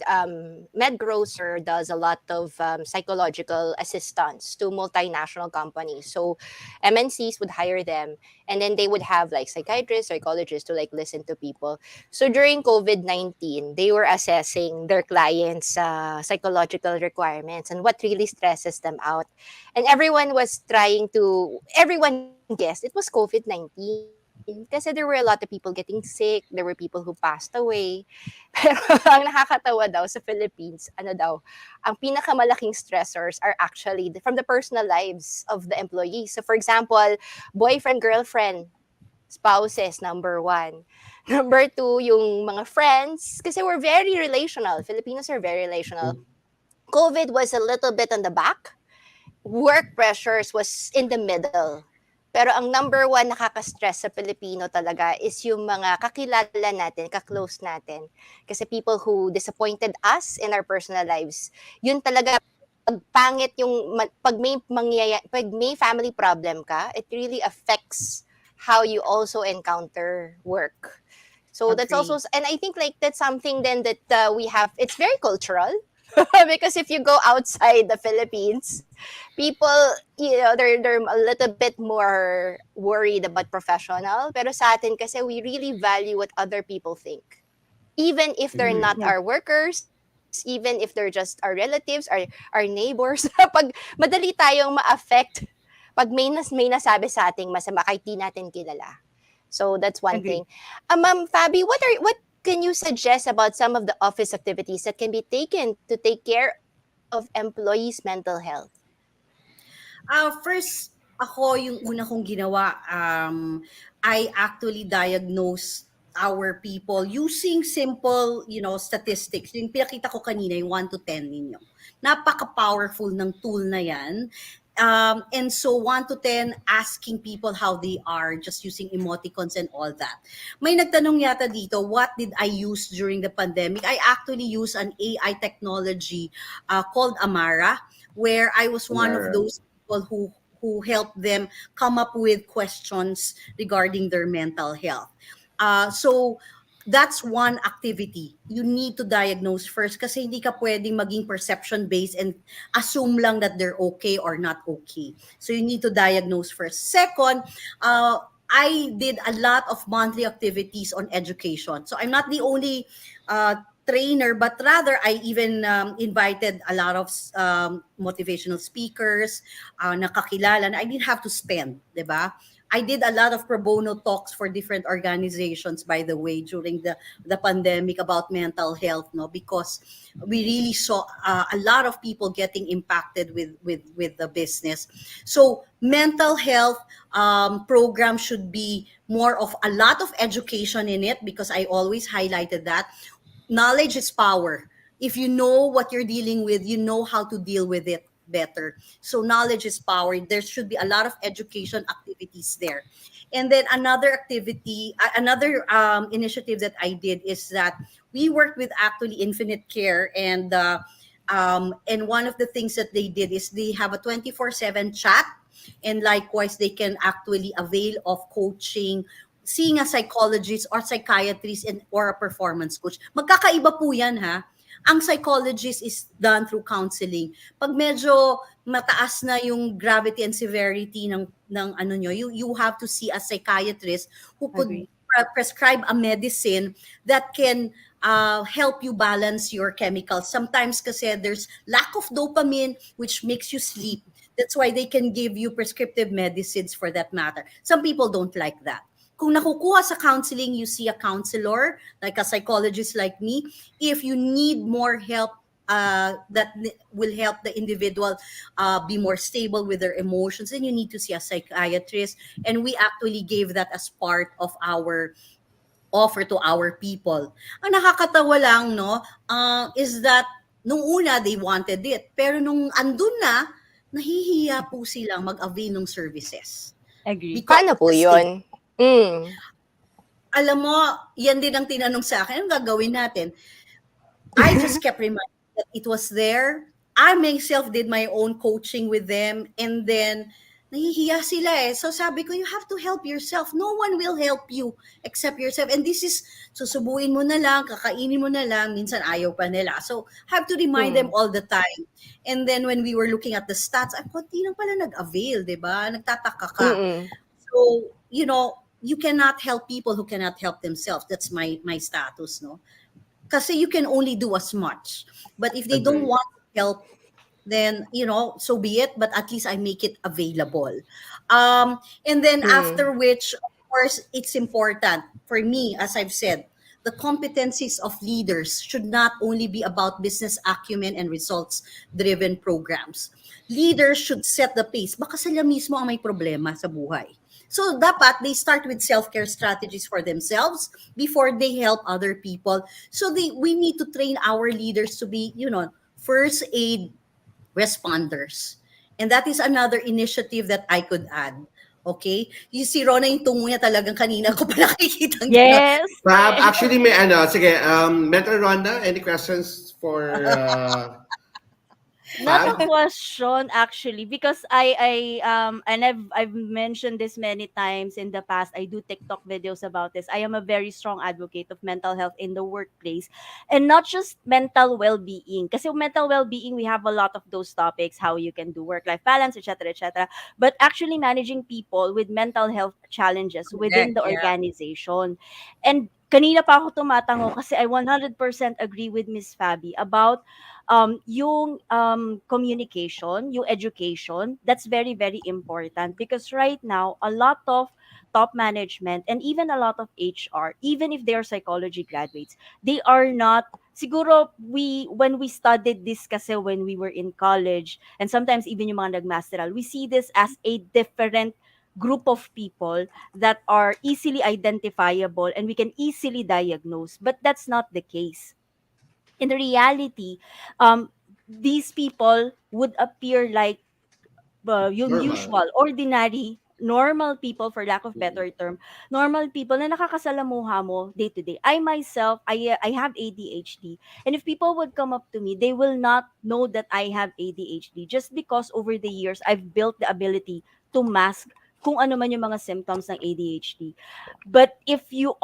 Mm. Med Grocer does a lot of psychological assistance to multinational companies. So MNCs would hire them, and then they would have like psychiatrists, psychologists to like listen to people. So during COVID-19, they were assessing their clients' psychological requirements and what really stresses them out. And everyone guessed it was COVID-19. Kasi there were a lot of people getting sick, there were people who passed away. Pero ang nakakatawa daw sa Philippines, ang pinakamalaking stressors are actually from the personal lives of the employees. So for example, boyfriend, girlfriend, spouses, number one. Number two, yung mga friends, kasi we're very relational. Filipinos are very relational. COVID was a little bit on the back. Work pressures was in the middle. Pero ang number one nakaka-stress sa Pilipino talaga is yung mga kakilala natin, ka-close natin. Kasi people who disappointed us in our personal lives, yun talaga, pag pangit yung, pag may family problem ka, it really affects how you also encounter work. So that's Agree. also, and I think like that's something then that we have, it's very cultural. Because if you go outside the Philippines, people, they're a little bit more worried about professional. Pero sa atin kasi we really value what other people think. Even if they're not Yeah. our workers, even if they're just our relatives, our neighbors, pag madali tayong ma-affect pag may nasabi sa ating masama kahit di natin kilala. So that's one Agree. thing. Ma'am Fabi, what can you suggest about some of the office activities that can be taken to take care of employees' mental health? First, ako yung una kong ginawa, I actually diagnosed our people using simple, statistics. Yung pinakita ko kanina, yung 1 to 10 ninyo. Napaka-powerful ng tool na yan. And so 1 to 10, asking people how they are, just using emoticons and all that. May nagtanong yata dito, what did I use during the pandemic? I actually used an AI technology called Amara, where I was one of those people who helped them come up with questions regarding their mental health. So that's one activity. You need to diagnose first kasi hindi ka pwedeng maging perception-based and assume lang that they're okay or not okay. So you need to diagnose first. Second, I did a lot of monthly activities on education. So I'm not the only trainer, but rather I even invited a lot of motivational speakers, nakakilala na I didn't have to spend, di ba? I did a lot of pro bono talks for different organizations, by the way, during the pandemic about mental health, because we really saw a lot of people getting impacted with the business. So mental health program should be more of a lot of education in it, because I always highlighted that. Knowledge is power. If you know what you're dealing with, you know how to deal with it better. So knowledge is power. There should be a lot of education activities there. And then another activity, another initiative that I did is that we worked with actually Infinite Care, and one of the things that they did is they have a 24/7 chat, and likewise they can actually avail of coaching, seeing a psychologist or psychiatrist or a performance coach. Magkakaiba po yan, ha? Ang psychologist is done through counseling. Pag medyo mataas na yung gravity and severity ng ano nyo, you have to see a psychiatrist who could Agree. prescribe a medicine that can help you balance your chemicals. Sometimes kasi there's lack of dopamine, which makes you sleep. That's why they can give you prescriptive medicines for that matter. Some people don't like that. Kung nakukuha sa counseling, you see a counselor, like a psychologist like me. If you need more help that will help the individual be more stable with their emotions, then you need to see a psychiatrist. And we actually gave that as part of our offer to our people. Ang nakakatawa lang, is that nung una, they wanted it. Pero nung andun na, nahihiya po silang mag-avail ng services. Agree. Because Paano po the yun? alam mo, yan din ang tinanong sa akin, anong gagawin natin? I just kept reminding that it was there. I myself did my own coaching with them, and then nahihiya sila eh. So sabi ko, you have to help yourself. No one will help you except yourself. And this is, susubuin mo na lang, kakainin mo na lang, minsan ayaw pa nila. So have to remind them all the time. And then when we were looking at the stats, ay, konti lang pala nag-avail, di ba? Nagtataka ka. Mm-mm. So, you cannot help people who cannot help themselves. That's my status, no? Kasi you can only do as much. But if they don't Agree. want help, then, so be it, but at least I make it available. And then after which, of course, it's important for me, as I've said, the competencies of leaders should not only be about business acumen and results-driven programs. Leaders should set the pace. Baka sila mismo ang may problema sa buhay. So dapat they start with self-care strategies for themselves before they help other people. So we need to train our leaders to be, first aid responders. And that is another initiative that I could add. Okay? You see, Rona, yung tungo niya talagang kanina ko pa nakikita. Yes. Fab, yes. actually may sige, Mentor Rhonda, any questions for Not a Fab? question actually, because and I've mentioned this many times in the past. I do TikTok videos about this. I am a very strong advocate of mental health in the workplace, and not just mental well-being. Kasi mental well-being, we have a lot of those topics, how you can do work-life balance, etc., etc. But actually managing people with mental health challenges within Correct, the yeah. organization. And kanina pa ako tumatango kasi I 100% agree with Miss Fabi about yung communication, yung education, that's very, very important because right now, a lot of top management and even a lot of HR, even if they are psychology graduates, they are not, siguro when we studied this kasi when we were in college, and sometimes even yung mga nagmasteral, we see this as a different group of people that are easily identifiable and we can easily diagnose, but that's not the case. In reality, these people would appear like yung Normal. usual, ordinary, normal people, for lack of better term, normal people na nakakasalamuha mo day to day. I myself, I have ADHD. And if people would come up to me, they will not know that I have ADHD just because over the years, I've built the ability to mask kung ano man yung mga symptoms ng ADHD. But if you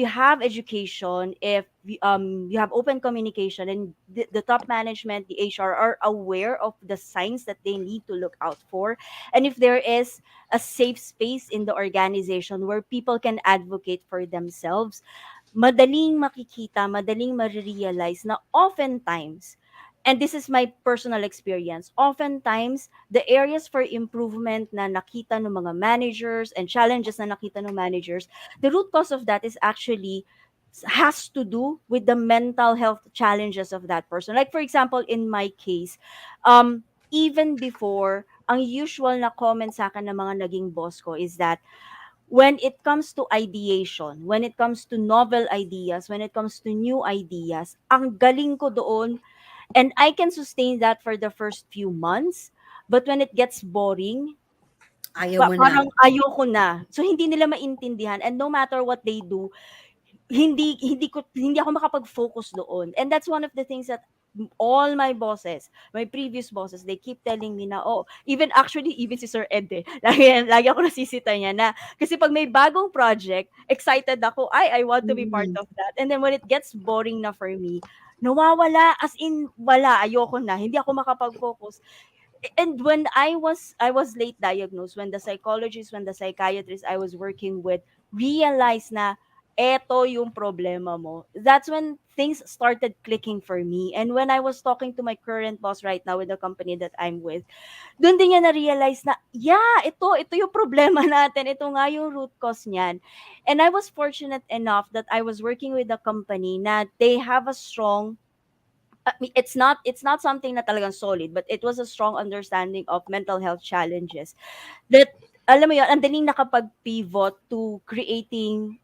have education, if you have open communication, and the top management, the HR are aware of the signs that they need to look out for, and if there is a safe space in the organization where people can advocate for themselves, madaling makikita, madaling marirealize na oftentimes, and this is my personal experience, oftentimes, the areas for improvement na nakita ng mga managers and challenges na nakita ng managers, the root cause of that is actually has to do with the mental health challenges of that person. Like for example, in my case, even before, ang usual na comment sa akin ng mga naging boss ko is that when it comes to ideation, when it comes to novel ideas, when it comes to new ideas, ang galing ko doon, and I can sustain that for the first few months. But when it gets boring, Ayaw mo na. parang ayoko na. So hindi nila maintindihan, and no matter what they do, hindi ako makapag-focus doon. And that's one of the things that all my bosses, my previous bosses, they keep telling me na, oh, even si Sir Ed eh, lagi ako nasisita niya na, kasi pag may bagong project, excited ako, I want to be part Mm. of that. And then when it gets boring na for me, nawawala, as in, wala, ayoko na, hindi ako makapag-focus. And when I was late diagnosed, when the psychologist, when the psychiatrist I was working with realized na eto yung problema mo, that's when things started clicking for me. And when I was talking to my current boss right now with the company that I'm with, doon din niya na-realize na, yeah, ito yung problema natin, ito nga yung root cause niyan. And I was fortunate enough that I was working with a company na they have a strong, I mean, it's not something na talagang solid, but it was a strong understanding of mental health challenges that alam mo yun, ang daling nakapag-pivot to creating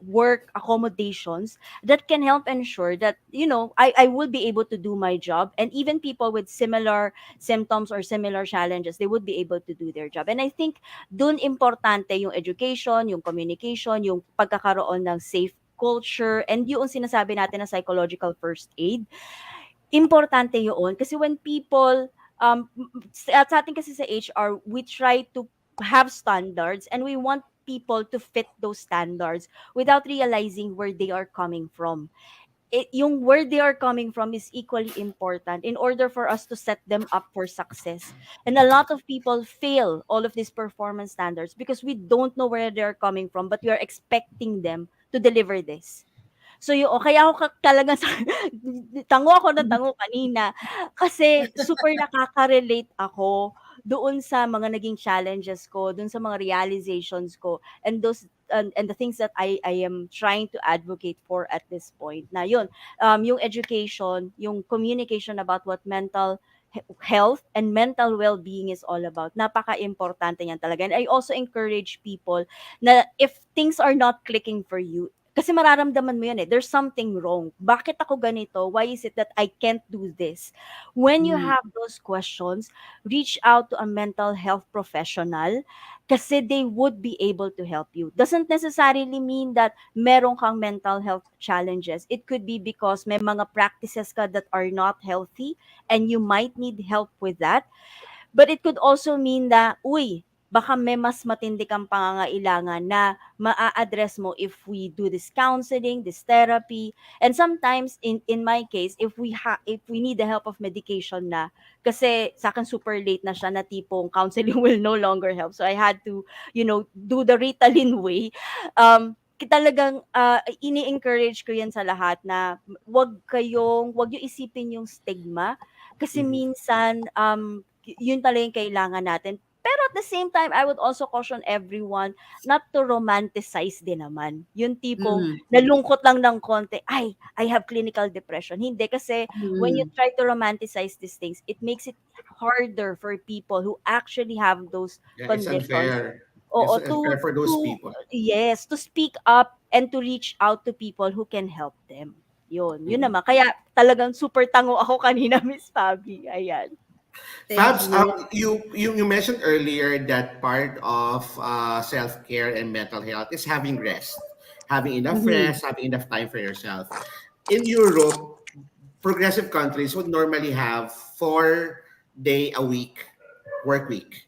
work accommodations that can help ensure that, I will be able to do my job, and even people with similar symptoms or similar challenges, they would be able to do their job. And I think dun importante yung education, yung communication, yung pagkakaroon ng safe culture, and yung sinasabi natin na psychological first aid. Importante yun kasi when people, sa atin kasi sa HR, we try to have standards and we want people to fit those standards without realizing where they are coming from. Yung where they are coming from is equally important in order for us to set them up for success. And a lot of people fail all of these performance standards because we don't know where they're coming from, but we are expecting them to deliver this. So yung kaya ako talagang tango ako ng tango kanina kasi super nakaka-relate ako doon sa mga naging challenges ko, doon sa mga realizations ko, and those and the things that I am trying to advocate for at this point. Na yun, yung education, yung communication about what mental health and mental well-being is all about. Napaka-importante niyan talaga. And I also encourage people na if things are not clicking for you, kasi mararamdaman mo yan eh, there's something wrong. Bakit ako ganito? Why is it that I can't do this? When you have those questions, reach out to a mental health professional kasi they would be able to help you. Doesn't necessarily mean that meron kang mental health challenges. It could be because may mga practices ka that are not healthy and you might need help with that. But it could also mean na, baka may mas matindi kang pangangailangan na maa-address mo if we do this counseling, this therapy. And sometimes, in my case, if we need the help of medication na, kasi sa akin super late na siya na tipong counseling will no longer help. So I had to, do the Ritalin way. Talagang ini-encourage ko yan sa lahat na wag yung isipin yung stigma kasi minsan yun talaga yung kailangan natin. Pero at the same time, I would also caution everyone not to romanticize din naman. Yung tipong nalungkot lang ng konti, I have clinical depression. Hindi kasi when you try to romanticize these things, it makes it harder for people who actually have those Yeah, it's conditions. unfair. Oo, It's unfair for those people. yes, to speak up and to reach out to people who can help them. Yun naman. Kaya talagang super tango ako kanina, Miss Fabi. Ayan. Thank Fabs, you. you mentioned earlier that part of self-care and mental health is having rest, having enough rest, having enough time for yourself. In Europe, progressive countries would normally have 4 day a week work week,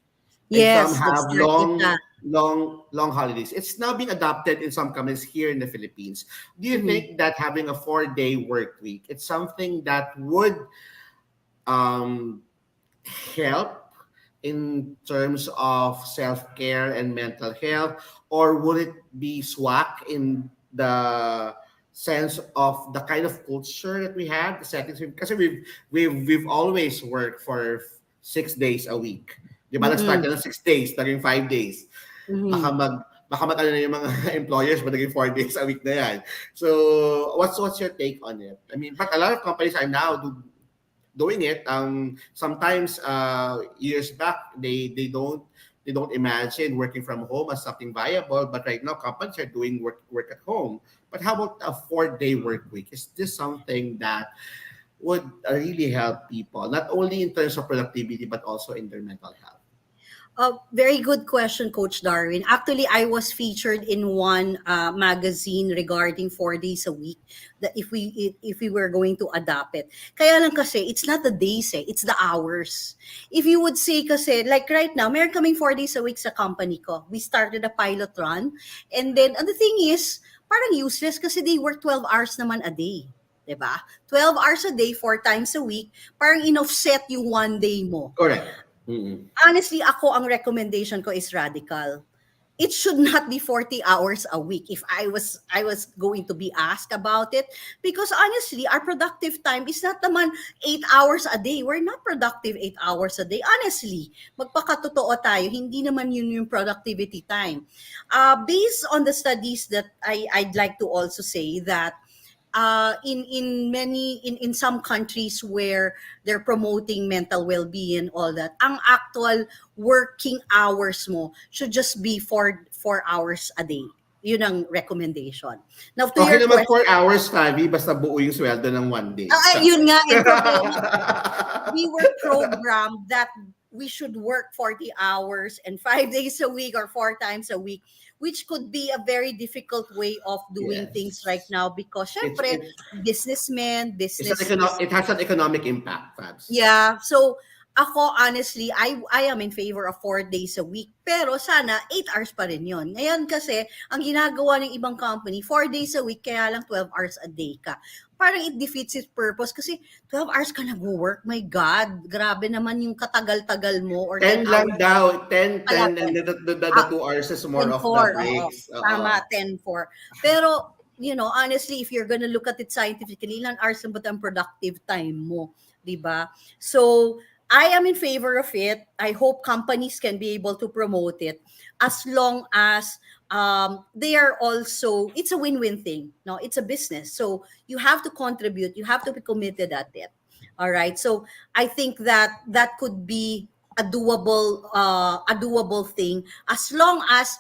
and some Yes, that's have their data. long holidays. It's now being adopted in some countries here in the Philippines. Do you think that having a 4 day work week, it's something that would um, help in terms of self-care and mental health, or would it be swag in the sense of the kind of culture that we have, the settings? Because we've always worked for 6 days a week. Di ba? Nag-start na ng 6 days, naging 5 days. Baka mag ano na yung mga employers, but naging 4 days a week na yan. So, what's your take on it? I mean, but a lot of companies are now doing it. Sometimes years back they don't imagine working from home as something viable, but right now companies are doing work at home. But how about a 4 day work week? Is this something that would really help people, not only in terms of productivity but also in their mental health? Very good question, Coach Darwin. Actually, I was featured in one magazine regarding 4 days a week. That if we were going to adopt it, kaya lang kasi it's not the days it's the hours. If you would say kasi like right now, meron kaming 4 days a week sa company ko. We started a pilot run, and then the thing is, parang useless kasi they work 12 hours naman a day. 'Di ba? 12 hours a day, 4 times a week, parang in-offset yung 1 day mo. Correct. Honestly, ako ang recommendation ko is radical. It should not be 40 hours a week if I was going to be asked about it, because honestly, our productive time is not naman 8 hours a day. We're not productive 8 hours a day. Honestly, magpakatotoo tayo, hindi naman yun yung productivity time. Based on the studies that I'd like to also say that in some countries where they're promoting mental well-being and all that, ang actual working hours mo should just be 4 hours a day. Yun ang recommendation. Now, to Okay your naman question, 4 hours, Fabi, basta buo yung sweldo ng 1 day. yun nga, and we were programmed that we should work 40 hours and 5 days a week or 4 times a week, which could be a very difficult way of doing Yes. things right now because syempre, businessmen, It has an economic impact, Fabs. yeah. So, ako, honestly, I am in favor of 4 days a week. Pero sana, 8 hours pa rin yun. Ngayon kasi, ang ginagawa ng ibang company, 4 days a week, kaya lang 12 hours a day ka. Parang it defeats its purpose kasi 12 hours ka nag-work. My God, grabe naman yung katagal-tagal mo. Or 10 lang hours. daw. 10, Kaya 10, and the 2 hours is more 10, of 4, the breaks. Oo. Tama, 10-4. Pero, honestly, if you're gonna look at it scientifically, ilan hours na ba ang productive time mo? Diba? So, I am in favor of it. I hope companies can be able to promote it as long as they are also, it's a win-win thing. No, it's a business. So you have to contribute. You have to be committed at it. All right. So I think that could be a doable thing as long as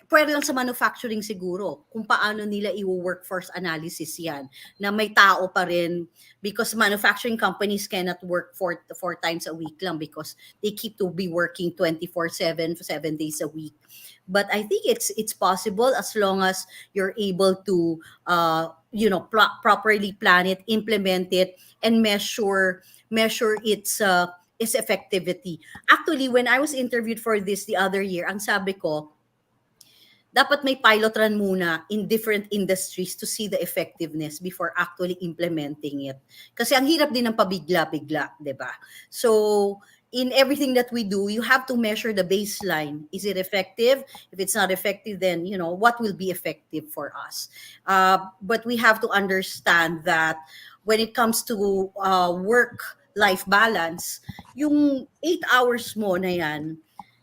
pwede lang sa manufacturing siguro kung paano nila i-workforce analysis yan na may tao pa rin because manufacturing companies cannot work 4 times a week lang because they keep to be working 24/7 7 days a week. But I think it's possible as long as you're able to properly plan it, implement it, and measure its effectivity. Actually, when I was interviewed for this the other year, ang sabi ko, dapat may pilot run muna in different industries to see the effectiveness before actually implementing it. Kasi ang hirap din ng pabigla-bigla, di ba? So, in everything that we do, you have to measure the baseline. Is it effective? If it's not effective, then, what will be effective for us? But we have to understand that when it comes to work-life balance, yung 8 hours mo na yan,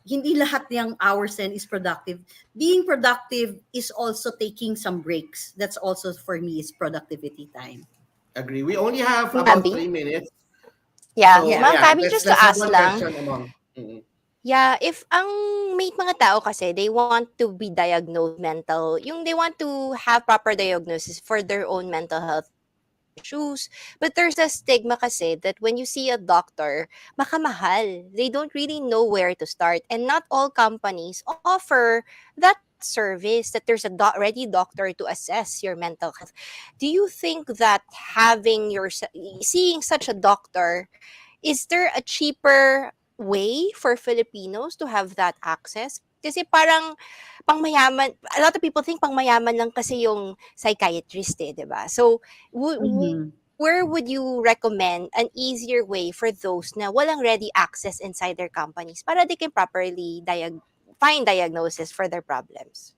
hindi lahat ng hours then is productive. Being productive is also taking some breaks. That's also, for me, is productivity time. Agree. We only have about Fabi? 3 minutes. Yeah, So, Ma'am Fabi, just to let's have ask one lang. question among. Mhm. Yeah, if ang may mga tao kasi, they want to be diagnosed they want to have proper diagnosis for their own mental health issues. But there's a stigma kasi that when you see a doctor, makamahal. They don't really know where to start. And not all companies offer that service that there's a ready doctor to assess your mental health. Do you think that seeing such a doctor, is there a cheaper way for Filipinos to have that access? Kasi parang pangmayaman, a lot of people think pangmayaman lang kasi yung psychiatrist di ba? So, where would you recommend an easier way for those na walang ready access inside their companies para they can properly find diagnosis for their problems?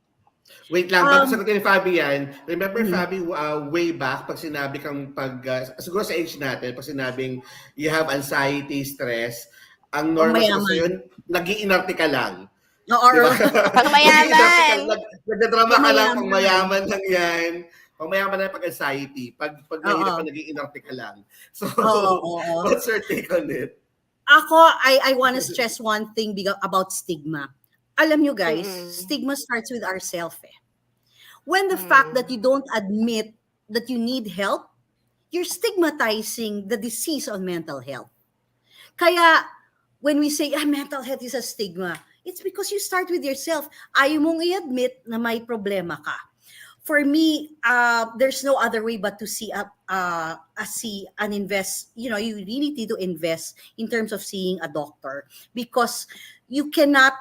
Wait lang, bago sagutin ni Fabi yan, remember Fabi, way back, pag sinabi kang siguro sa age natin, pag sinabing you have anxiety, stress, ang normal sa yun, nag-iinarte ka lang. Or pangmayaman. Nagdadrama ka lang, pangmayaman lang yan. Pangmayaman na pag-anxiety. Pag mahirap pa, nag-iinarte ka lang. So, what's your take on it? Ako, I want to stress one thing about stigma. Alam nyo guys, stigma starts with ourselves. When the fact that you don't admit that you need help, you're stigmatizing the disease on mental health. Kaya, when we say, mental health is a stigma, it's because you start with yourself. Ayaw mong i-admit na may problema ka. For me, there's no other way but to see and invest. You really need to invest in terms of seeing a doctor because you cannot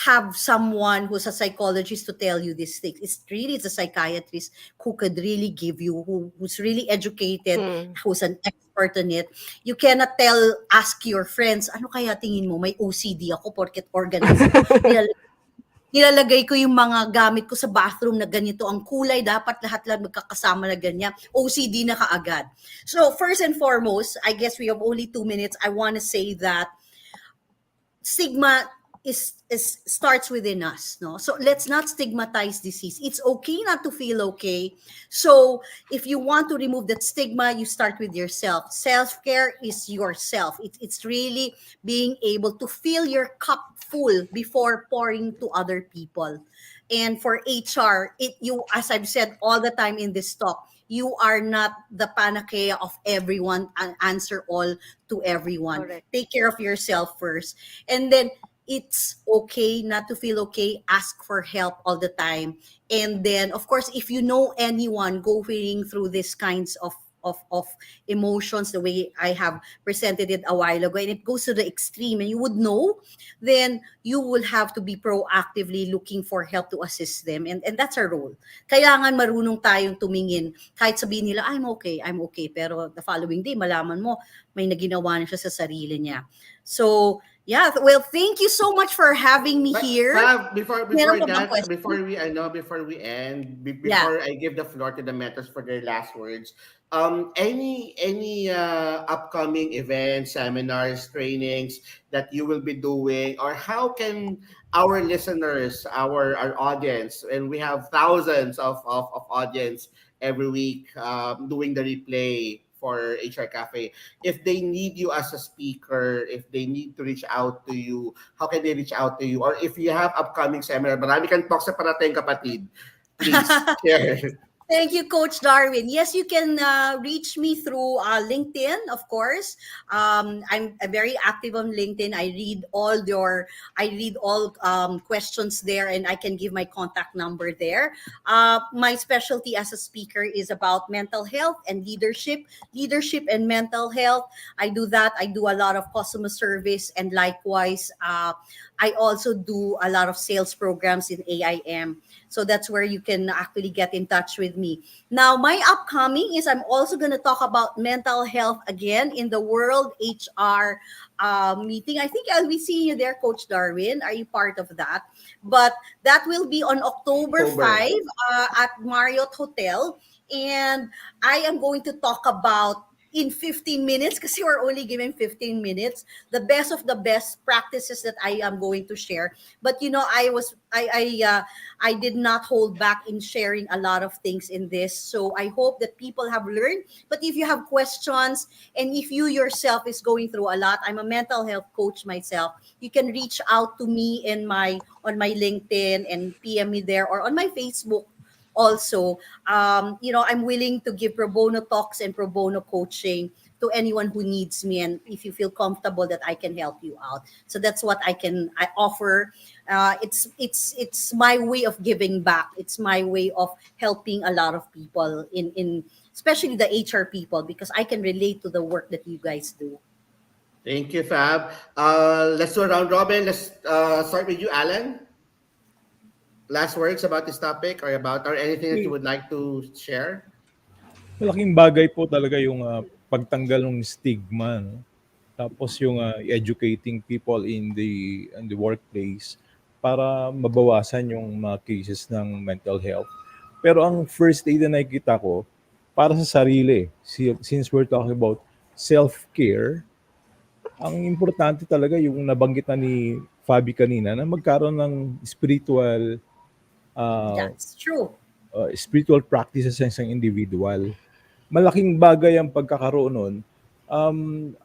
have someone who's a psychologist to tell you these things. It's a psychiatrist who could really give you, who's really educated, who's an expert on it. You cannot ask your friends, ano kaya tingin mo, may OCD ako porket organized. Nilalagay ko yung mga gamit ko sa bathroom na ganito ang kulay, dapat lahat lang magkakasama na ganyan. OCD na kaagad. So first and foremost, I guess we have only 2 minutes. I want to say that stigma is starts within us, no? So let's not stigmatize disease. It's okay not to feel okay. So if you want to remove that stigma, you start with yourself. Self-care is yourself. It's really being able to fill your cup full before pouring to other people. And for HR, you, as I've said all the time in this talk, you are not the panacea of everyone and answer all to everyone. Correct. Take care of yourself first. And then it's okay not to feel okay. Ask for help all the time. And then, of course, if you know anyone going through these kinds of emotions, the way I have presented it a while ago, and it goes to the extreme, and you would know, then you will have to be proactively looking for help to assist them. And that's our role. Kailangan marunong tayong tumingin. Kahit sabihin nila, I'm okay. Pero the following day, malaman mo, may naginawa na siya sa sarili niya. So, yeah, well, thank you so much for having me here. Fab, before Meron ka bang that, question? before we end, Yeah. before I give the floor to the mentors for their last words, any upcoming events, seminars, trainings that you will be doing, or how can our listeners, our audience, and we have thousands of audience every week doing the replay for HR Cafe, if they need you as a speaker, if they need to reach out to you, how can they reach out to you? Or if you have upcoming seminar, marami kang talk sa parating, kapatid. Please share. Thank you, Coach Darwin. Yes, you can reach me through LinkedIn, of course. I'm very active on LinkedIn. I read all questions there, and I can give my contact number there. My specialty as a speaker is about mental health and leadership and mental health. I do that. I do a lot of customer service, and likewise, I also do a lot of sales programs in AIM. So that's where you can actually get in touch with me. Now, my upcoming is I'm also going to talk about mental health again in the World HR meeting. I think I'll be seeing you there, Coach Darwin. Are you part of that? But that will be on October 5 at Marriott Hotel. And I am going to talk about in 15 minutes, because you are only given 15 minutes, the best of the best practices that I am going to share. But I did not hold back in sharing a lot of things in this. So I hope that people have learned. But if you have questions, and if you yourself is going through a lot, I'm a mental health coach myself. You can reach out to me on my LinkedIn and PM me there, or on my Facebook. Also, I'm willing to give pro bono talks and pro bono coaching to anyone who needs me, and if you feel comfortable that I can help you out. So that's what I offer. It's my way of giving back. It's my way of helping a lot of people in especially the HR people, because I can relate to the work that you guys do. Thank you, Fab. Let's do a round robin. Let's start with you, Alan. Last words about this topic, or anything that you would like to share? Malaking bagay po talaga yung pagtanggal ng stigma, no? Tapos yung educating people in the workplace para mabawasan yung mga cases ng mental health. Pero ang first aid na nakikita ko, para sa sarili, since we're talking about self-care, ang importante talaga yung nabanggit na ni Fabi kanina, na magkaroon ng spiritual That's true. spiritual practices sa isang individual. Malaking bagay ang pagkakaroon nun.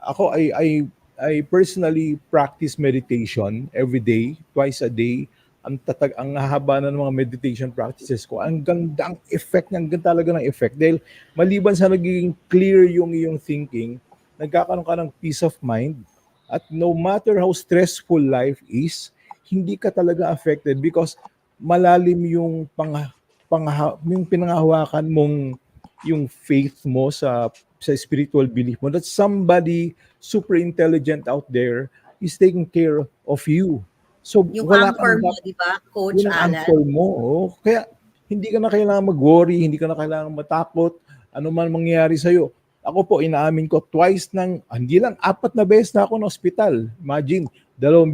Ako, I personally practice meditation every day, twice a day. Ang haba na ng mga meditation practices ko. Ang gandang effect, ang ganda talaga ng effect. Dahil maliban sa nagiging clear yung iyong thinking, nagkakaroon ka ng peace of mind. At no matter how stressful life is, hindi ka talaga affected because malalim yung yung pinanghahawakan mong yung faith mo sa spiritual belief mo that somebody super intelligent out there is taking care of you. So Yung wala anchor kang mo, di ba, Coach yun ang Alan? anchor mo. Oh. Kaya hindi ka na kailangan mag-worry, hindi ka na kailangan matakot ano man mangyayari sa'yo. Ako po, inaamin ko twice hindi lang, 4 na beses na ako na ospital. Imagine, 2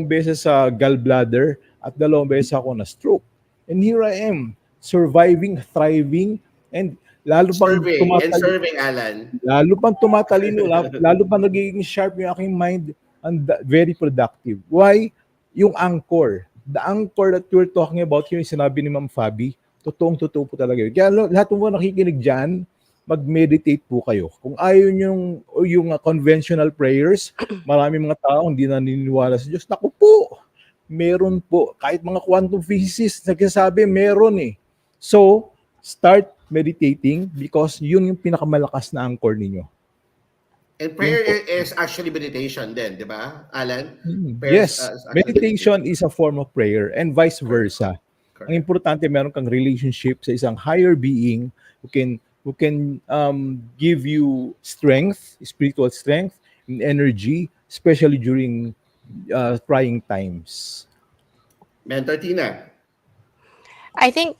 beses sa gallbladder at 2 beses ako na stroke. And here I am, surviving, thriving, and lalo pang Serving, Alan. lalo pang tumatalino, lalo pang nagiging sharp yung aking mind. and very productive. Why? Yung anchor. The anchor that you're talking about, yung sinabi ni Ma'am Fabi, totoong-totoo po talaga yun. Kaya lahat ng mga nakikinig dyan, mag-meditate po kayo. Kung ayaw yung conventional prayers, marami mga tao hindi naniniwala sa Diyos. Naku po, meron po. Kahit mga quantum physicists nagsasabi, meron eh. So, start meditating because yun yung pinakamalakas na anchor ninyo. And Yun prayer po. is actually meditation din, di ba, Alan? Yes, Is actually meditation is a form of prayer and vice versa. Ang Correct. importante meron kang relationship sa isang higher being who can give you strength, spiritual strength and energy, especially during trying times. Mentor Tina. I think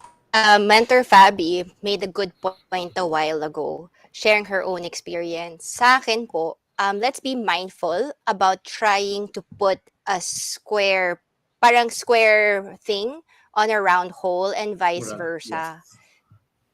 mentor Fabi made a good point a while ago, sharing her own experience. Sa akin po, let's be mindful about trying to put a parang square thing on a round hole and vice Mura. versa. Yes.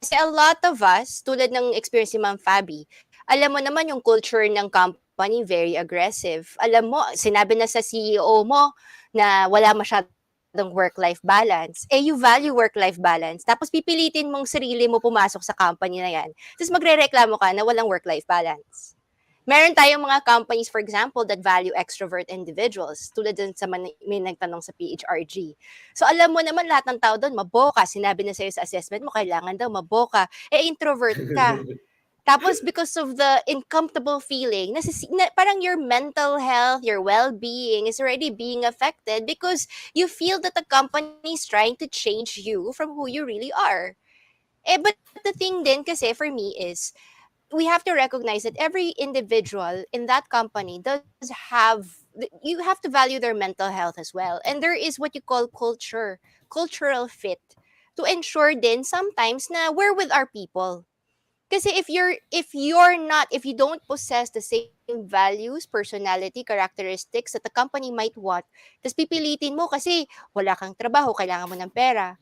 Kasi a lot of us, tulad ng experience ni Ma'am Fabi, alam mo naman yung culture ng company, very aggressive. Alam mo, sinabi na sa CEO mo na wala masyadong work-life balance. Eh, you value work-life balance. Tapos pipilitin mong sarili mo pumasok sa company na yan. Tapos magre-reklamo ka na walang work-life balance. Meron tayong mga companies, for example, that value extrovert individuals. Tulad dun sa may nagtanong sa PHRG. So alam mo naman lahat ng tao doon, maboka. Sinabi na sa'yo sa assessment mo, kailangan daw maboka. Eh, introvert ka. Tapos because of the uncomfortable feeling, parang your mental health, your well-being is already being affected because you feel that the company is trying to change you from who you really are. Eh, but the thing din kasi for me is, we have to recognize that every individual in that company does have, you have to value their mental health as well. And there is what you call cultural fit to ensure din sometimes na we're with our people. Kasi if you don't possess the same values, personality, characteristics that the company might want, tapos pipilitin mo kasi wala kang trabaho, kailangan mo ng pera,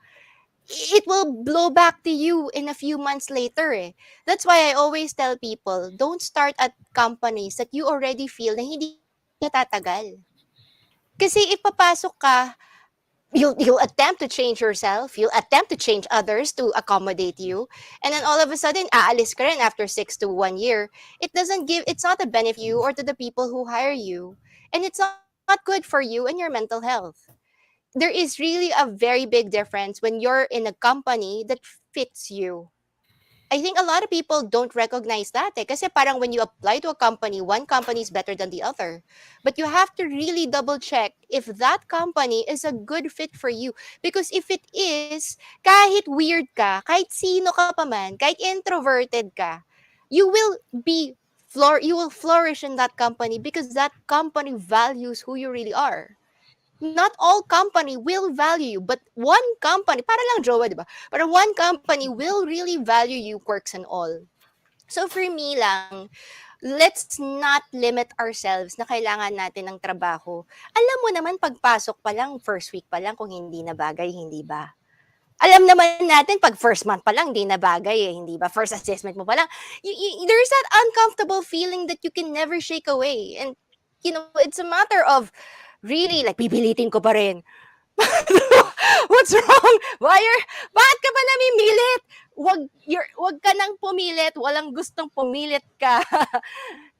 it will blow back to you in a few months later eh. That's why I always tell people, don't start at companies that you already feel na hindi ka tatagal. Kasi if papasok ka, you'll attempt to change yourself, you'll attempt to change others to accommodate you, and then all of a sudden, aalis ka rin after 6 to 1 year. It's not a benefit you or to the people who hire you. And it's not good for you and your mental health. There is really a very big difference when you're in a company that fits you. I think a lot of people don't recognize that eh. Kasi parang when you apply to a company, one company is better than the other. But you have to really double check if that company is a good fit for you. Because if it is, kahit weird ka, kahit sino ka pa man, kahit introverted ka, you will flourish in that company because that company values who you really are. Not all company will value you, but one company, para lang jowa, di ba? Pero one company will really value you, quirks and all. So for me lang, let's not limit ourselves na kailangan natin ng trabaho. Alam mo naman, pagpasok pa lang, first week pa lang, kung hindi na bagay, hindi ba? Alam naman natin, pag first month pa lang, hindi na bagay eh, hindi ba? First assessment mo pa lang. There's that uncomfortable feeling that you can never shake away. And, it's a matter of, really, like, pipilitin ko pa rin. What's wrong? Bakit ka ba namimilit? Wag ka nang pumilit. Walang gustong pumilit ka.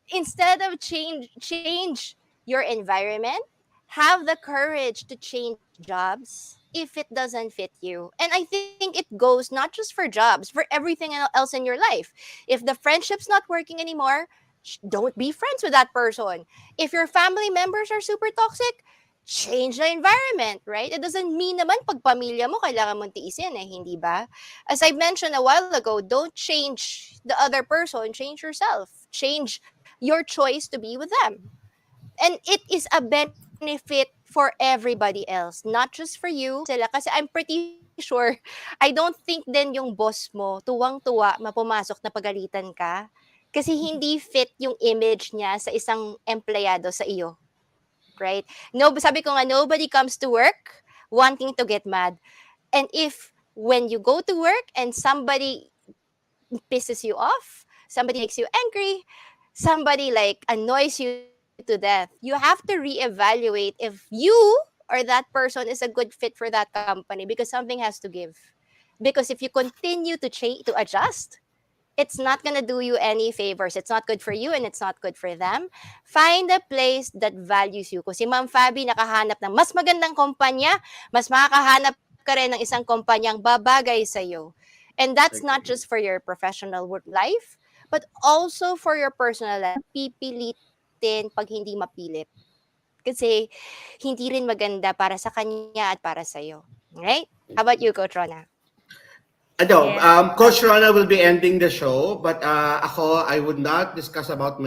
Instead of change your environment, have the courage to change jobs if it doesn't fit you. And I think it goes not just for jobs, for everything else in your life. If the friendship's not working anymore, don't be friends with that person. If your family members are super toxic, change the environment, right? It doesn't mean naman pag pamilya mo, kailangan mong tiisin eh, hindi ba? As I mentioned a while ago, don't change the other person, change yourself. Change your choice to be with them. And it is a benefit for everybody else, not just for you. Kasi I'm pretty sure, I don't think din yung boss mo, tuwang-tuwa, mapumasok na pagalitan ka. Kasi hindi fit yung image niya sa isang empleyado sa iyo. Right? No, sabi ko nga, nobody comes to work wanting to get mad. And if when you go to work and somebody pisses you off, somebody makes you angry, somebody like annoys you to death. You have to reevaluate if you or that person is a good fit for that company, because something has to give. Because if you continue to change, to adjust, it's not gonna do you any favors. It's not good for you and it's not good for them. Find a place that values you. Kung si Ma'am Fabi nakahanap ng mas magandang kumpanya, mas makakahanap ka rin ng isang kumpanyang babagay sa'yo. And that's not just for your professional work life, but also for your personal life. Pipilitin pag hindi mapilit. Kasi hindi rin maganda para sa kanya at para sa'yo. Right? How about you, Coach Rona? Ano, Yes. Coach Rona will be ending the show, but ako, I would not discuss about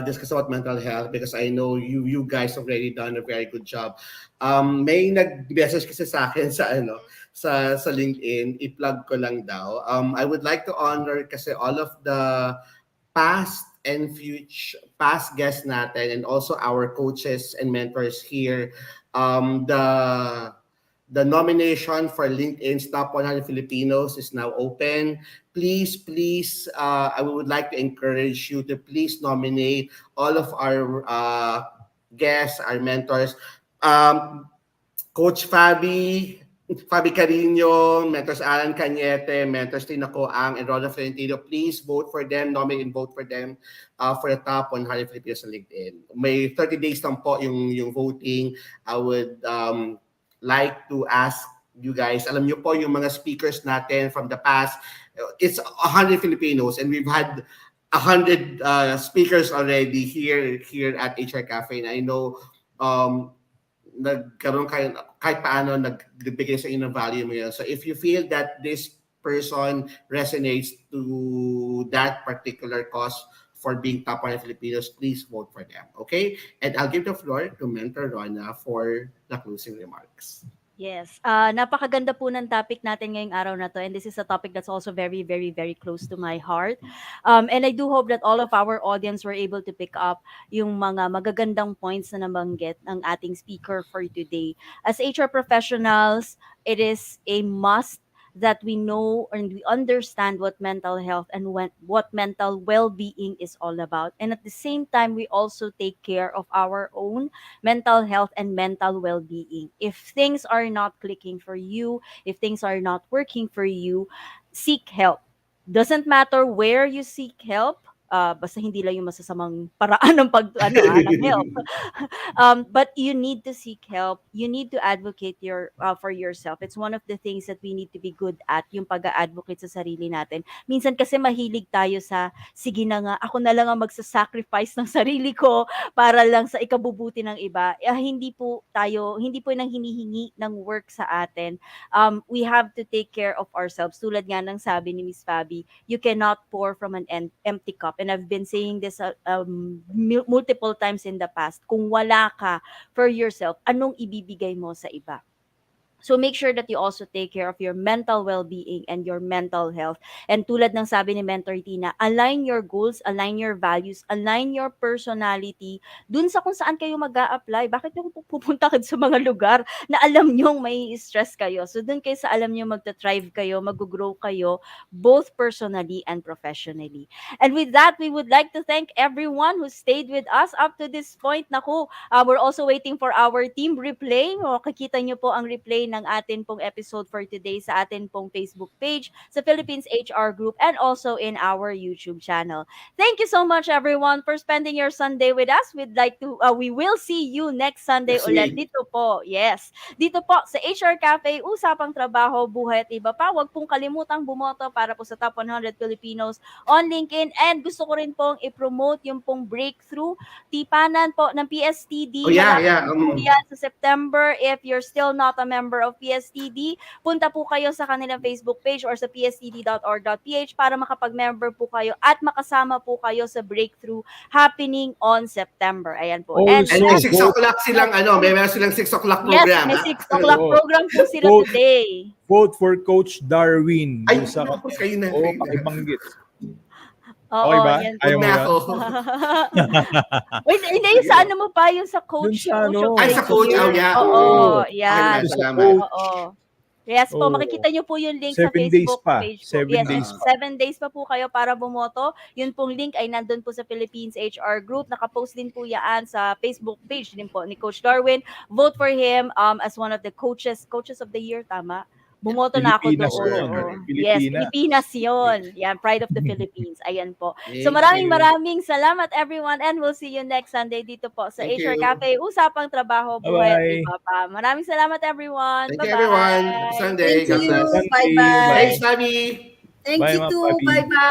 discuss about mental health because I know you guys have already done a very good job. May nag-message kasi sa akin sa LinkedIn, i-plug ko lang daw. I would like to honor kasi all of the past and future past guests natin and also our coaches and mentors here. The nomination for LinkedIn's Top 100 Filipinos is now open. Please, I would like to encourage you to please nominate all of our guests, our mentors. Coach Fabi Carino, Mentors Alan Cañete, Mentors Tina Coang, and Rona Florentino, please vote for them, nominate and vote for them for the Top 100 Filipinos on LinkedIn. May 30 days lang po yung voting. I would like to ask you guys, alam nyo po yung mga speakers natin from the past, it's 100 Filipinos and we've had 100 speakers already here at HR Cafe, and I know nagkaroon kayo kahit paano nagbigay sa inyo ng value mo yun. So if you feel that this person resonates to that particular cause for being top 100 Filipinos, please vote for them. Okay? And I'll give the floor to Mentor Rona for the closing remarks. Yes. Napakaganda po ng topic natin ngayong araw na to, and this is a topic that's also very, very, very close to my heart. And I do hope that all of our audience were able to pick up yung mga magagandang points na nabanggit ng ating speaker for today. As HR professionals, it is a must that we know and we understand what mental health and what mental well-being is all about. And at the same time, we also take care of our own mental health and mental well-being. If things are not clicking for you, if things are not working for you, seek help. Doesn't matter where you seek help, basta hindi lang yung masasamang paraan ng ng help. But you need to seek help. You need to advocate for yourself. It's one of the things that we need to be good at, yung pag-advocate sa sarili natin. Minsan kasi mahilig tayo sa, sige na nga, ako na lang ang magsasacrifice ng sarili ko para lang sa ikabubuti ng iba. Hindi po nang hinihingi ng work sa atin. We have to take care of ourselves. Tulad nga ng sabi ni Miss Fabi, you cannot pour from an empty cup. And I've been saying this multiple times in the past. Kung wala ka for yourself, anong ibibigay mo sa iba? So make sure that you also take care of your mental well-being and your mental health. And tulad ng sabi ni Mentor Tina, align your goals, align your values, align your personality dun sa kung saan kayo mag-a-apply. Bakit yung pupunta kayo sa mga lugar na alam nyo may stress kayo? So dun kayo sa alam nyo magta-thrive kayo, mag-grow kayo, both personally and professionally. And with that, we would like to thank everyone who stayed with us up to this point. Naku, we're also waiting for our team replay. Kakita nyo po ang replay ng atin pong episode for today sa atin pong Facebook page, sa Philippines HR Group, and also in our YouTube channel. Thank you so much everyone for spending your Sunday with us. We will see you next Sunday ulit dito po. Yes. Dito po sa HR Cafe, usapang trabaho, buhay at iba pa. Huwag pong kalimutang bumoto para po sa Top 100 Filipinos on LinkedIn, and gusto ko rin pong i-promote yung pong breakthrough tipanan po ng PSTD. Yan sa September. If you're still not a member of PSTD, punta po kayo sa kanilang Facebook page or sa pstd.org.ph para makapag-member po kayo at makasama po kayo sa breakthrough happening on September. Ayan po. And may 6 o'clock silang meron silang 6 o'clock program. Yes, may 6 o'clock program po sila today. Vote for Coach Darwin. Ay, kayo na. Pakibanggit. Oo, okay ba? yan. Ayaw mo yan? Wait, hindi, sa ano mo pa yung sa coach? Yung sa ano? Ay, sa coach. Oo, yan. Salamat. Oo. Yes po, Oo. makikita nyo po yung link sa 7 days Facebook pa. page po. 7 Yes, days Ah. pa. 7 days pa po kayo para bumoto. Yun pong link ay nandun po sa Philippines HR Group. Nakapost din po yan sa Facebook page din po ni Coach Darwin. Vote for him as one of the coaches of the year, tama? Bumoto na ako Pilipinas doon. yun. Oo. Yes, Pilipinas. Pilipinas yun. Yan, Pride of the Philippines. Ayan po. So Thank maraming salamat everyone and we'll see you next Sunday dito po sa Thank HR you. Cafe. Usapang trabaho, buhay at Bye-bye. iba pa. Maraming salamat everyone. Thank you, everyone. Happy Bye-bye. Sunday. Thank God you. bless. Sunday. Bye-bye. Thanks, Bye. Fabi. Thank Bye, you Ma'am too. Fabi. Bye-bye.